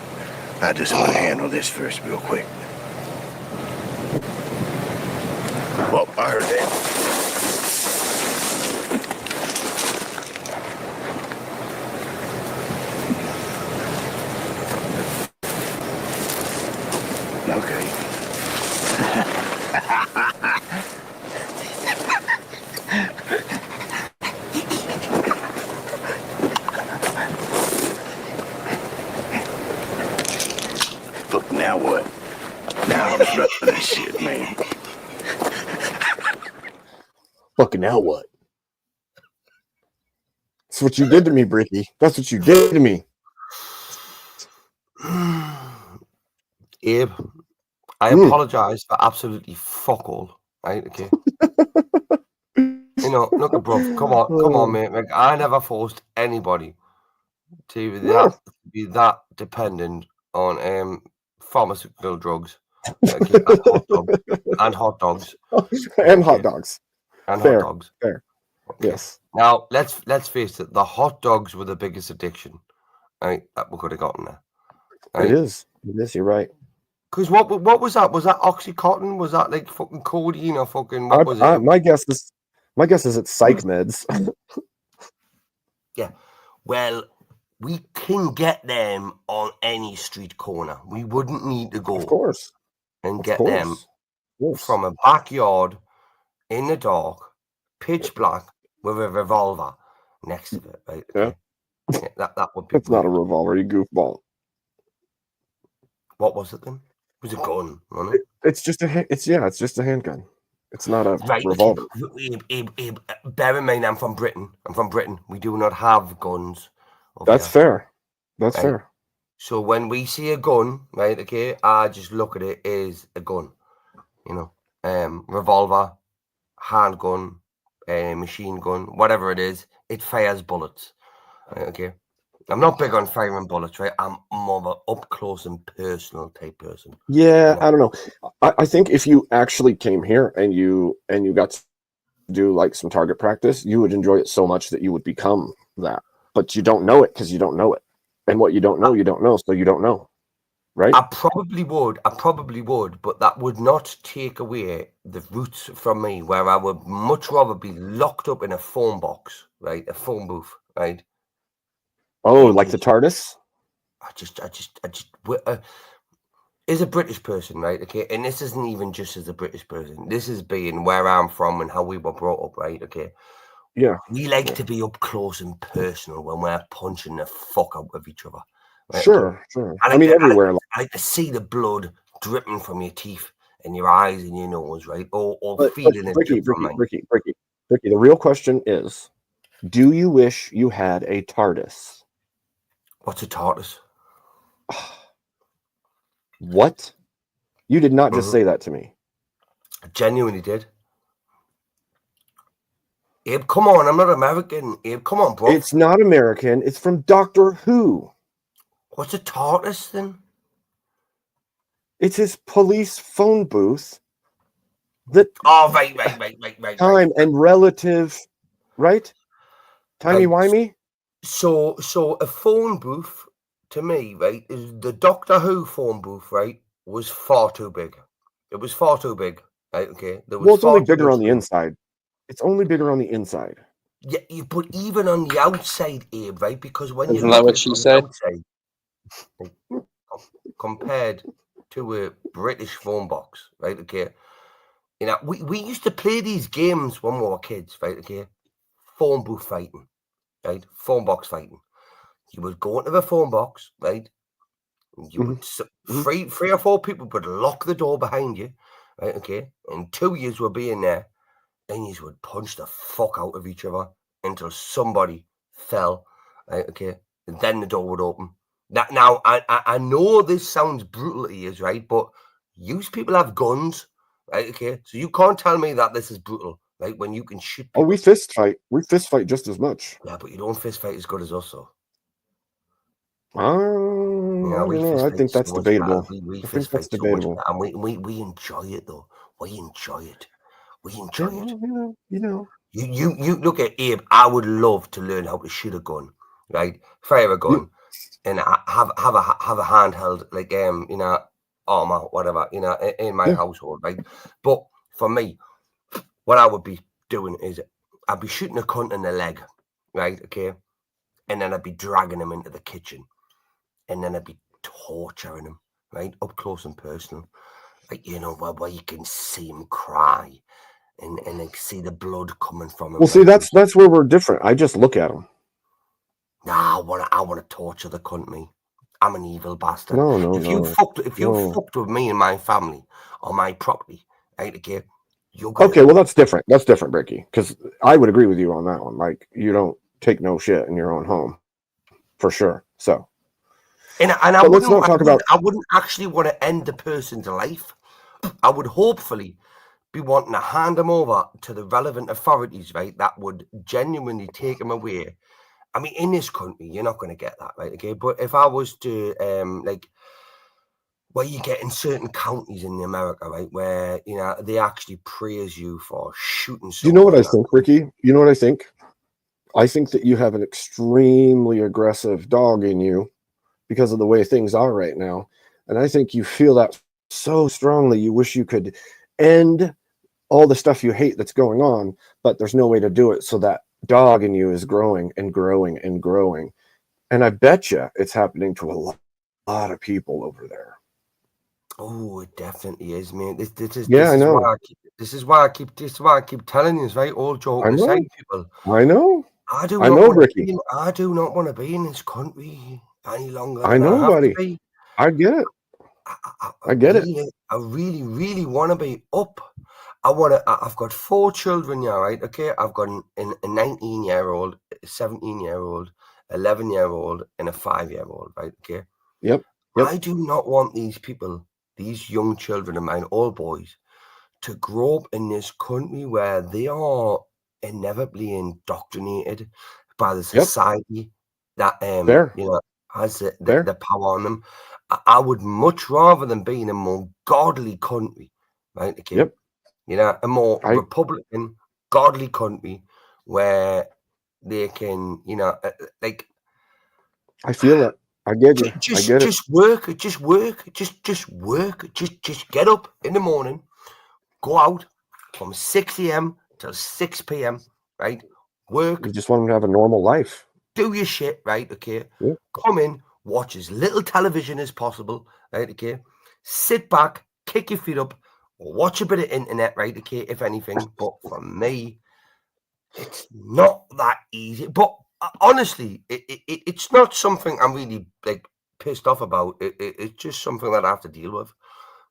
[SPEAKER 11] I just want to handle this first real quick. Well, I heard that. Okay. Fuck, now what? Now I'm running that shit, man.
[SPEAKER 3] Fucking now what? That's what you did to me, Bricky. That's what you did to me.
[SPEAKER 8] Abe, I
[SPEAKER 3] Mm.
[SPEAKER 8] apologize for absolutely fuck all. Right? Okay. You know, look at bro. Come on, mate. Like, I never forced anybody to be that dependent on pharmaceutical drugs, okay, and hot dogs,
[SPEAKER 3] And hot dogs.
[SPEAKER 8] and
[SPEAKER 3] Fair.
[SPEAKER 8] hot dogs.
[SPEAKER 3] Fair.
[SPEAKER 8] Okay.
[SPEAKER 3] Yes.
[SPEAKER 8] Now let's face it. The hot dogs were the biggest addiction, right? That we could have gotten there. Right?
[SPEAKER 3] It is. It is. You're right.
[SPEAKER 8] Because what was that? Was that Oxycontin? Was that like fucking codeine or fucking what was it?
[SPEAKER 3] My guess is it's psych meds.
[SPEAKER 8] Yeah. Well, we can get them on any street corner. We wouldn't need to go
[SPEAKER 3] Of course.
[SPEAKER 8] and
[SPEAKER 3] Of
[SPEAKER 8] get
[SPEAKER 3] course.
[SPEAKER 8] them
[SPEAKER 3] Of course.
[SPEAKER 8] from a backyard in the dark, pitch black, with a revolver next to it. Right?
[SPEAKER 3] Yeah.
[SPEAKER 8] Yeah, that would be.
[SPEAKER 3] It's not a revolver, you goofball.
[SPEAKER 8] What was it then? It was a gun, wasn't it?
[SPEAKER 3] It's just a handgun. It's not a
[SPEAKER 8] Right.
[SPEAKER 3] revolver.
[SPEAKER 8] Abe, bear in mind, I'm from Britain. We do not have guns. over
[SPEAKER 3] That's
[SPEAKER 8] here.
[SPEAKER 3] fair. That's
[SPEAKER 8] Right.
[SPEAKER 3] fair.
[SPEAKER 8] So when we see a gun, right, okay, I just look at it as a gun. You know, revolver, handgun, machine gun, whatever it is, it fires bullets. Right, okay. I'm not big on firing bullets, right? I'm more of an up close and personal type person.
[SPEAKER 3] Yeah, I don't know. I think if you actually came here and you got to do like some target practice, you would enjoy it so much that you would become that. But you don't know it because you don't know it. And what you don't know, so you don't know. Right?
[SPEAKER 8] I probably would, but that would not take away the roots from me, where I would much rather be locked up in a phone box, right? A phone booth, right?
[SPEAKER 3] Oh, like the TARDIS?
[SPEAKER 8] I just, as a British person, right? Okay, and this isn't even just as a British person. This is being where I'm from and how we were brought up, right? Okay.
[SPEAKER 3] Yeah.
[SPEAKER 8] We like to be up close and personal when we're punching the fuck out of each other. Right?
[SPEAKER 3] Sure. I mean, everywhere.
[SPEAKER 8] I like to see the blood dripping from your teeth and your eyes and your nose, right? Or
[SPEAKER 3] But
[SPEAKER 8] feeling it.
[SPEAKER 3] Ricky,
[SPEAKER 8] drip from mine.
[SPEAKER 3] Ricky, the real question is, do you wish you had a TARDIS?
[SPEAKER 8] What's a TARDIS?
[SPEAKER 3] What? You did not just say that to me.
[SPEAKER 8] I genuinely did. Abe, come on, I'm not American. Abe, come on, bro.
[SPEAKER 3] It's not American. It's from Doctor Who.
[SPEAKER 8] What's a TARDIS then?
[SPEAKER 3] It's his police phone booth. That
[SPEAKER 8] Oh, right.
[SPEAKER 3] time and relative, right? Timey-wimey?
[SPEAKER 8] So a phone booth to me, right, is the Doctor Who phone booth, right, was far too big. It was far too big, right? Okay.
[SPEAKER 3] Well, it's only bigger on the inside. It's only bigger on the inside.
[SPEAKER 8] Yeah, but even on the outside, Abe, right? Because when
[SPEAKER 4] Isn't
[SPEAKER 8] you
[SPEAKER 4] that
[SPEAKER 8] look
[SPEAKER 4] what
[SPEAKER 8] at it
[SPEAKER 4] she
[SPEAKER 8] on the
[SPEAKER 4] said?
[SPEAKER 8] outside, like, compared to a British phone box, right? Okay. You know, we used to play these games when we were kids, right? Okay. Phone booth fighting, right? Phone box fighting. You would go into the phone box, right? You would three or four people would lock the door behind you, right? Okay. And 2 years would be in there, and you would punch the fuck out of each other until somebody fell, right? Okay. And then the door would open. Now I know this sounds brutal to you, right? But used people have guns, right? Okay. So you can't tell me that this is brutal, right? When you can shoot people.
[SPEAKER 3] Oh, we fist fight. We fist fight just as much.
[SPEAKER 8] Yeah, but you don't fist fight as good as us, though.
[SPEAKER 3] I don't know. I think that's debatable.
[SPEAKER 8] We
[SPEAKER 3] I think
[SPEAKER 8] fist
[SPEAKER 3] that's
[SPEAKER 8] fight so much
[SPEAKER 3] debatable.
[SPEAKER 8] better, and we enjoy it though. We enjoy it.
[SPEAKER 3] You know.
[SPEAKER 8] You look at Abe. I would love to learn how to shoot a gun, right? Fire a gun, and have a handheld like armor, whatever, in my household, right? But for me, what I would be doing is I'd be shooting a cunt in the leg, right? Okay, and then I'd be dragging him into the kitchen, and then I'd be torturing him, right, up close and personal, like where you can see him cry, and like see the blood coming from him.
[SPEAKER 3] Well, see, that's where we're different. I just look at him.
[SPEAKER 8] Nah, I want to torture the cunt, me. I'm an evil bastard.
[SPEAKER 3] No,
[SPEAKER 8] If you fucked with me and my family or my property, right? Okay, you're
[SPEAKER 3] Okay, well, that's different. That's different, Bricky. Because I would agree with you on that one. Like, you don't take no shit in your own home, for sure. So,
[SPEAKER 8] And
[SPEAKER 3] but let's not talk about.
[SPEAKER 8] I wouldn't actually want to end the person's life. I would hopefully be wanting to hand them over to the relevant authorities, right? That would genuinely take them away. I mean, in this country, you're not going to get that, right? Okay, but if I was to, like, where you get in certain counties in America, right, where they actually praise you for shooting.
[SPEAKER 3] Do you know what I think, Ricky? You know what I think? I think that you have an extremely aggressive dog in you because of the way things are right now, and I think you feel that so strongly. You wish you could end all the stuff you hate that's going on, but there's no way to do it. So that dog in you is growing and growing and growing, and I bet you it's happening to a lot of people over there.
[SPEAKER 8] Oh, it definitely is, man. This
[SPEAKER 3] I know.
[SPEAKER 8] This is why I keep telling you, right? All joking aside, people.
[SPEAKER 3] I know.
[SPEAKER 8] I do not want to be in this country any longer.
[SPEAKER 3] I know,
[SPEAKER 8] have
[SPEAKER 3] buddy.
[SPEAKER 8] to be.
[SPEAKER 3] I get it. I get it.
[SPEAKER 8] I really, really want to be up. I've got 4 children now, right? Okay, I've got a 19-year-old, a 17-year-old, 11-year-old, and a 5-year-old, right? Okay.
[SPEAKER 3] Yep.
[SPEAKER 8] I do not want these people, these young children of mine, all boys, to grow up in this country where they are inevitably indoctrinated by the society that has the power on them. I would much rather than be in a more godly country, right? Okay. A more Republican, godly country where they can, like.
[SPEAKER 3] I feel it. I get you. I get it.
[SPEAKER 8] Just work. Just get up in the morning, go out from 6 a.m. till 6 p.m. Right? Work.
[SPEAKER 3] You just want them to have a normal life.
[SPEAKER 8] Do your shit, right? Okay.
[SPEAKER 3] Yeah.
[SPEAKER 8] Come in, watch as little television as possible, right? Okay. Sit back, kick your feet up, watch a bit of internet, right? Okay, if anything. But for me, it's not that easy. But honestly, it's not something I'm really like pissed off about. It's just something that I have to deal with.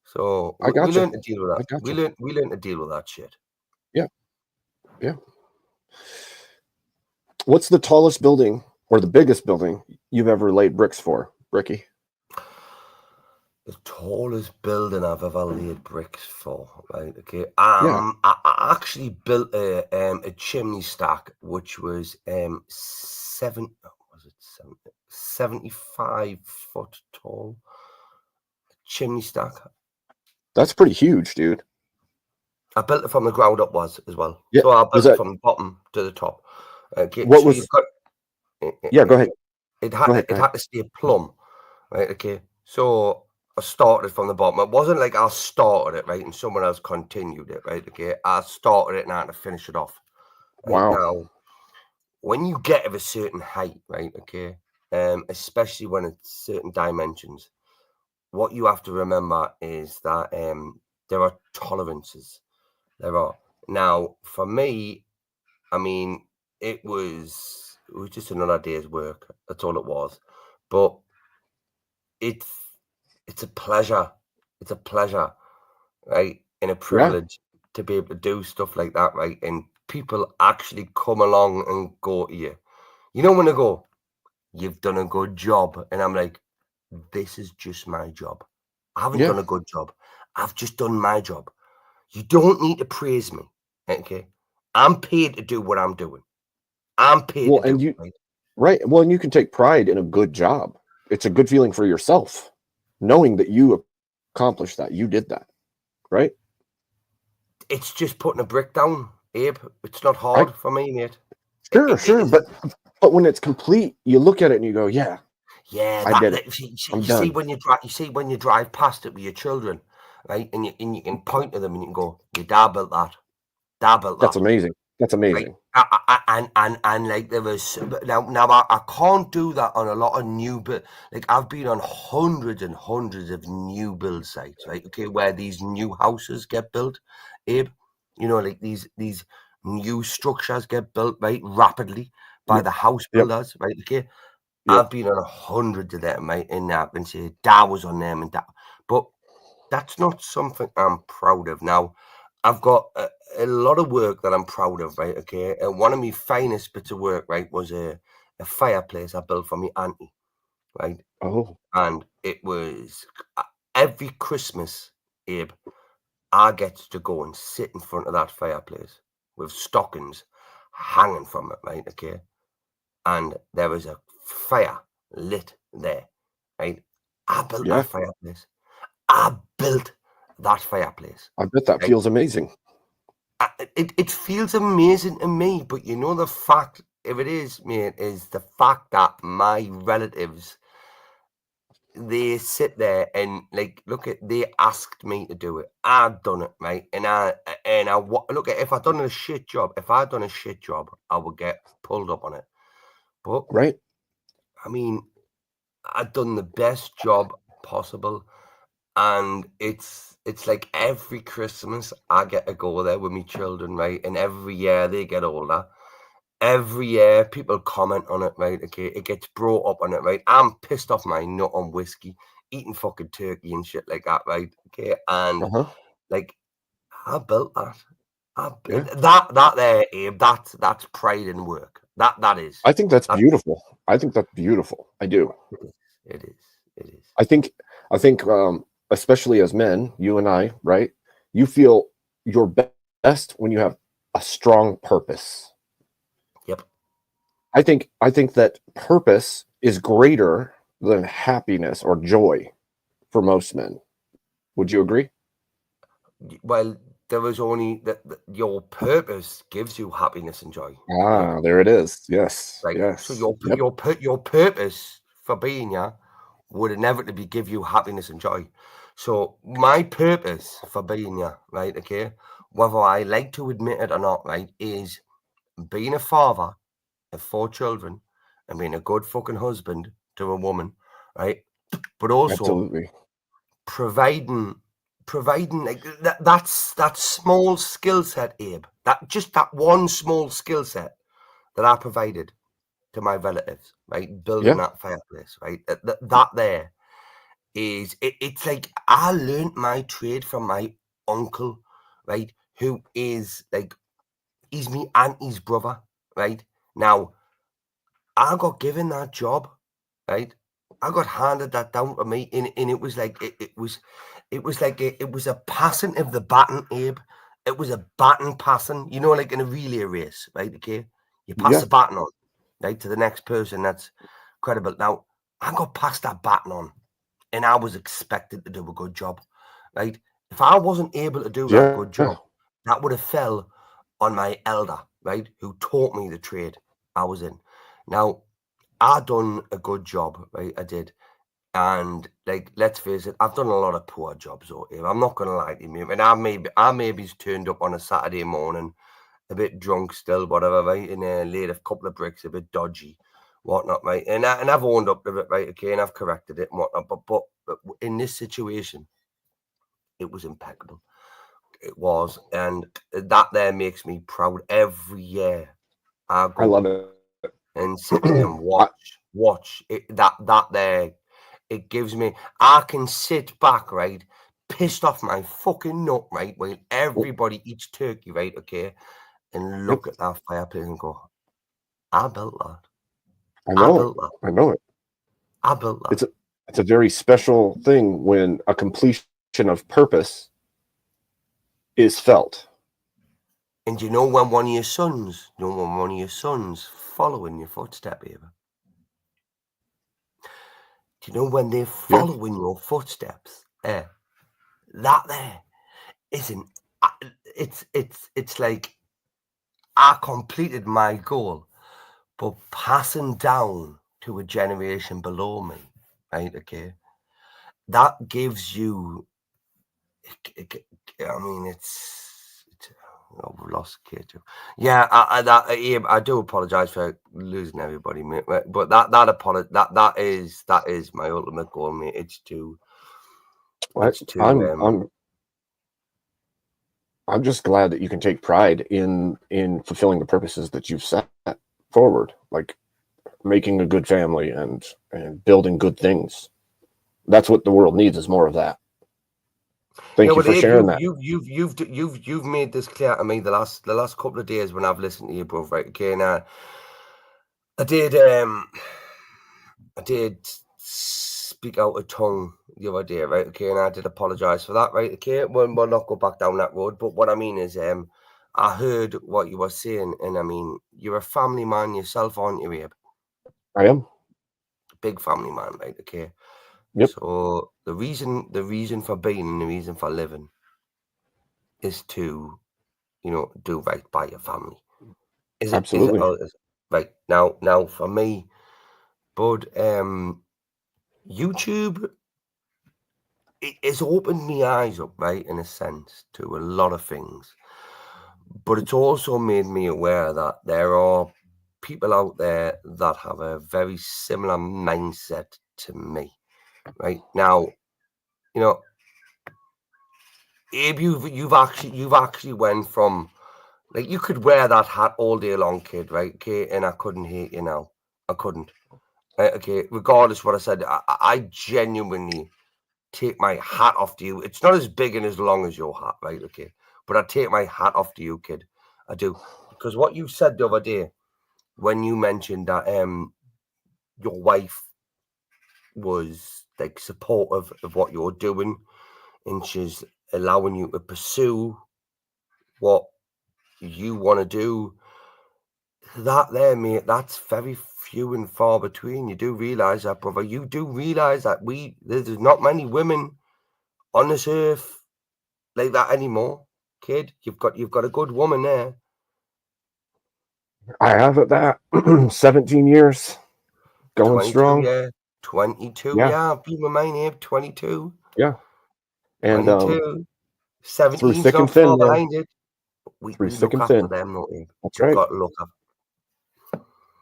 [SPEAKER 8] So we learn to deal with that. We learn to deal with that shit.
[SPEAKER 3] Yeah. What's the tallest building or the biggest building you've ever laid bricks for, Ricky?
[SPEAKER 8] The tallest building I've ever laid bricks for, right? Okay. I actually built a chimney stack, which was 75 foot tall. Chimney stack.
[SPEAKER 3] That's pretty huge, dude.
[SPEAKER 8] I built it from the ground up as well.
[SPEAKER 3] Yeah.
[SPEAKER 8] So I built it from the bottom to the top. Okay.
[SPEAKER 3] What
[SPEAKER 8] so
[SPEAKER 3] was?
[SPEAKER 8] go
[SPEAKER 3] ahead.
[SPEAKER 8] It had to stay plumb, right? Okay. So I started from the bottom. It wasn't like I started it, right, and someone else continued it, right? Okay. I started it and I had to finish it off. Right?
[SPEAKER 3] Wow.
[SPEAKER 8] Now, when you get of a certain height, right? Okay. Especially when it's certain dimensions, what you have to remember is that there are tolerances. There are. Now, for me, I mean, it was just another day's work. That's all it was. But it's a pleasure. It's a pleasure, right? And a privilege to be able to do stuff like that, right? And people actually come along and go to you. You know when they go, you've done a good job. And I'm like, this is just my job. I haven't done a good job. I've just done my job. You don't need to praise me, okay? I'm paid to do what I'm doing. I'm paid to do it.
[SPEAKER 3] Right. Well, and you can take pride in a good job. It's a good feeling for yourself, knowing that you accomplished that. You did that, right?
[SPEAKER 8] It's just putting a brick down, Abe. It's not hard for me, mate.
[SPEAKER 3] Sure. But when it's complete, you look at it and you go, yeah, I did it.
[SPEAKER 8] You see when you drive past it with your children, right? And you can point to them and you can go, your dad built that. Dad built that.
[SPEAKER 3] That's amazing. That's amazing.
[SPEAKER 8] Right? And like there was now I can't do that on a lot of new build. Like I've been on hundreds and hundreds of new build sites, right? Okay, where these new houses get built, Abe. You know, like these new structures get built right rapidly by the house builders, right? Okay. I've been on hundreds of them, mate, and I can say Dad was on them and that, but that's not something I'm proud of. Now, I've got a lot of work that I'm proud of, right? Okay, and one of my finest bits of work, right, was a fireplace I built for my auntie, right?
[SPEAKER 3] Oh,
[SPEAKER 8] And it was every Christmas, Abe, I get to go and sit in front of that fireplace with stockings hanging from it, right? Okay, and there was a fire lit there, right? I built
[SPEAKER 3] yeah.
[SPEAKER 8] that fireplace. I built that fireplace.
[SPEAKER 3] I bet that
[SPEAKER 8] Right?
[SPEAKER 3] feels amazing.
[SPEAKER 8] It feels amazing to me, but you know the fact, if it is, mate, is the fact that my relatives, they sit there and like look at, they asked me to do it. I've done it, right? And look at, if I'd done a shit job, I would get pulled up on it. But
[SPEAKER 3] Right.
[SPEAKER 8] I mean, I've done the best job possible, and it's like every Christmas I get to go there with my children, right? And every year they get older. Every year people comment on it, right? Okay, it gets brought up on it, right? I'm pissed off my nut on whiskey, eating fucking turkey and shit like that, right? Okay, and
[SPEAKER 3] Uh-huh.
[SPEAKER 8] like I built that.
[SPEAKER 3] Yeah.
[SPEAKER 8] That there, Abe, that's pride in work. That is.
[SPEAKER 3] I think that's beautiful. I think that's beautiful. I do.
[SPEAKER 8] It is. It is.
[SPEAKER 3] I think especially as men, you and I, right? You feel your best when you have a strong purpose.
[SPEAKER 8] Yep.
[SPEAKER 3] I think that purpose is greater than happiness or joy for most men. Would you agree?
[SPEAKER 8] Well, there was only that your purpose gives you happiness and joy.
[SPEAKER 3] Ah, there it is. Yes.
[SPEAKER 8] Right.
[SPEAKER 3] Yes.
[SPEAKER 8] So your
[SPEAKER 3] Yep.
[SPEAKER 8] your purpose for being here would inevitably give you happiness and joy. So my purpose for being here, right? Okay, whether I like to admit it or not, right, is being a father of 4 children and being a good fucking husband to a woman, right? But also
[SPEAKER 3] Absolutely.
[SPEAKER 8] providing like that's that small skill set, Abe. That one small skill set that I provided to my relatives, right? Building
[SPEAKER 3] Yeah.
[SPEAKER 8] that fireplace, right? That there is it's like I learned my trade from my uncle, right? Who is like, he's me auntie's brother, right? Now I got given that job, right? I got handed that down to me, and it was like it was like it was a passing of the baton, Abe. It was a baton passing, you know, like in a relay race, right? Okay, you pass
[SPEAKER 3] Yeah.
[SPEAKER 8] the baton on, right, to the next person that's credible. Now I got passed that baton on, and I was expected to do a good job, right? If I wasn't able to do that good
[SPEAKER 3] Yeah.
[SPEAKER 8] job, that would have fell on my elder, right, who taught me the trade I was in. Now, I done a good job, right? I did. And like, let's face it, I've done a lot of poor jobs out here. I'm not gonna lie to you, and I maybe's turned up on a Saturday morning, a bit drunk still, whatever, right? And laid a couple of bricks, a bit dodgy, whatnot, right? And I've owned up to it, right? Okay, and I've corrected it and whatnot. But in this situation, it was impeccable. It was, and that there makes me proud every year. I
[SPEAKER 3] I
[SPEAKER 8] go
[SPEAKER 3] love it.
[SPEAKER 8] and sit there and watch it, that there. It gives me, I can sit back, right, pissed off my fucking nut, right, while everybody eats turkey, right, okay, and look at that fireplace and go, I built that.
[SPEAKER 3] I know
[SPEAKER 8] built that.
[SPEAKER 3] it. I know it.
[SPEAKER 8] I built that.
[SPEAKER 3] It's a very special thing when a completion of purpose is felt.
[SPEAKER 8] And you know when one of your sons, follow in your footstep, Eva? Do you know when they follow in your footsteps? That there isn't. It's like I completed my goal, but passing down to a generation below me, right? Okay, that gives you. I mean, it's. I've lost Kate. Yeah, I do apologize for losing everybody, mate. But that is my ultimate goal, mate. It's to.
[SPEAKER 3] I'm just glad that you can take pride in fulfilling the purposes that you've set forward, like making a good family and building good things. That's what the world needs, is more of that. Thank you
[SPEAKER 8] but
[SPEAKER 3] for
[SPEAKER 8] Abe,
[SPEAKER 3] sharing that.
[SPEAKER 8] you've made this clear to me the last couple of days when I've listened to you, bro. Right? Okay, now I did speak out of tongue the other day, right? Okay, and I did apologise for that, right? Okay, we'll not go back down that road. But what I mean is, I heard what you were saying, and I mean, you're a family man yourself, aren't you, Abe?
[SPEAKER 3] I am.
[SPEAKER 8] Big family man, right? Okay.
[SPEAKER 3] Yep.
[SPEAKER 8] So the reason for being and the reason for living is to, do right by your family. Is it
[SPEAKER 3] Absolutely.
[SPEAKER 8] right now for me, bud? YouTube, it's opened my eyes up, right, in a sense, to a lot of things, but it's also made me aware that there are people out there that have a very similar mindset to me. Right now, Abe, you've actually went from, like, you could wear that hat all day long, kid, right? Okay, and I couldn't hate you now. I couldn't. Right, okay, regardless of what I said, I genuinely take my hat off to you. It's not as big and as long as your hat, right? Okay, but I take my hat off to you, kid. I do, because what you said the other day when you mentioned that your wife was like supportive of what you're doing, and she's allowing you to pursue what you want to do. That there, mate, that's very few and far between. You do realize that, brother. You do realize that there's not many women on this earth like that anymore, kid. You've got a good woman there.
[SPEAKER 3] I have at that 17 years going
[SPEAKER 8] 22,
[SPEAKER 3] strong.
[SPEAKER 8] yeah. 22,
[SPEAKER 3] Yeah.
[SPEAKER 8] yeah. I've been with mine here, 22.
[SPEAKER 3] Yeah. And
[SPEAKER 8] 22. 17's
[SPEAKER 3] through thick
[SPEAKER 8] not
[SPEAKER 3] and thin,
[SPEAKER 8] far
[SPEAKER 3] man.
[SPEAKER 8] behind it. We
[SPEAKER 3] Through
[SPEAKER 8] look
[SPEAKER 3] thick and
[SPEAKER 8] after
[SPEAKER 3] thin.
[SPEAKER 8] them, don't we?
[SPEAKER 3] That's
[SPEAKER 8] We've
[SPEAKER 3] right.
[SPEAKER 8] got to look after.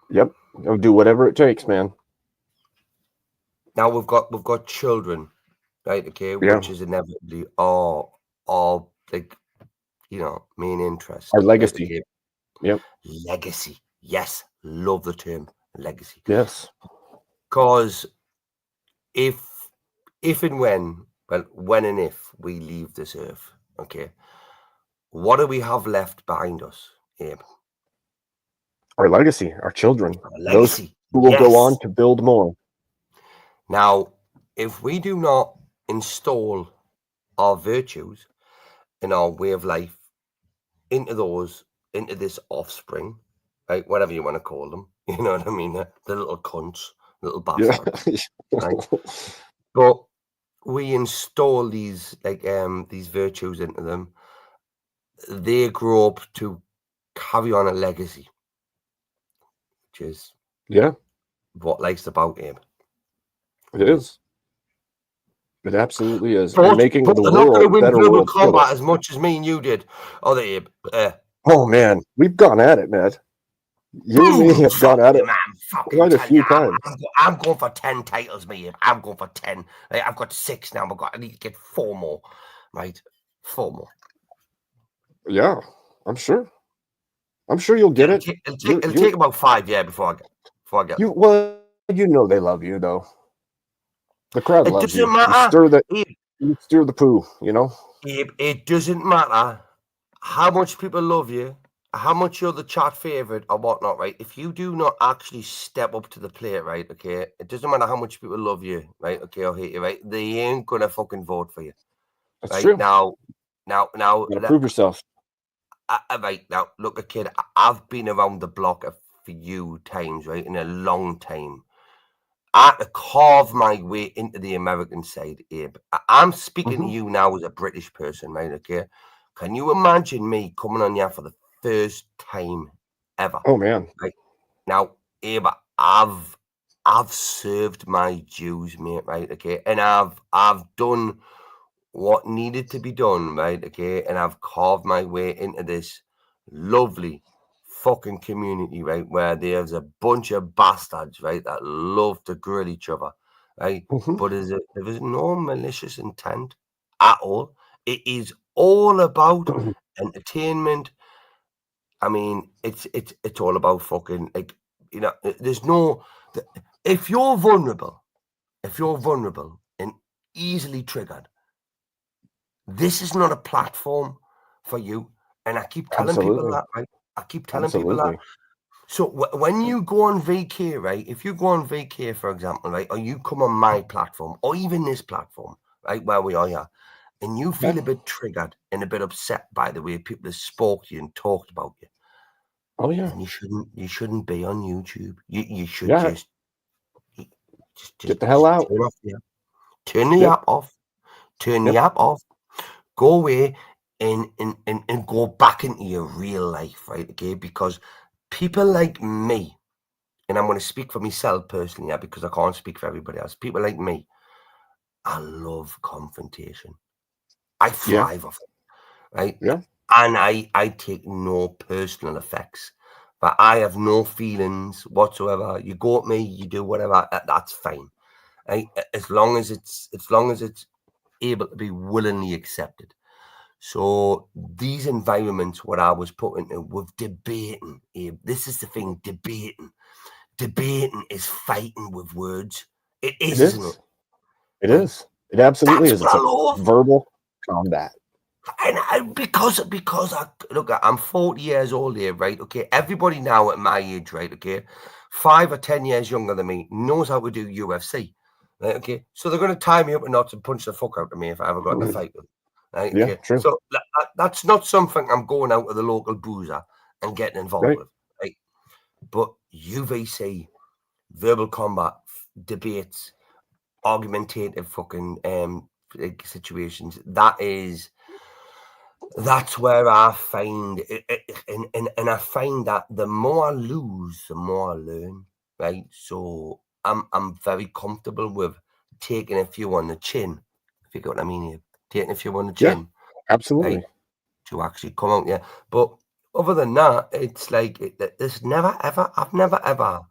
[SPEAKER 3] Yep. I'll do whatever it takes, man.
[SPEAKER 8] Now we've got children, right? Okay,
[SPEAKER 3] Yeah.
[SPEAKER 8] which is inevitably our like, main interest.
[SPEAKER 3] Our
[SPEAKER 8] right,
[SPEAKER 3] legacy.
[SPEAKER 8] okay?
[SPEAKER 3] Yep.
[SPEAKER 8] Legacy. Yes, love the term legacy.
[SPEAKER 3] Yes.
[SPEAKER 8] Because if and when and if we leave this earth, okay, what do we have left behind us, Abe?
[SPEAKER 3] Our legacy, our children.
[SPEAKER 8] Our
[SPEAKER 3] Those
[SPEAKER 8] legacy.
[SPEAKER 3] who will go
[SPEAKER 8] Yes.
[SPEAKER 3] on to build more.
[SPEAKER 8] Now, if we do not install our virtues and our way of life into this offspring, right, whatever you want to call them, you know what I mean, the little cunts, little bastards, right? But we install these virtues into them, they grow up to carry on a legacy, which is what life's about, Abe.
[SPEAKER 3] It is. It absolutely is.
[SPEAKER 8] But
[SPEAKER 3] And making the
[SPEAKER 8] they're not going to
[SPEAKER 3] world a
[SPEAKER 8] win
[SPEAKER 3] better
[SPEAKER 8] verbal
[SPEAKER 3] world for
[SPEAKER 8] combat
[SPEAKER 3] them.
[SPEAKER 8] as much as me and you did, are they, Abe?
[SPEAKER 3] Oh man, we've gone at it, Ned. You and me have gone at it quite a few times.
[SPEAKER 8] I'm going for 10 titles, me. I'm going for 10. I've got 6 now. I need to get 4 more, right? 4 more.
[SPEAKER 3] Yeah, I'm sure. I'm sure you'll get it.
[SPEAKER 8] It'll take about 5 years before I get.
[SPEAKER 3] Well, you know they love you though. The crowd
[SPEAKER 8] It
[SPEAKER 3] loves
[SPEAKER 8] doesn't
[SPEAKER 3] you.
[SPEAKER 8] matter.
[SPEAKER 3] You stir the poo, you know.
[SPEAKER 8] It doesn't matter how much people love you, how much you're the chat favorite or whatnot, right? If you do not actually step up to the plate, right? Okay, it doesn't matter how much people love you, right? Okay, or hate you, right? They ain't gonna fucking vote for you.
[SPEAKER 3] That's
[SPEAKER 8] right?
[SPEAKER 3] true.
[SPEAKER 8] Now,
[SPEAKER 3] You gotta prove yourself.
[SPEAKER 8] Right now, look, kid, I've been around the block a few times, right? In a long time. I had to carve my way into the American side, Abe. I'm speaking to you now as a British person, right? Okay. Can you imagine me coming on here for the first time ever?
[SPEAKER 3] Oh man.
[SPEAKER 8] Right now, Abe, I've served my dues, mate, right? Okay. And I've done what needed to be done, right? Okay. And I've carved my way into this lovely fucking community, right, where there's a bunch of bastards, right, that love to grill each other, right? But there is no malicious intent at all. It is all about entertainment. I mean, it's all about fucking, like, there's no. If you're vulnerable and easily triggered, This is not a platform for you. And I keep telling people
[SPEAKER 3] Absolutely.
[SPEAKER 8] that, right? I keep telling people that.
[SPEAKER 3] Absolutely.
[SPEAKER 8] So when you go on VK, right? If you go on VK, for example, right, or you come on my platform, or even this platform, right, where we are here, and you feel a bit triggered and a bit upset by the way people have spoke to you and talked about you,
[SPEAKER 3] Oh yeah.
[SPEAKER 8] then you shouldn't be on YouTube. You should
[SPEAKER 3] Yeah.
[SPEAKER 8] just
[SPEAKER 3] Get the hell out.
[SPEAKER 8] turn off the app. Turn the
[SPEAKER 3] Yep.
[SPEAKER 8] app off. Turn
[SPEAKER 3] Yep.
[SPEAKER 8] the app off. Go away and go back into your real life, right? Okay, because people like me, and I'm going to speak for myself personally, yeah, because I can't speak for everybody else. People like me, I love confrontation. I thrive off it, right?
[SPEAKER 3] Yeah.
[SPEAKER 8] And I take no personal effects, but I have no feelings whatsoever. You go at me, you do whatever, that's fine, right? As long as it's able to be willingly accepted. So these environments, what I was put into with debating, Abe, this is the thing, debating. Debating is fighting with words. It is, isn't it?
[SPEAKER 3] It is. It absolutely
[SPEAKER 8] That's
[SPEAKER 3] is. It's
[SPEAKER 8] what I
[SPEAKER 3] a
[SPEAKER 8] love.
[SPEAKER 3] verbal combat.
[SPEAKER 8] And because I look, I'm 40 years old here, right? Okay, everybody now at my age, right? Okay, 5 or 10 years younger than me knows how to do UFC, right? Okay, so they're going to tie me up in knots and punch the fuck out of me if I ever got in a fight with them, right?
[SPEAKER 3] Yeah,
[SPEAKER 8] Okay,
[SPEAKER 3] true.
[SPEAKER 8] so that's not something I'm going out with the local boozer and getting involved
[SPEAKER 3] Right.
[SPEAKER 8] with, right? But UVC, verbal combat, debates, argumentative fucking situations. That's where I find it, and I find that the more I lose, the more I learn. Right, so I'm very comfortable with taking a few on the chin. If you get what I mean here, taking a few on the chin.
[SPEAKER 3] Absolutely.
[SPEAKER 8] Right, to actually come out. Yeah, but other than that, it's like there's never ever. I've never ever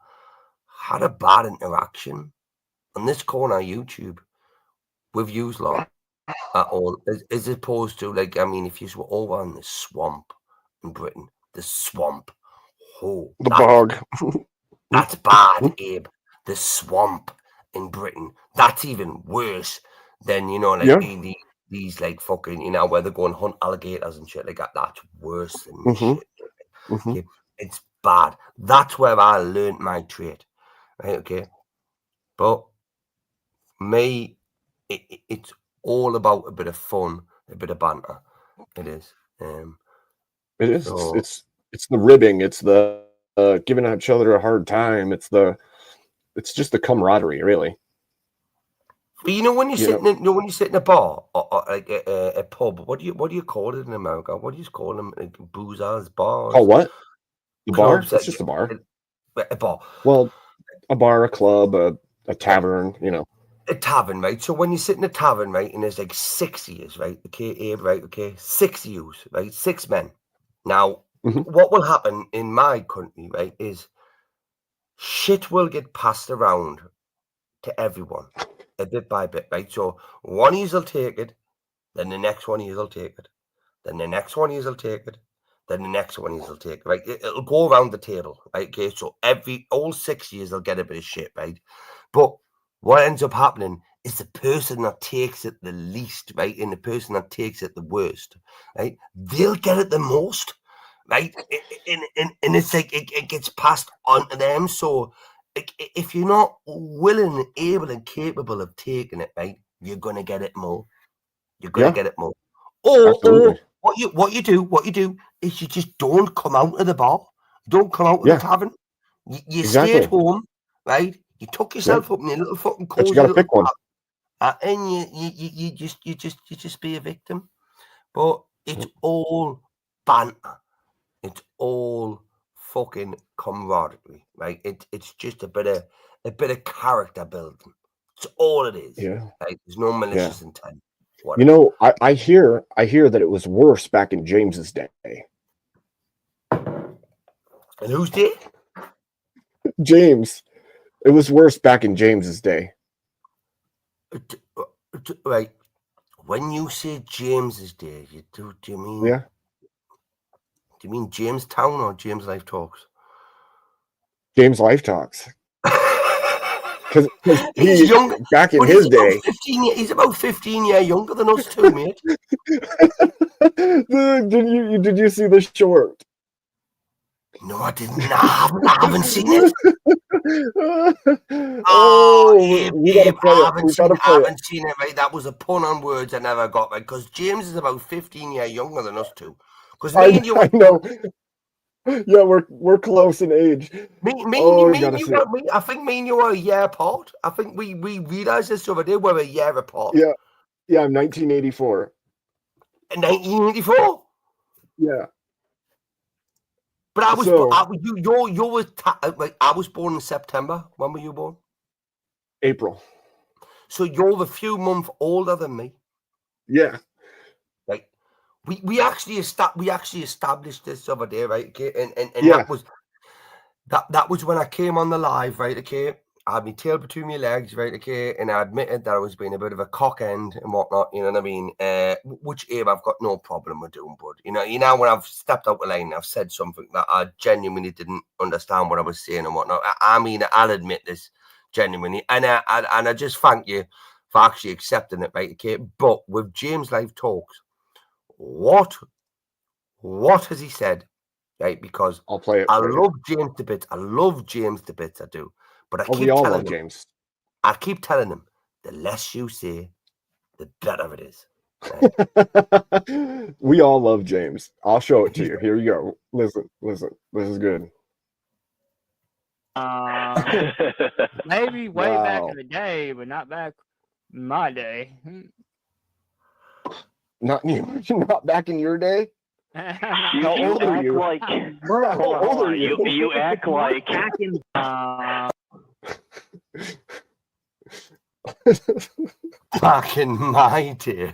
[SPEAKER 8] had a bad interaction on this corner of YouTube with yous lot at all, as opposed to, like, I mean, if you were over in the swamp in Britain, the swamp, oh,
[SPEAKER 3] The bog.
[SPEAKER 8] that's bad, Abe. The swamp in Britain, that's even worse than, you know, like
[SPEAKER 3] Yeah.
[SPEAKER 8] these like fucking, you know, where they're going hunt alligators and shit like that. That's worse than
[SPEAKER 3] Mhm.
[SPEAKER 8] shit.
[SPEAKER 3] Mhm.
[SPEAKER 8] Okay, it's bad. That's where I learned my trade, right? Okay, but me, it's all about a bit of fun, a bit of banter. It is.
[SPEAKER 3] It is.
[SPEAKER 8] So
[SPEAKER 3] It's the ribbing. It's the giving each other a hard time. It's just the camaraderie, really.
[SPEAKER 8] but you know, when you
[SPEAKER 3] You
[SPEAKER 8] sit
[SPEAKER 3] know-
[SPEAKER 8] in, when you sit in a bar or like a pub, what do you call it in America? What do you call them? Like boozers, bars.
[SPEAKER 3] Oh, what? The bar?
[SPEAKER 8] Clubs,
[SPEAKER 3] It's just a bar.
[SPEAKER 8] A bar.
[SPEAKER 3] Well, a bar, a club, a tavern. You know.
[SPEAKER 8] A tavern, right? So when you sit in a tavern, right, and there's like 6 years, right? Okay, Abe, right? Okay, 6 years, right? 6 men. Now, what will happen in my country, right, is shit will get passed around to everyone, a bit by bit, right? So one of you will take it, then the next one of you will take it, then the next one of you will take it, then the next one of you will take it, right? It'll go around the table, right? Okay, so all 6 years they'll get a bit of shit, right? But what ends up happening is the person that takes it the least, right, and the person that takes it the worst, right, they'll get it the most, right? And it's like it gets passed on to them. So if you're not willing, able, and capable of taking it, right, you're gonna get it more. You're gonna get it more. Or what you do is you just don't come out of the bar, don't come out of the tavern. You stay at home, right? You tuck yourself up in your little fucking
[SPEAKER 3] But you
[SPEAKER 8] cozy
[SPEAKER 3] gotta
[SPEAKER 8] little
[SPEAKER 3] pick one.
[SPEAKER 8] pub, and you just be a victim. But it's all banter. It's all fucking camaraderie, right? It's just a bit of character building. It's all it is.
[SPEAKER 3] Yeah.
[SPEAKER 8] Right? There's no malicious intent.
[SPEAKER 3] You know, I hear that it was worse back in James's day.
[SPEAKER 8] And whose day?
[SPEAKER 3] James. It was worse back in James's day.
[SPEAKER 8] Right. When you say James's day, do you mean?
[SPEAKER 3] Yeah.
[SPEAKER 8] Do you mean Jamestown or James Life Talks?
[SPEAKER 3] James Life Talks. because
[SPEAKER 8] He's
[SPEAKER 3] he
[SPEAKER 8] younger.
[SPEAKER 3] back in
[SPEAKER 8] But
[SPEAKER 3] his day.
[SPEAKER 8] he's about 15 years younger than us too, mate.
[SPEAKER 3] Did you see the short?
[SPEAKER 8] No, I didn't. I haven't seen it.
[SPEAKER 3] Oh,
[SPEAKER 8] Abe,
[SPEAKER 3] we gotta play
[SPEAKER 8] I
[SPEAKER 3] it.
[SPEAKER 8] haven't
[SPEAKER 3] We
[SPEAKER 8] seen
[SPEAKER 3] gotta
[SPEAKER 8] it. I
[SPEAKER 3] play it.
[SPEAKER 8] haven't seen it, right? That was a pun on words I never got, right? Because James is about 15 years younger than us two. Because me and you,
[SPEAKER 3] I know. Yeah, we're close in age.
[SPEAKER 8] me
[SPEAKER 3] Oh, you
[SPEAKER 8] and
[SPEAKER 3] gotta
[SPEAKER 8] you
[SPEAKER 3] see it.
[SPEAKER 8] I think me and you are a year apart. I think we realized this the other day. We're a year apart.
[SPEAKER 3] Yeah, I'm 1984.
[SPEAKER 8] 1984.
[SPEAKER 3] Yeah.
[SPEAKER 8] But I was,
[SPEAKER 3] So-
[SPEAKER 8] you were, like, I was born in September. When were you born?
[SPEAKER 3] April.
[SPEAKER 8] So you're a few months older than me.
[SPEAKER 3] Yeah.
[SPEAKER 8] Like, we actually established this the other day, right? Okay, and
[SPEAKER 3] Yeah.
[SPEAKER 8] that was when I came on the live, right? Okay, I had my tail between my legs, right? Okay, and I admitted that I was being a bit of a cock end and whatnot. You know what I mean? Which Abe, I've got no problem with doing, bud. You know when I've stepped out the lane, I've said something that I genuinely didn't understand what I was saying and whatnot. I mean, I'll admit this genuinely, and I just thank you for actually accepting it, right? Okay, but with James Live Talks, what has he said? Right, because
[SPEAKER 3] I'll play it.
[SPEAKER 8] I
[SPEAKER 3] for you.
[SPEAKER 8] love James to bits. I love James to bits. I do, but I
[SPEAKER 3] Oh,
[SPEAKER 8] keep
[SPEAKER 3] we all
[SPEAKER 8] telling
[SPEAKER 3] love
[SPEAKER 8] him.
[SPEAKER 3] James.
[SPEAKER 8] I keep telling him, the less you say, the better it is.
[SPEAKER 3] We all love James. I'll show it to you. Here you go. Listen. This is good.
[SPEAKER 5] Maybe way back
[SPEAKER 3] Wow.
[SPEAKER 5] in the day, but not back in my day.
[SPEAKER 3] Not back in your day. How
[SPEAKER 14] You
[SPEAKER 3] old are
[SPEAKER 14] act
[SPEAKER 3] you?
[SPEAKER 14] like
[SPEAKER 3] How old are you?
[SPEAKER 14] you act like
[SPEAKER 5] Back in
[SPEAKER 8] Back in my day.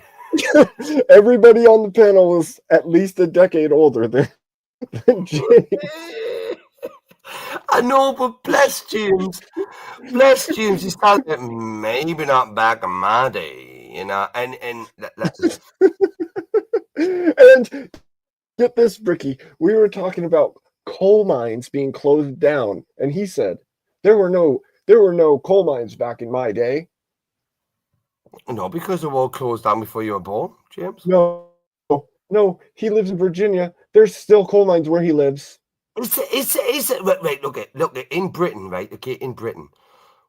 [SPEAKER 3] Everybody on the panel is at least a decade older than James.
[SPEAKER 8] I know, but bless James. Bless James. He's talking maybe not back in my day, you know, and
[SPEAKER 3] And get this, Ricky. We were talking about coal mines being closed down, and he said there were no coal mines back in my day.
[SPEAKER 8] no, because the world closed down before you were born, James.
[SPEAKER 3] No, he lives in Virginia. There's still coal mines where he lives.
[SPEAKER 8] It's right. Look at in Britain, right? Okay, in Britain,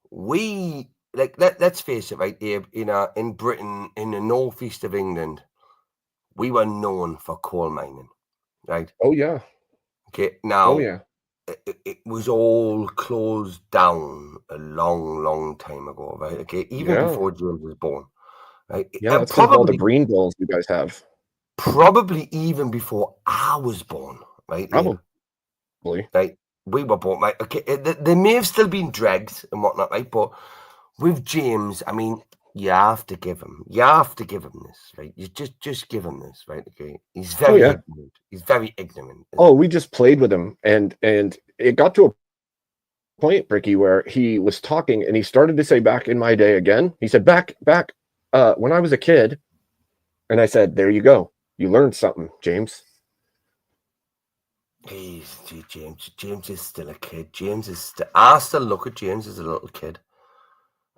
[SPEAKER 8] we let's face it, right? Abe, in Britain, in the northeast of England, we were known for coal mining, right?
[SPEAKER 3] Oh yeah.
[SPEAKER 8] Okay, now
[SPEAKER 3] Oh yeah.
[SPEAKER 8] it was all closed down a long time ago, right? Okay, even
[SPEAKER 3] Yeah.
[SPEAKER 8] before James was born, right?
[SPEAKER 3] Yeah,
[SPEAKER 8] And
[SPEAKER 3] that's because of all the
[SPEAKER 8] probably
[SPEAKER 3] green bills you guys have.
[SPEAKER 8] even before I was born, right? Abe?
[SPEAKER 3] Probably.
[SPEAKER 8] Right, we were born, right? Okay, there may have still been dregs and whatnot, right? But with James, I mean, you have to give him this, right? You just give him this, right? Okay, he's very
[SPEAKER 3] yeah.
[SPEAKER 8] ignorant. He's very ignorant.
[SPEAKER 3] Oh, we just played with him, and it got to a point, Ricky, where he was talking and he started to say "back in my day" again. He said back when I was a kid, and I said, "There you go. You learned something, James."
[SPEAKER 8] James is still a kid. I still look at James as a little kid.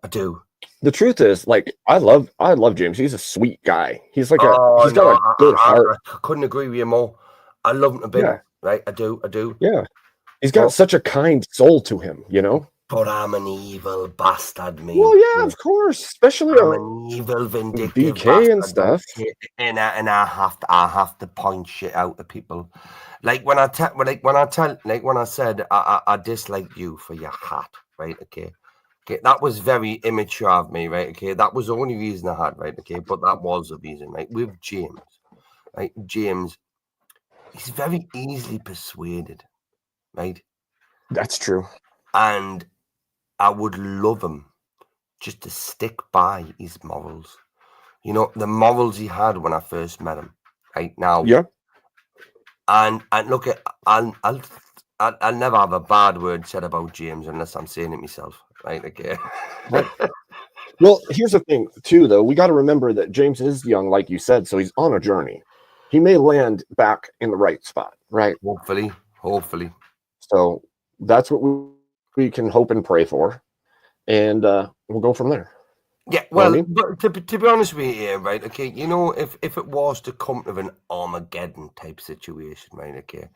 [SPEAKER 8] I do.
[SPEAKER 3] The truth is, like, I love James. He's a sweet guy. He's like he's got a
[SPEAKER 8] I
[SPEAKER 3] good heart.
[SPEAKER 8] couldn't agree with you more. I love him a bit,
[SPEAKER 3] Yeah.
[SPEAKER 8] right? I do.
[SPEAKER 3] Yeah. He's got such a kind soul to him, you know?
[SPEAKER 8] But I'm an evil bastard, me.
[SPEAKER 3] Well, yeah, of course. Especially
[SPEAKER 8] I'm an evil, vindictive
[SPEAKER 3] BK and
[SPEAKER 8] bastard,
[SPEAKER 3] stuff.
[SPEAKER 8] and I have to point shit out to people. Like when I said I dislike you for your hat, right? Okay, that was very immature of me, right? Okay, that was the only reason I had, right? Okay, but that was the reason, right? With James, right? James, he's very easily persuaded, right?
[SPEAKER 3] That's true.
[SPEAKER 8] And I would love him just to stick by his morals. You know, the morals he had when I first met him, right? Now,
[SPEAKER 3] yeah.
[SPEAKER 8] And look, I'll never have a bad word said about James unless I'm saying it myself, right? Okay.
[SPEAKER 3] Well, here's the thing, too, though. We got to remember that James is young, like you said, so he's on a journey. He may land back in the right spot, right?
[SPEAKER 8] Hopefully.
[SPEAKER 3] So that's what we can hope and pray for. and we'll go from there.
[SPEAKER 8] Yeah,
[SPEAKER 3] Know what I
[SPEAKER 8] well,
[SPEAKER 3] mean?
[SPEAKER 8] but to be honest with you here, right, okay, you know, if it was to come to an Armageddon type situation, right, okay,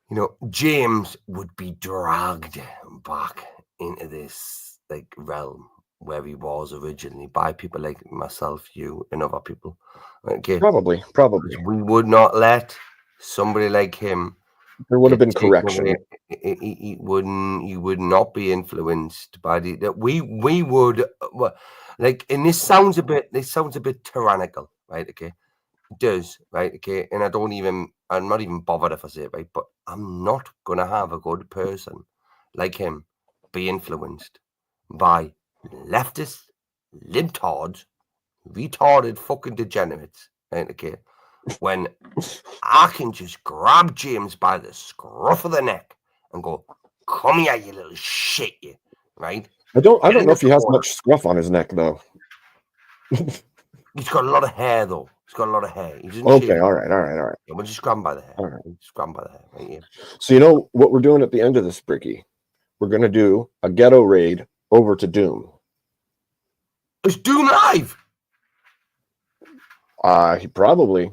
[SPEAKER 8] you know, James would be dragged back into this, like, realm where he was originally by people like myself, you, and other people, okay?
[SPEAKER 3] Probably.
[SPEAKER 8] We would not let somebody like him.
[SPEAKER 3] There would have been
[SPEAKER 8] taken
[SPEAKER 3] correction.
[SPEAKER 8] away. He wouldn't. You would not be influenced by the. That we would. Well, like, and this sounds a bit. This sounds a bit tyrannical, right? Okay, it does, right? Okay, and I'm not even bothered if I say it, right? But I'm not gonna have a good person like him be influenced by leftist, libtards, retarded fucking degenerates, right? Okay, when I can just grab James by the scruff of the neck and go, "Come here, you little shit, you!" Right?
[SPEAKER 3] I don't
[SPEAKER 8] Get in
[SPEAKER 3] know
[SPEAKER 8] the
[SPEAKER 3] if he has
[SPEAKER 8] corner.
[SPEAKER 3] much scruff on his neck though.
[SPEAKER 8] He's got a lot of hair, though. He's got a lot of hair. He doesn't
[SPEAKER 3] Okay,
[SPEAKER 8] shave.
[SPEAKER 3] all right.
[SPEAKER 8] Yeah, we'll just grab him by the hair.
[SPEAKER 3] All right.
[SPEAKER 8] Just grab him by the hair, right here.
[SPEAKER 3] So you know what we're doing at the end of this, Bricky? We're gonna do a ghetto raid over to Doom.
[SPEAKER 8] Is Doom live?
[SPEAKER 3] He probably.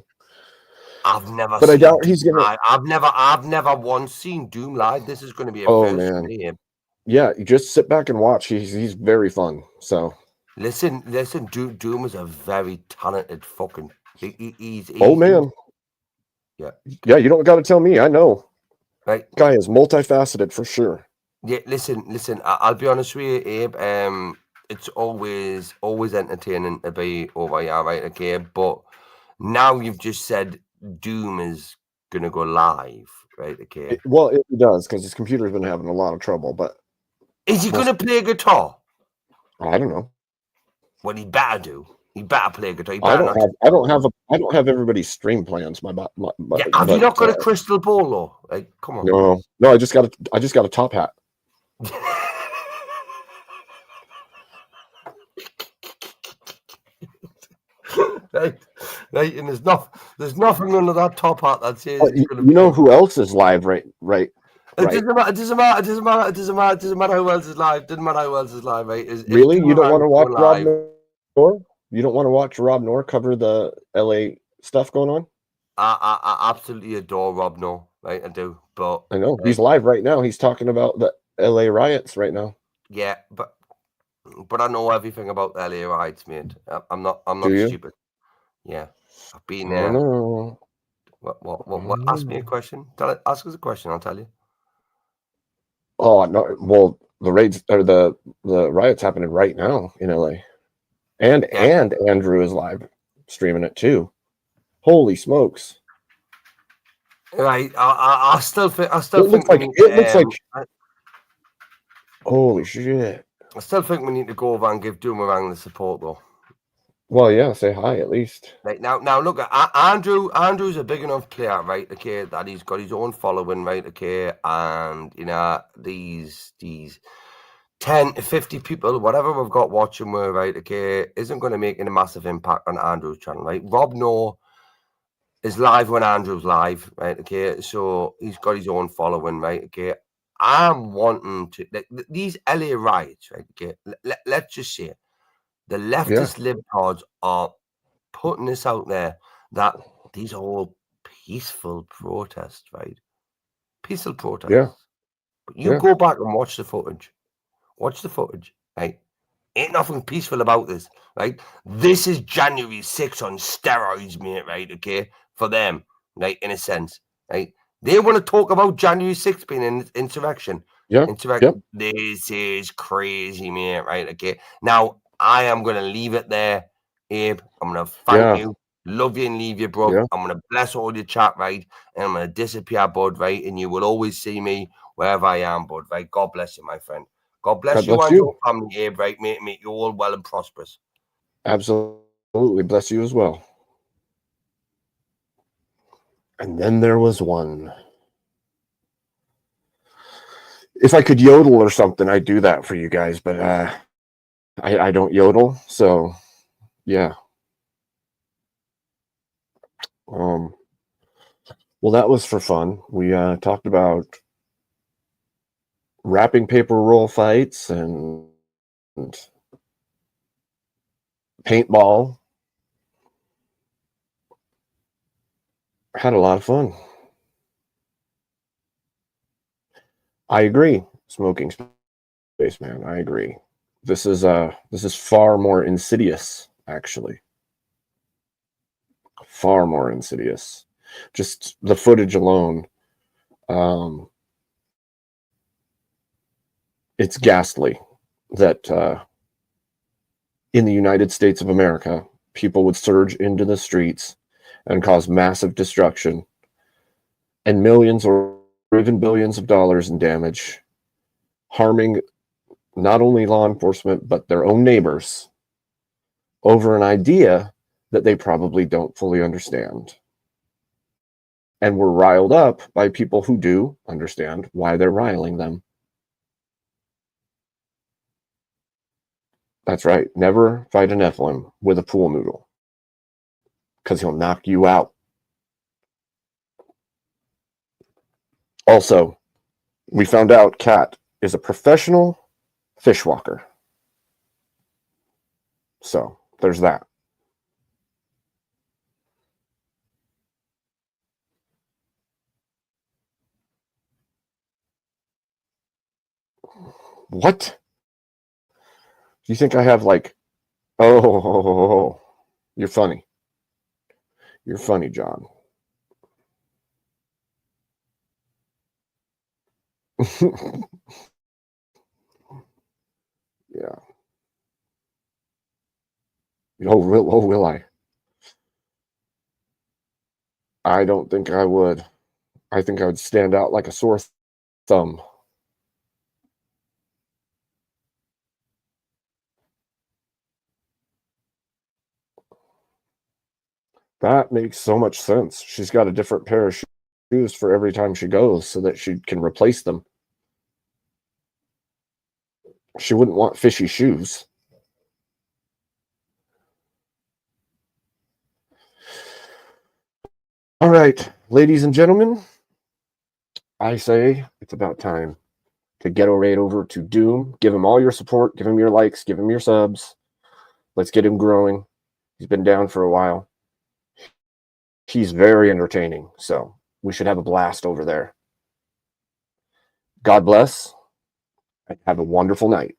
[SPEAKER 8] I've never.
[SPEAKER 3] But I
[SPEAKER 8] seen
[SPEAKER 3] doubt
[SPEAKER 8] Doom
[SPEAKER 3] he's gonna.
[SPEAKER 8] live. I've never once seen Doom live. This is going to be a
[SPEAKER 3] Oh
[SPEAKER 8] first for
[SPEAKER 3] man.
[SPEAKER 8] me.
[SPEAKER 3] Yeah, you just sit back and watch. He's very fun. So.
[SPEAKER 8] Listen. Doom is a very talented fucking. He's
[SPEAKER 3] Oh man.
[SPEAKER 8] Yeah.
[SPEAKER 3] Yeah, you don't got to tell me. I know.
[SPEAKER 8] Right.
[SPEAKER 3] Guy is multifaceted for sure.
[SPEAKER 8] Yeah, listen. I'll be honest with you, Abe. It's always entertaining to be over here, right? Okay, but now you've just said Doom is gonna go live, right? Okay.
[SPEAKER 3] Well, it does because his computer's been having a lot of trouble. But
[SPEAKER 8] Is he gonna play guitar?
[SPEAKER 3] I don't know.
[SPEAKER 8] Well, he better do. He better play guitar. He
[SPEAKER 3] I
[SPEAKER 8] better not.
[SPEAKER 3] I don't have everybody's stream plans.
[SPEAKER 8] Yeah, have you not got a crystal ball though? Like, come on.
[SPEAKER 3] No. I just got a top hat.
[SPEAKER 8] Right, and there's nothing under that top hat that says.
[SPEAKER 3] You know who else is live? Right.
[SPEAKER 8] It doesn't matter who else is live. Doesn't matter who else is live, right?
[SPEAKER 3] Really, you don't want to watch Rob Noor? You don't want to watch Rob Noor cover the LA stuff going on?
[SPEAKER 8] I absolutely adore Rob Noor, right? I do, but
[SPEAKER 3] I know he's live right now. He's talking about the LA riots right now.
[SPEAKER 8] Yeah, but I know everything about LA riots, mate. I'm not
[SPEAKER 3] Do you?
[SPEAKER 8] stupid. Yeah, I've been
[SPEAKER 3] I
[SPEAKER 8] there.
[SPEAKER 3] don't know.
[SPEAKER 8] What? Ask me a question. Ask us a question. I'll tell you.
[SPEAKER 3] Oh no! Well, the raids or the riots happening right now in LA, and Andrew is live streaming it too. Holy smokes!
[SPEAKER 8] Right, I still think.
[SPEAKER 3] Holy shit!
[SPEAKER 8] I still think we need to go over and give Doomerang the support, though.
[SPEAKER 3] Well, yeah, say hi at least.
[SPEAKER 8] Right now, look, Andrew's a big enough player, right? Okay, that he's got his own following, right? Okay, and you know these 10 to 50 people, whatever we've got watching, we're right. Okay, isn't going to make any massive impact on Andrew's channel, right? Rob Noor is live when Andrew's live, right? Okay, so he's got his own following, right? Okay, I'm wanting to these LA riots, right? Okay, let's just say it. The leftist libtards are putting this out there that these are all peaceful protests, right? Peaceful protests.
[SPEAKER 3] Yeah.
[SPEAKER 8] But you go back and watch the footage. Watch the footage, right? Ain't nothing peaceful about this, right? This is January 6th on steroids, mate, right? Okay, for them, right? In a sense, right? They want to talk about January 6th being an insurrection.
[SPEAKER 3] Yeah.
[SPEAKER 8] Insurrection. Yep. This is crazy, mate, right? Okay. Now, I am going to leave it there, Abe. I'm going to thank you, love you and leave you, bro. I'm going to bless all your chat, right? And I'm going to disappear, bud, right? And you will always see me wherever I am, bud, right? God bless you, my friend. God bless you and your family, Abe, right, mate? Make you all well and prosperous.
[SPEAKER 3] Absolutely. Bless you as well. And then there was one. If I could yodel or something, I'd do that for you guys, but I don't yodel, so yeah. Well, that was for fun. We talked about wrapping paper roll fights and paintball. Had a lot of fun. I agree. Smoking Spaceman, I agree. This is far more insidious, actually. Far more insidious. Just the footage alone. It's ghastly that in the United States of America, people would surge into the streets and cause massive destruction and millions or even billions of dollars in damage, harming not only law enforcement, but their own neighbors over an idea that they probably don't fully understand. And we're riled up by people who do understand why they're riling them. That's right. Never fight a Nephilim with a pool noodle, because he'll knock you out. Also, we found out Kat is a professional fishwalker. So there's that. What? Do you think I have like, oh, you're funny. You're funny, John. Yeah. Oh, will I? I don't think I would. I think I would stand out like a sore thumb. That makes so much sense. She's got a different pair of shoes for every time she goes so that she can replace them. She wouldn't want fishy shoes. All right, ladies and gentlemen, I say it's about time to get right over to Doom. Give him all your support. Give him your likes. Give him your subs. Let's get him growing. He's been down for a while. He's very entertaining, so we should have a blast over there. God bless, and have a wonderful night.